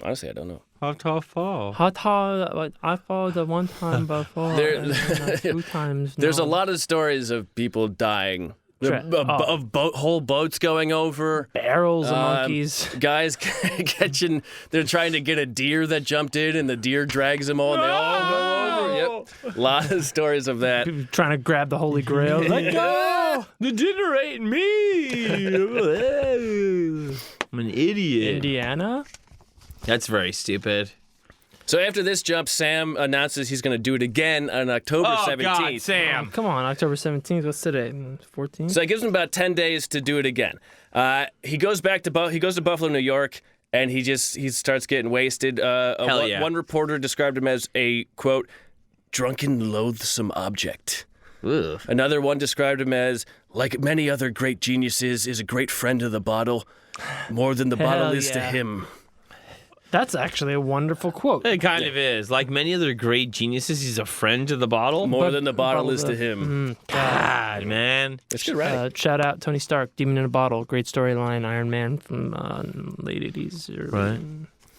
Honestly, I don't know. How tall fall? how tall? I fall the one time before. There- and then 2 times. There's a no. lot of stories of people dying. Oh. Whole boats going over. barrels of monkeys. Guys catching. They're trying to get a deer that jumped in, and the deer drags them all, and they all go over. Yep. A lot of stories of that. People trying to grab the Holy Grail. Like, go! Degenerate me. I'm an idiot. Indiana? That's very stupid. So after this jump, Sam announces he's going to do it again on October 17th. God, Sam. Come on, October 17th. What's today? 14th? So it gives him about 10 days to do it again. He goes back to he goes to Buffalo, New York, and he starts getting wasted. Hell yeah. One reporter described him as a, quote, drunken, loathsome object. Ugh. Another one described him as, like many other great geniuses, is a great friend of the bottle, more than the bottle is to yeah. him. That's actually a wonderful quote. It kind of is. Like many other great geniuses, he's a friend to the bottle. More than the bottle is to him. God, man. It's good writing. Shout out Tony Stark, Demon in a Bottle. Great storyline, Iron Man from late 80s. Right.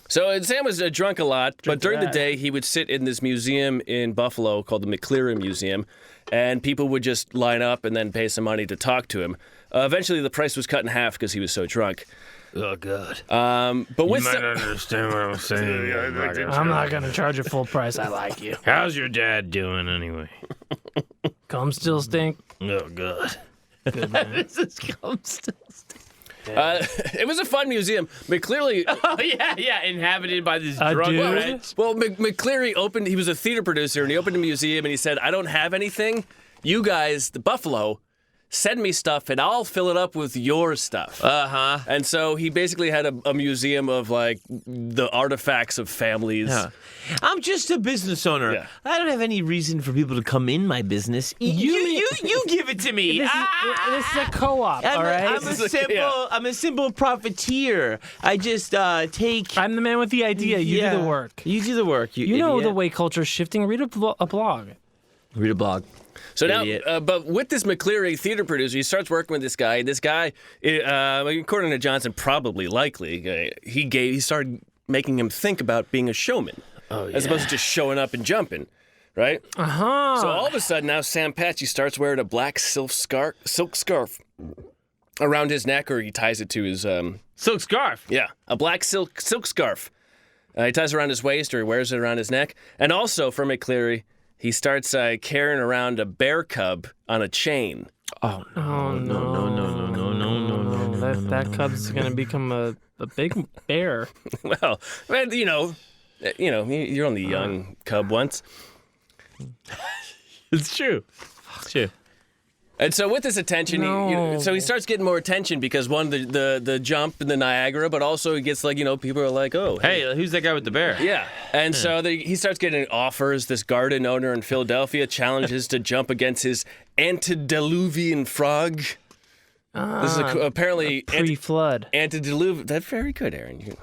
So Sam was drunk a lot, but during the that. day he would sit in this museum in Buffalo called the McIntyre Museum, and people would just line up and then pay some money to talk to him. Eventually the price was cut in half because he was so drunk. Oh, God. But with understand what I'm saying. I'm not gonna charge you full price. I like you. How's your dad doing anyway? Cum still stink. Oh, God. Good man. This is cum still. it was a fun museum, but clearly, Oh, yeah. Inhabited by this A drunk dude? wretch. well, McCleary opened. He was a theater producer, and he opened a museum, and he said, "I don't have anything. You guys, the Buffalo, send me stuff, and I'll fill it up with your stuff." Uh-huh. And so he basically had a museum of like the artifacts of families. Yeah. I'm just a business owner. Yeah. I don't have any reason for people to come in my business. You give it to me. This is a co-op, all right? I'm a simple profiteer. I just take. I'm the man with the idea. You do the work. You do the work. You know the way culture's shifting. Read a blog. Read a blog. So Idiot. now, but with this McCleary theater producer, he starts working with this guy. This guy, according to Johnson, likely, he started making him think about being a showman, as opposed to just showing up and jumping, right? So all of a sudden now Sam Patchy starts wearing a black silk scarf around his neck, or he ties it to his Silk scarf. yeah, a black silk scarf. He ties it around his waist, or he wears it around his neck. And also for McCleary, he starts carrying around a bear cub on a chain. Oh no! That cub's gonna become a big bear. Well, you're only a young cub once. It's true. It's true. And so with this attention, so he starts getting more attention because one, the jump in the Niagara, but also he gets people are like, oh, Hey, who's that guy with the bear? yeah. And so he starts getting offers. This garden owner in Philadelphia challenges to jump against his antediluvian frog. This is apparently Pre-flood. antediluvian. That's very good, Aaron.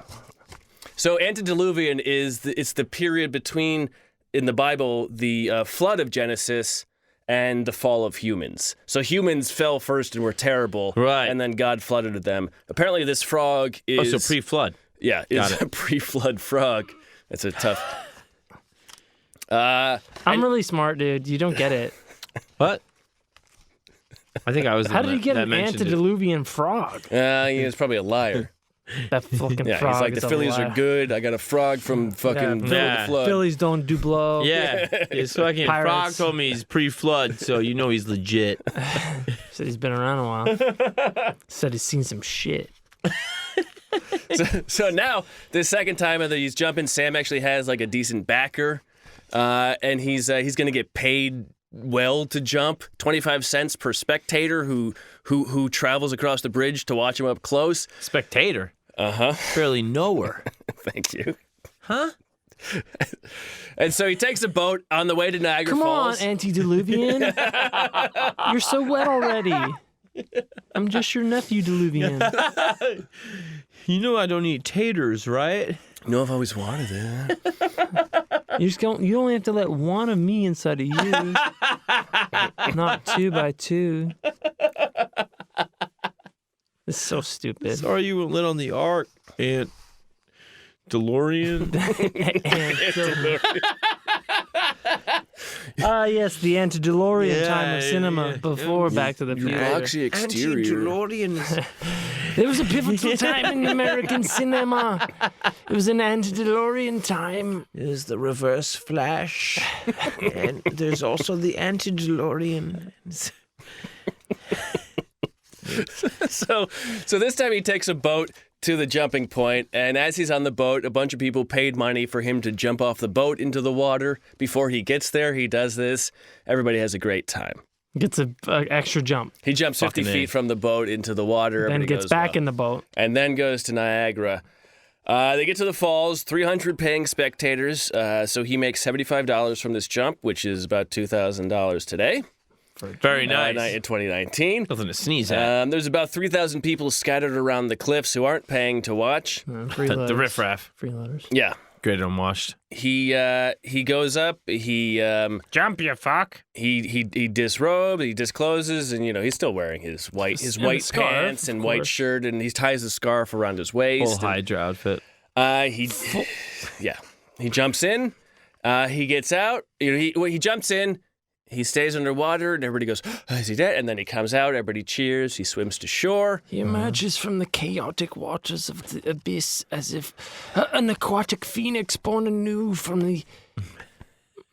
So antediluvian it's the period between, in the Bible, the flood of Genesis and the fall of humans. So humans fell first and were terrible, Right. And then God flooded them. Apparently, this frog is Oh, so pre-flood. yeah, is a pre-flood frog. That's a tough. I'm really smart, dude. You don't get it. What? I think I was. How did he get an antediluvian frog? He is probably a liar. That fucking Yeah, frog. he's like, is the a Phillies liar. are good. I got a frog from fucking Yeah. the flood. Phillies don't do blow. Yeah, his fucking frog Pirates. told me he's pre-flood, so you know he's legit. Said he's been around a while. Said he's seen some shit. So now, the second time that he's jumping, Sam actually has like a decent backer, and he's going to get paid well to jump, 25 cents per spectator who travels across the bridge to watch him up close. Spectator. Barely know her. Thank you. Huh? And so he takes a boat on the way to Niagara Come Falls. on, antediluvian. You're so wet already. I'm just your nephew, diluvian. You know I don't eat taters, right? You know, I've always wanted that. You only have to let one of me inside of you. Not 2 by 2. It's so stupid. Sorry you weren't lit on the ark, Aunt DeLorean. Yes, the antediluvian Yeah, time of cinema yeah. before Back to the Future. Boxy exterior. DeLoreans. There was a pivotal time in American cinema. It was an antediluvian time. There's the reverse flash. And there's also the anti-DeLorean. So this time he takes a boat to the jumping point, and as he's on the boat, a bunch of people paid money for him to jump off the boat into the water. Before he gets there, he does this. Everybody has a great time. Gets an extra jump. He jumps 50 Fucking A. feet from the boat into the water. Then Everybody gets goes back wild. in the boat. And then goes to Niagara. They get to the falls, 300 paying spectators. So he makes $75 from this jump, which is about $2,000 today. Very nice. In 2019. Nothing to sneeze at. There's about 3,000 people scattered around the cliffs who aren't paying to watch. Freeloaders. The riffraff. Freeloaders. Yeah. Great unwashed. He goes up. He Jump, you fuck. he disrobes. He discloses, and he's still wearing his white scarf, pants and of white course. shirt, and he ties a scarf around his waist. Full Hydra outfit. He jumps in. He gets out. He jumps in. He stays underwater, and everybody goes, oh, is he dead? And then he comes out, everybody cheers, he swims to shore. He emerges from the chaotic waters of the abyss as if an aquatic phoenix born anew from the...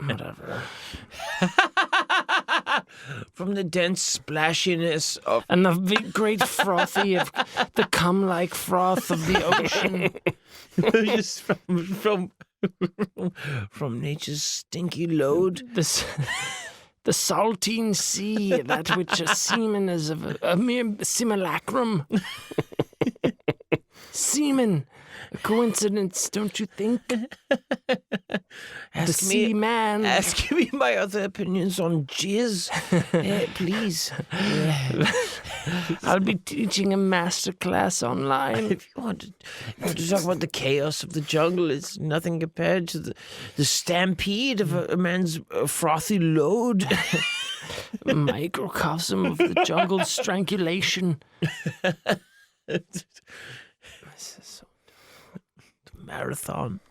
Whatever. From the dense splashiness of... And the great frothy of the cum-like froth of the ocean. Just from nature's stinky load. The saltine sea, that which a semen is of a mere simulacrum. Semen. A coincidence, don't you think? The sea man. Ask me my other opinions on jizz, please. I'll be teaching a master class online. If you want to talk about the chaos of the jungle, it's nothing compared to the stampede of a man's frothy load. Microcosm of the jungle's strangulation. Marathon.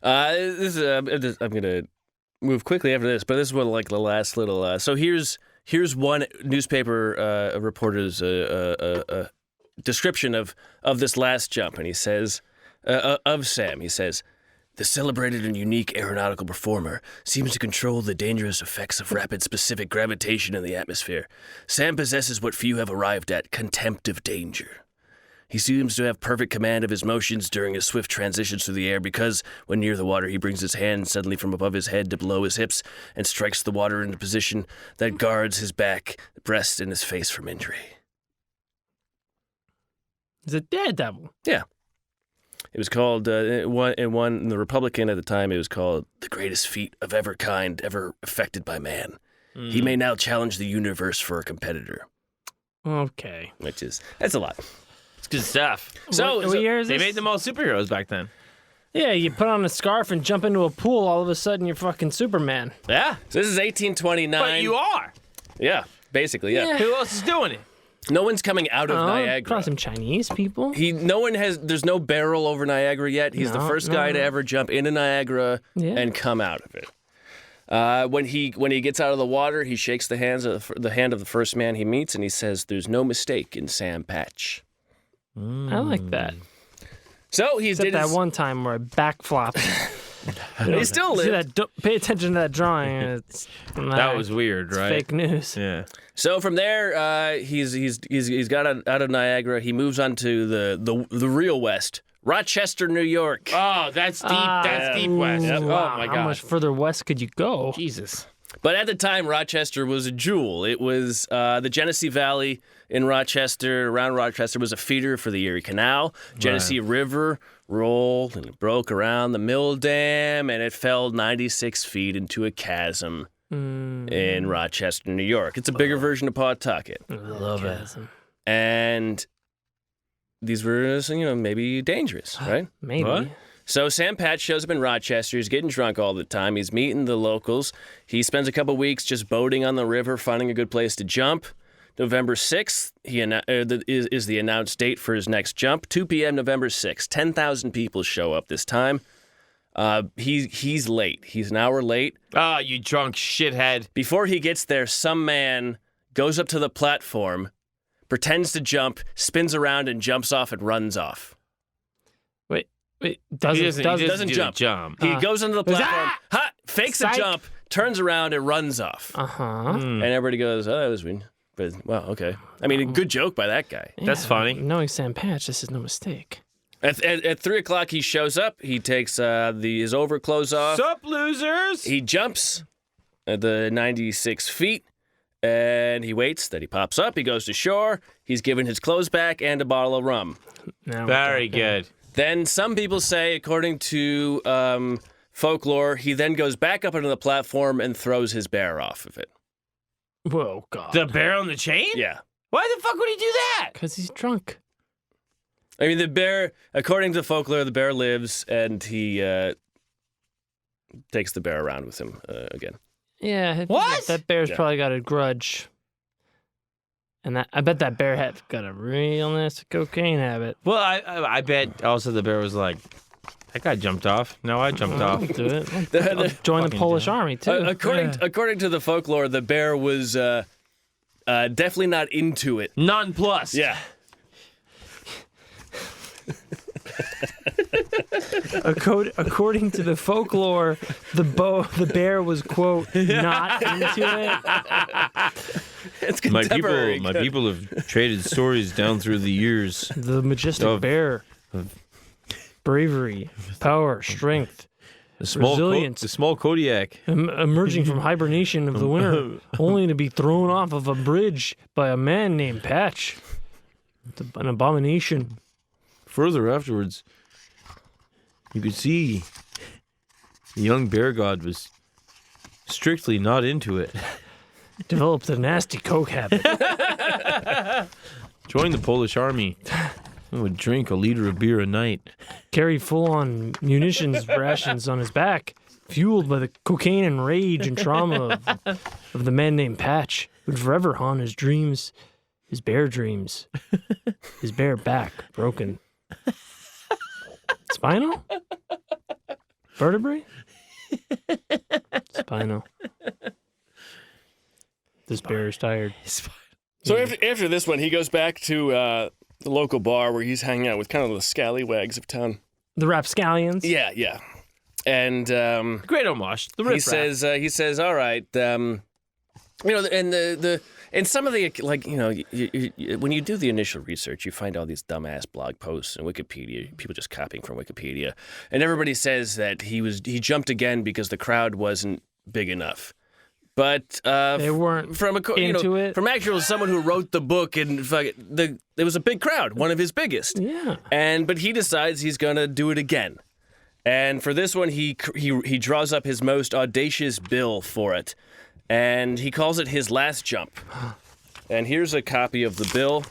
I'm gonna move quickly after this, but this is what like the last little. So here's one newspaper reporter's description of this last jump, and he says of Sam. He says, the celebrated and unique aeronautical performer seems to control the dangerous effects of rapid specific gravitation in the atmosphere. Sam possesses what few have arrived at: contempt of danger. He seems to have perfect command of his motions during his swift transitions through the air because, when near the water, he brings his hand suddenly from above his head to below his hips and strikes the water in a position that guards his back, breast, and his face from injury. He's a daredevil. Yeah. It was called, in the Republican at the time, it was called the greatest feat of ever kind ever effected by man. He may now challenge the universe for a competitor. Okay. That's a lot. It's good stuff. What year is they this? made them all superheroes back then. Yeah, you put on a scarf and jump into a pool, all of a sudden you're fucking Superman. Yeah. So this is 1829. But you are. Yeah, basically, yeah. Who else is doing it? No one's coming out of Niagara. Probably some Chinese people. There's no barrel over Niagara yet. He's the first guy to ever jump into Niagara and come out of it. When he gets out of the water, he shakes the hand of the first man he meets, and he says, "There's no mistake in Sam Patch." I like that. So he Except did that one time where I backflopped. He still lived. Pay attention to that drawing. That was weird, right? Fake news. Yeah. So from there, he's got out of Niagara. He moves on to the real West, Rochester, New York. Oh, that's deep. That's deep west. Yep. Oh my god. How much further west could you go? Jesus. But at the time, Rochester was a jewel. It was the Genesee Valley in Rochester, around Rochester, was a feeder for the Erie Canal. Genesee River rolled and it broke around the mill dam, and it fell 96 feet into a chasm in Rochester, New York. It's a bigger version of Pawtucket. I love it. And these were, maybe dangerous, right? Maybe. What? So Sam Patch shows up in Rochester. He's getting drunk all the time. He's meeting the locals. He spends a couple weeks just boating on the river, finding a good place to jump. November 6th is the announced date for his next jump. 2 p.m. November 6th. 10,000 people show up this time. He's late. He's an hour late. Oh, you drunk shithead. Before he gets there, some man goes up to the platform, pretends to jump, spins around, and jumps off and runs off. Wait, Doesn't doesn't jump. He goes onto the platform, fakes a Psych. jump, turns around, and runs off. Uh-huh. And everybody goes, "Oh, that was weird." But wow, okay. I mean, a good joke by that guy. That's funny. Knowing Sam Patch, this is no mistake. At 3:00, he shows up. He takes his overclothes off. Sup, losers? He jumps at the 96 feet, and he waits. Then he pops up. He goes to shore. He's given his clothes back and a bottle of rum. Now, Very good. Then some people say, according to folklore, he then goes back up onto the platform and throws his bear off of it. Whoa, God. The bear on the chain? Yeah. Why the fuck would he do that? Because he's drunk. I mean, the bear, according to folklore, the bear lives, and he takes the bear around with him again. Yeah. What? That bear's Yeah. probably got a grudge. And I bet that bear had got a real nasty cocaine habit. Well, I bet also the bear was like, That guy jumped off. No, I jumped I'll off. do it. I'll join the fucking Polish do it. army too. According to the folklore, the bear was definitely not into it. Nonplussed. Yeah. According to the folklore, the bear was quote not into it. It's My contemporary. people have traded stories down through the years. The majestic Of- bear, bravery, power, strength, resilience. The small Kodiak. Emerging from hibernation of the winter, only to be thrown off of a bridge by a man named Patch. An abomination. Further afterwards, you could see the young bear god was strictly not into it. Developed a nasty coke habit. Joined the Polish army. Would drink a liter of beer a night. Carried full-on munitions rations on his back, fueled by the cocaine and rage and trauma of the man named Patch, who'd forever haunt his dreams, his bear dreams. His bare back broken. Spinal? Vertebrae? Spinal. This bear is tired. So after this one, he goes back to the local bar where he's hanging out with kind of the scallywags of town. The rapscallions? Yeah. And Great homage. The he riff-raff. says, all right, and some of the, like, when you do the initial research, you find all these dumbass blog posts and Wikipedia, people just copying from Wikipedia, and everybody says that he jumped again because the crowd wasn't big enough. But They weren't from into it. from actual someone who wrote the book, and there was a big crowd, one of his biggest. Yeah. But he decides he's gonna do it again. And for this one, he draws up his most audacious bill for it, and he calls it his last jump. And here's a copy of the bill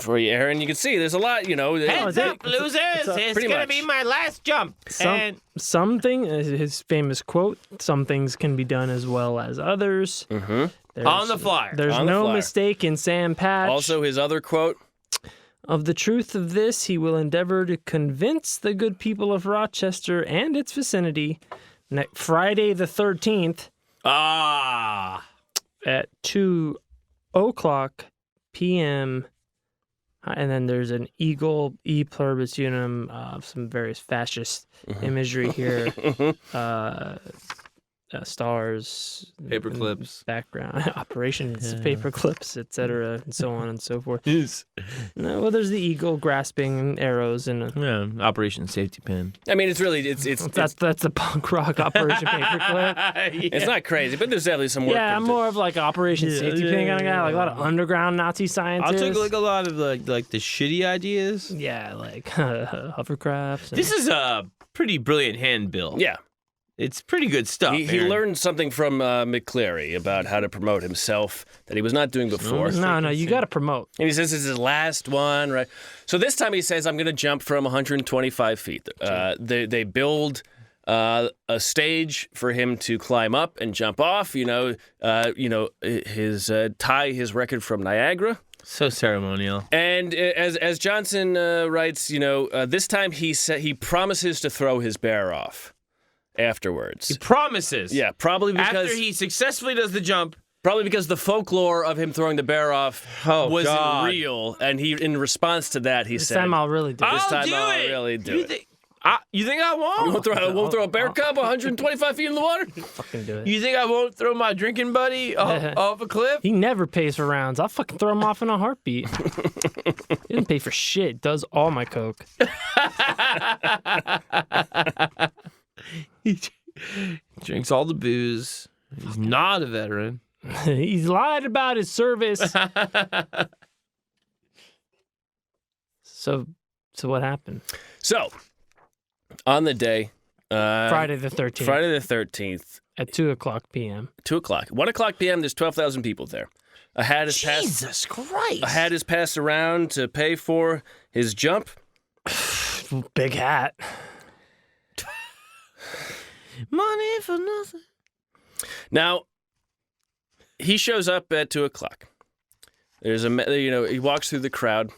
for you, Aaron. You can see there's a lot, Heads up, losers! It's pretty gonna much. be my last jump. And His famous quote, some things can be done as well as others. Mm-hmm. on the flyer. There's On the no flyer. mistake in Sam Patch. Also, his other quote. Of the truth of this, he will endeavor to convince the good people of Rochester and its vicinity Friday the 13th at 2:00 p.m. And then there's an eagle, e pluribus unum, some various fascist imagery here. Stars, Paper clips. background, operations, paper clips, etc., and so on and so forth. Yes. No, well, there's the eagle grasping arrows and Yeah, Operation Safety Pin. I mean, it's really it's that's a punk rock Operation Paperclip. it's not crazy, but there's definitely some work. Yeah, I'm more of like Operation Safety Pin kind of guy, like a lot of underground Nazi I'll scientists. take like a lot of like the shitty ideas. Yeah, like hovercrafts. And This is a pretty brilliant handbill. Yeah. It's pretty good stuff. He Aaron. learned something from McCleary about how to promote himself that he was not doing before. No, you got to promote. And he says it's his last one, right? So this time he says, I'm going to jump from 125 feet. They build a stage for him to climb up and jump off, tie his record from Niagara. So ceremonial. And as Johnson writes, this time he promises to throw his bear off afterwards. He promises. Yeah, probably because After he successfully does the jump. Probably because the folklore of him throwing the bear off wasn't God. real, and he, in response to that, he This said, time I'll really do it. This I'll time do I'll it. really do you it. Think, you think I won't? Won't throw a bear cub 125 feet in the water? Fucking do it. You think I won't throw my drinking buddy off a cliff? He never pays for rounds. I'll fucking throw him off in a heartbeat. He didn't pay for shit. Does all my coke. He drinks all the booze. He's not a veteran. He's lied about his service. So what happened? So, on the day, Friday the 13th. Friday the 13th, At 2:00 p.m. 2 o'clock. 1 o'clock p.m., there's 12,000 people there. A hat is passed. Jesus Christ. A hat is passed around to pay for his jump. Big hat. Money for nothing. Now, he shows up at 2 o'clock. There's he walks through the crowd.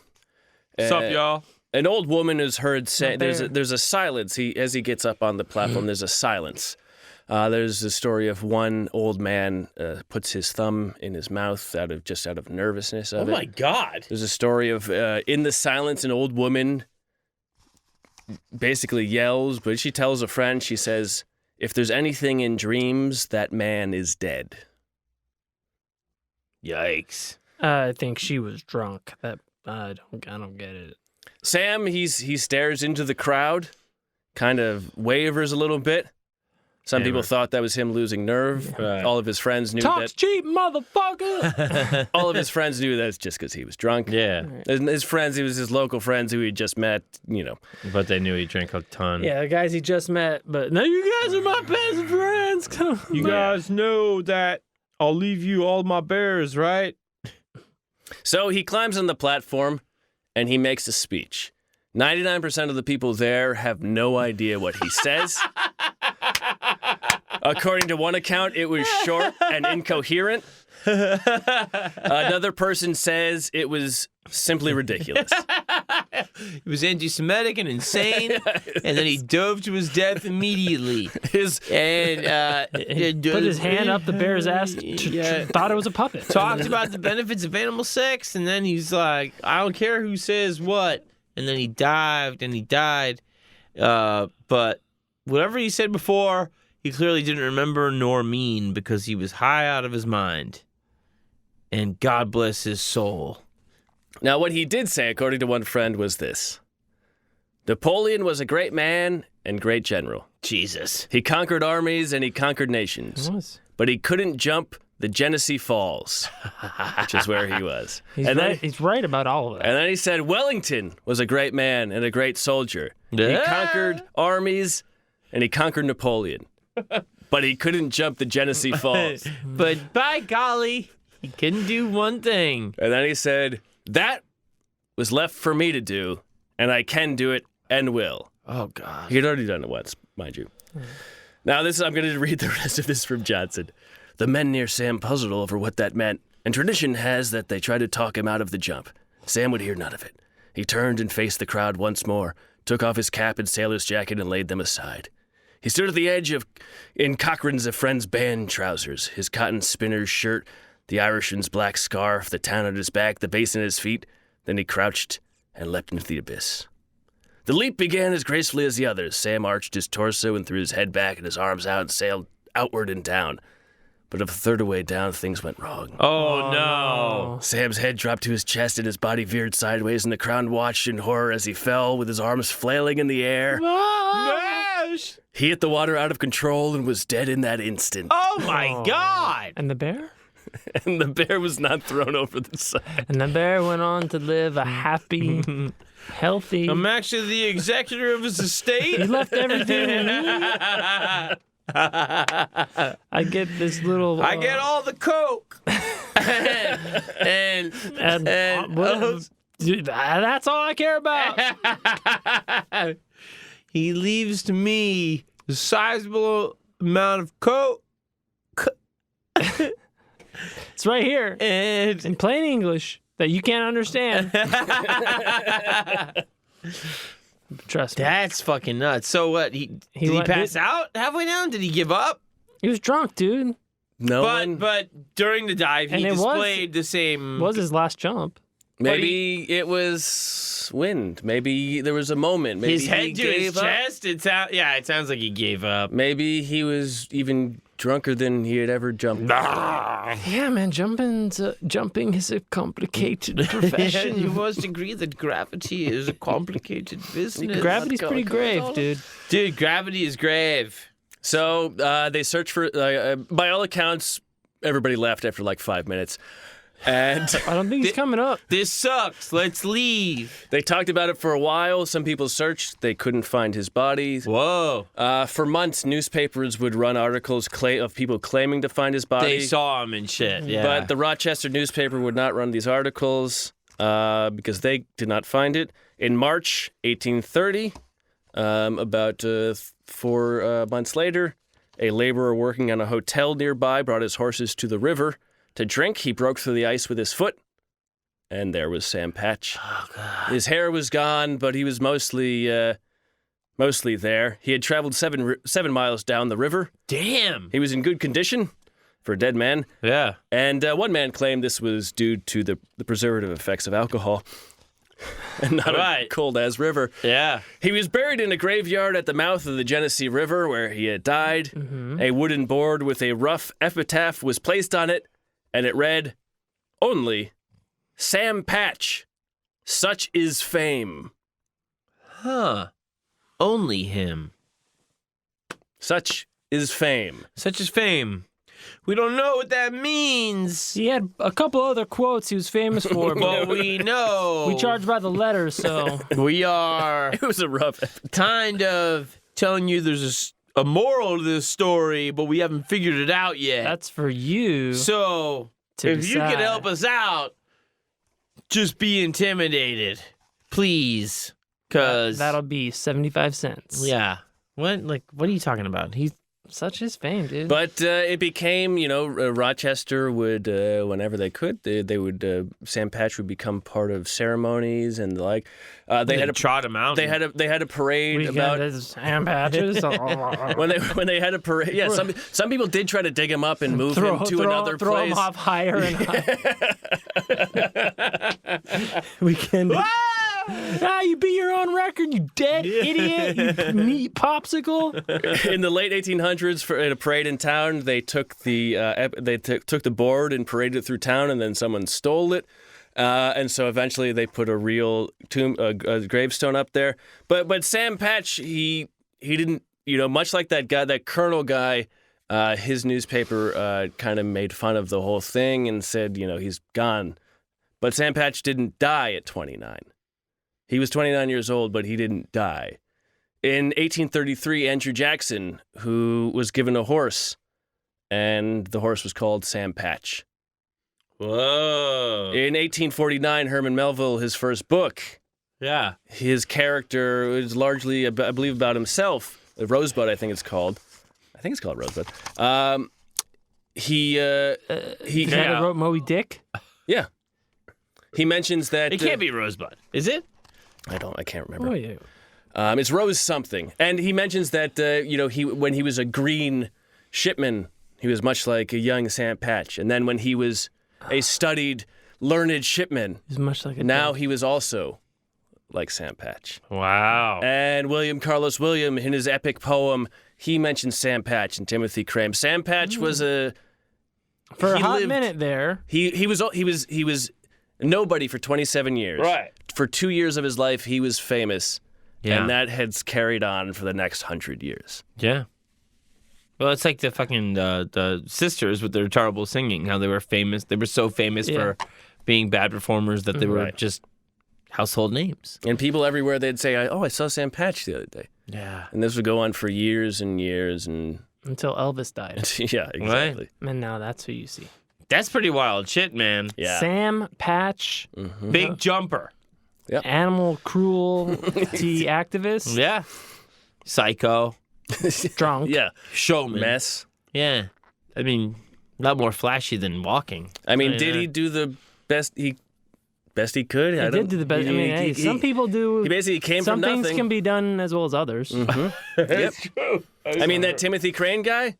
What's up, y'all? An old woman is heard say Not there. there's a silence. As he gets up on the platform, there's a silence. There's a story of one old man puts his thumb in his mouth out of nervousness of Oh it. my God. There's a story of in the silence, an old woman basically yells, but she tells a friend. She says, "If there's anything in dreams, that man is dead." Yikes. I think she was drunk. That I don't get it. Sam, he stares into the crowd, kind of wavers a little bit. Some people thought that was him losing nerve. Right. All of his friends knew Talks that. cheap, motherfucker. All of his friends knew that's just because he was drunk. Yeah. His friends, he was his local friends who he just met. But they knew he drank a ton. Yeah, the guys he just met. But now you guys are my best friends. Come on. You guys know that I'll leave you all my bears, right? So he climbs on the platform and he makes a speech. 99% of the people there have no idea what he says. According to one account, it was short and incoherent. Another person says it was simply ridiculous. He was anti-Semitic and insane, and then he dove to his death immediately. And He put his hand up the bear's ass. Thought it was a puppet. talked about the benefits of animal sex, and then he's like, I don't care who says what. And then he dived and he died. But whatever he said before, he clearly didn't remember nor mean because he was high out of his mind. And God bless his soul. Now, what he did say, according to one friend, was this. Napoleon was a great man and great general. Jesus. He conquered armies and he conquered nations. Was. But he couldn't jump the Genesee Falls, which is where he was. He's right about all of that. And then he said Wellington was a great man and a great soldier. He Yeah. conquered armies and he conquered Napoleon. But he couldn't jump the Genesee Falls. But by golly, he couldn't do one thing. And then he said, that was left for me to do, and I can do it and will. Oh, God. He had already done it once, mind you. Now, I'm going to read the rest of this from Johnson. The men near Sam puzzled over what that meant, and tradition has that they tried to talk him out of the jump. Sam would hear none of it. He turned and faced the crowd once more, took off his cap and sailor's jacket and laid them aside. He stood at the edge in Cochrane's a friend's band trousers, his cotton spinner's shirt, the Irishman's black scarf, the town at his back, the basin at his feet. Then he crouched and leapt into the abyss. The leap began as gracefully as the others. Sam arched his torso and threw his head back and his arms out and sailed outward and down. But a third of the way down, things went wrong. Oh, no. Sam's head dropped to his chest and his body veered sideways, and the crowd watched in horror as he fell with his arms flailing in the air. Gosh. He hit the water out of control and was dead in that instant. Oh, my God. And the bear? And the bear was not thrown over the side. And the bear went on to live a happy, healthy. I'm actually the executor of his estate. He left everything to me. I get this little. I get all the coke. and that's all I care about. he leaves to me a sizable amount of coke. It's right here And in plain English that you can't understand. Trust me. that's fucking nuts. So what? Did he went- pass out halfway down? Did he give up? He was drunk, dude. No one. But during the dive, he And it was- displayed the same. It was his last jump. Maybe it was wind. Maybe there was a moment. Maybe his he head to his gave up. chest? It sounds like he gave up. Maybe he was even drunker than he had ever jumped. Yeah, man, jumping is a complicated profession. You must agree that gravity is a complicated business. Gravity's pretty grave, dude. Dude, gravity is grave. So they searched for, by all accounts, everybody left after like 5 minutes. And I don't think he's coming up. This sucks. Let's leave. they talked about it for a while. Some people searched. They couldn't find his body. Whoa. For months, newspapers would run articles of people claiming to find his body. They saw him and shit. Yeah. But the Rochester newspaper would not run these articles because they did not find it. In March 1830, about 4 months later, a laborer working on a hotel nearby brought his horses to the river to drink. He broke through the ice with his foot and there was Sam Patch. Oh, God. His hair was gone, but he was mostly there. He had traveled 7 miles down the river. Damn. He was in good condition for a dead man. Yeah. And one man claimed this was due to the preservative effects of alcohol and not a cold-as river. Yeah. He was buried in a graveyard at the mouth of the Genesee River where he had died. Mm-hmm. A wooden board with a rough epitaph was placed on it, and it read, "Only Sam Patch. Such is fame." Huh. Only him. Such is fame. Such is fame. We don't know what that means. He had a couple other quotes he was famous for, But but we know. we charge by the letter, so We are It was a rough kind of telling you there's a moral to this story, but we haven't figured it out yet. that's for you So, to if you decide. could help us out, just be intimidated. Please. Because. That'll be 75 cents. Yeah. What are you talking about? He's. Such is fame, dude. But it became, Rochester would, whenever they could, they would, Sam Patch would become part of ceremonies and the like. They had a trot him out. They had a parade we about got this Sam Patches. when they had a parade. Yeah, some people did try to dig him up and move him to another throw place. him off higher and higher. We can. You beat your own record, you dead idiot, you neat popsicle. In the late 1800s, in a parade in town, they took the board and paraded it through town, and then someone stole it. And so eventually they put a real a gravestone up there. But Sam Patch, he didn't, much like that guy, that Colonel guy, his newspaper kind of made fun of the whole thing and said, he's gone. But Sam Patch didn't die at 29. He was 29 years old, but he didn't die. In 1833, Andrew Jackson, who was given a horse, and the horse was called Sam Patch. Whoa. In 1849, Herman Melville, his first book, Yeah. his character was largely, I believe, about himself. Rosebud, I think it's called. I think it's called Rosebud. He That wrote Moby Dick. yeah. He mentions that It can't be Rosebud, is it? I can't remember. Oh, yeah. It's Rose something, and he mentions that when he was a green shipman, he was much like a young Sam Patch, and then when he was a studied, learned shipman, He's much like a now dog. he was also like Sam Patch. Wow. And William Carlos William, in his epic poem, he mentions Sam Patch and Timothy Crane. Sam Patch was For a he hot lived- minute there. he was nobody for 27 years. Right. For 2 years of his life, he was famous. Yeah. And that has carried on for the next 100 years. Yeah. Well, it's like the fucking the sisters with their terrible singing. How they were famous. They were so famous for being bad performers that they were Right. just household names. And people everywhere, they'd say, I saw Sam Patch the other day. Yeah. And this would go on for years and years. And Until Elvis died. yeah, exactly. And now that's who you see. That's pretty wild shit, man. Yeah. Sam Patch, Big jumper. animal cruelty activist, Yeah. Psycho. drunk. Yeah. Showman. Mess. Yeah. I mean, a lot more flashy than walking. I mean, did he do the best he could? He did do the best. I mean, hey, some people do. He basically came some from things nothing. can be done as well as others. Yep. I mean, that Timothy Crane guy,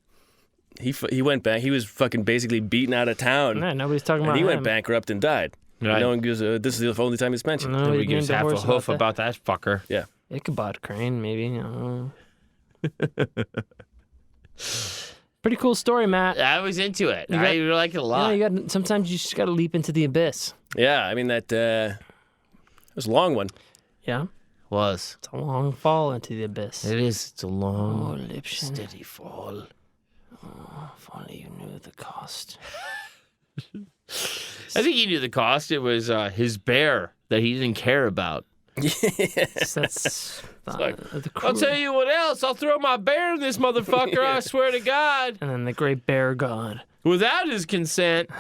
he went back. He was fucking basically beaten out of town. Nah, nobody's talking about And he him. went bankrupt and died. Right. No one gives this is the only time he's mentioned. No, Nobody he's getting gives half a divorced hoof that. about that fucker. Yeah. Ichabod Crane, maybe. I don't know. Pretty cool story, Matt. I was into it. got- I like it a lot. You got sometimes you just got to leap into the abyss. Yeah, I mean that was a long one. Yeah, Was. it's a long fall into the abyss. It is. It's a long, Oh, Lipschen. steady fall. If only you knew the cost. I think he knew the cost. It was his bear that he didn't care about. That's the I'll tell you what else. I'll throw my bear in this motherfucker. I swear to God. And then the great bear god. Without his consent,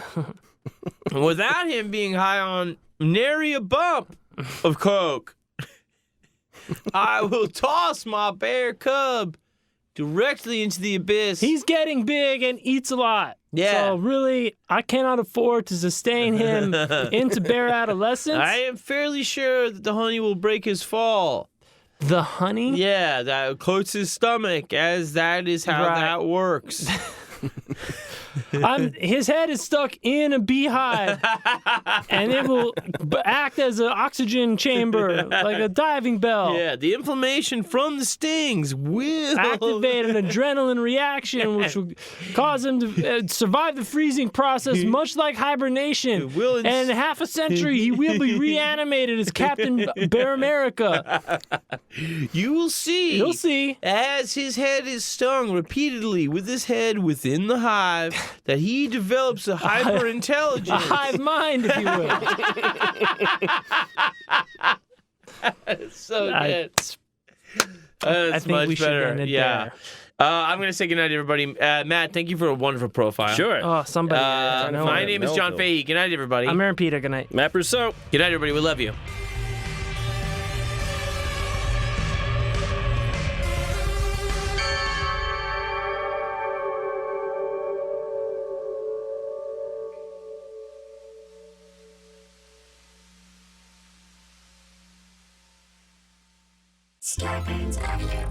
without him being high on nary a bump of coke, I will toss my bear cub directly into the abyss. He's getting big and eats a lot. Yeah. So really, I cannot afford to sustain him into bare adolescence. I am fairly sure that the honey will break his fall. The honey? Yeah, that coats his stomach, as that is how Right. that works. His head is stuck in a beehive, and it will act as an oxygen chamber, like a diving bell. Yeah, the inflammation from the stings will Activate an adrenaline reaction, which will cause him to survive the freezing process, much like hibernation. It will And in half a century, he will be reanimated as Captain Bear America. You will see. You'll see. As his head is stung repeatedly with his head within the hive, that he develops a hyper A intelligence. hive mind, if you will. So good. I That's think much we should better. end it Yeah. there. I'm going to say goodnight, everybody. Matt, thank you for a wonderful profile. Sure. Oh, somebody. I know My it. name is John Melville. Fahey. Good night, everybody. I'm Aaron Peter. Good night. Matt Brousseau. Good night, everybody. We love you. Scarpins Avenue.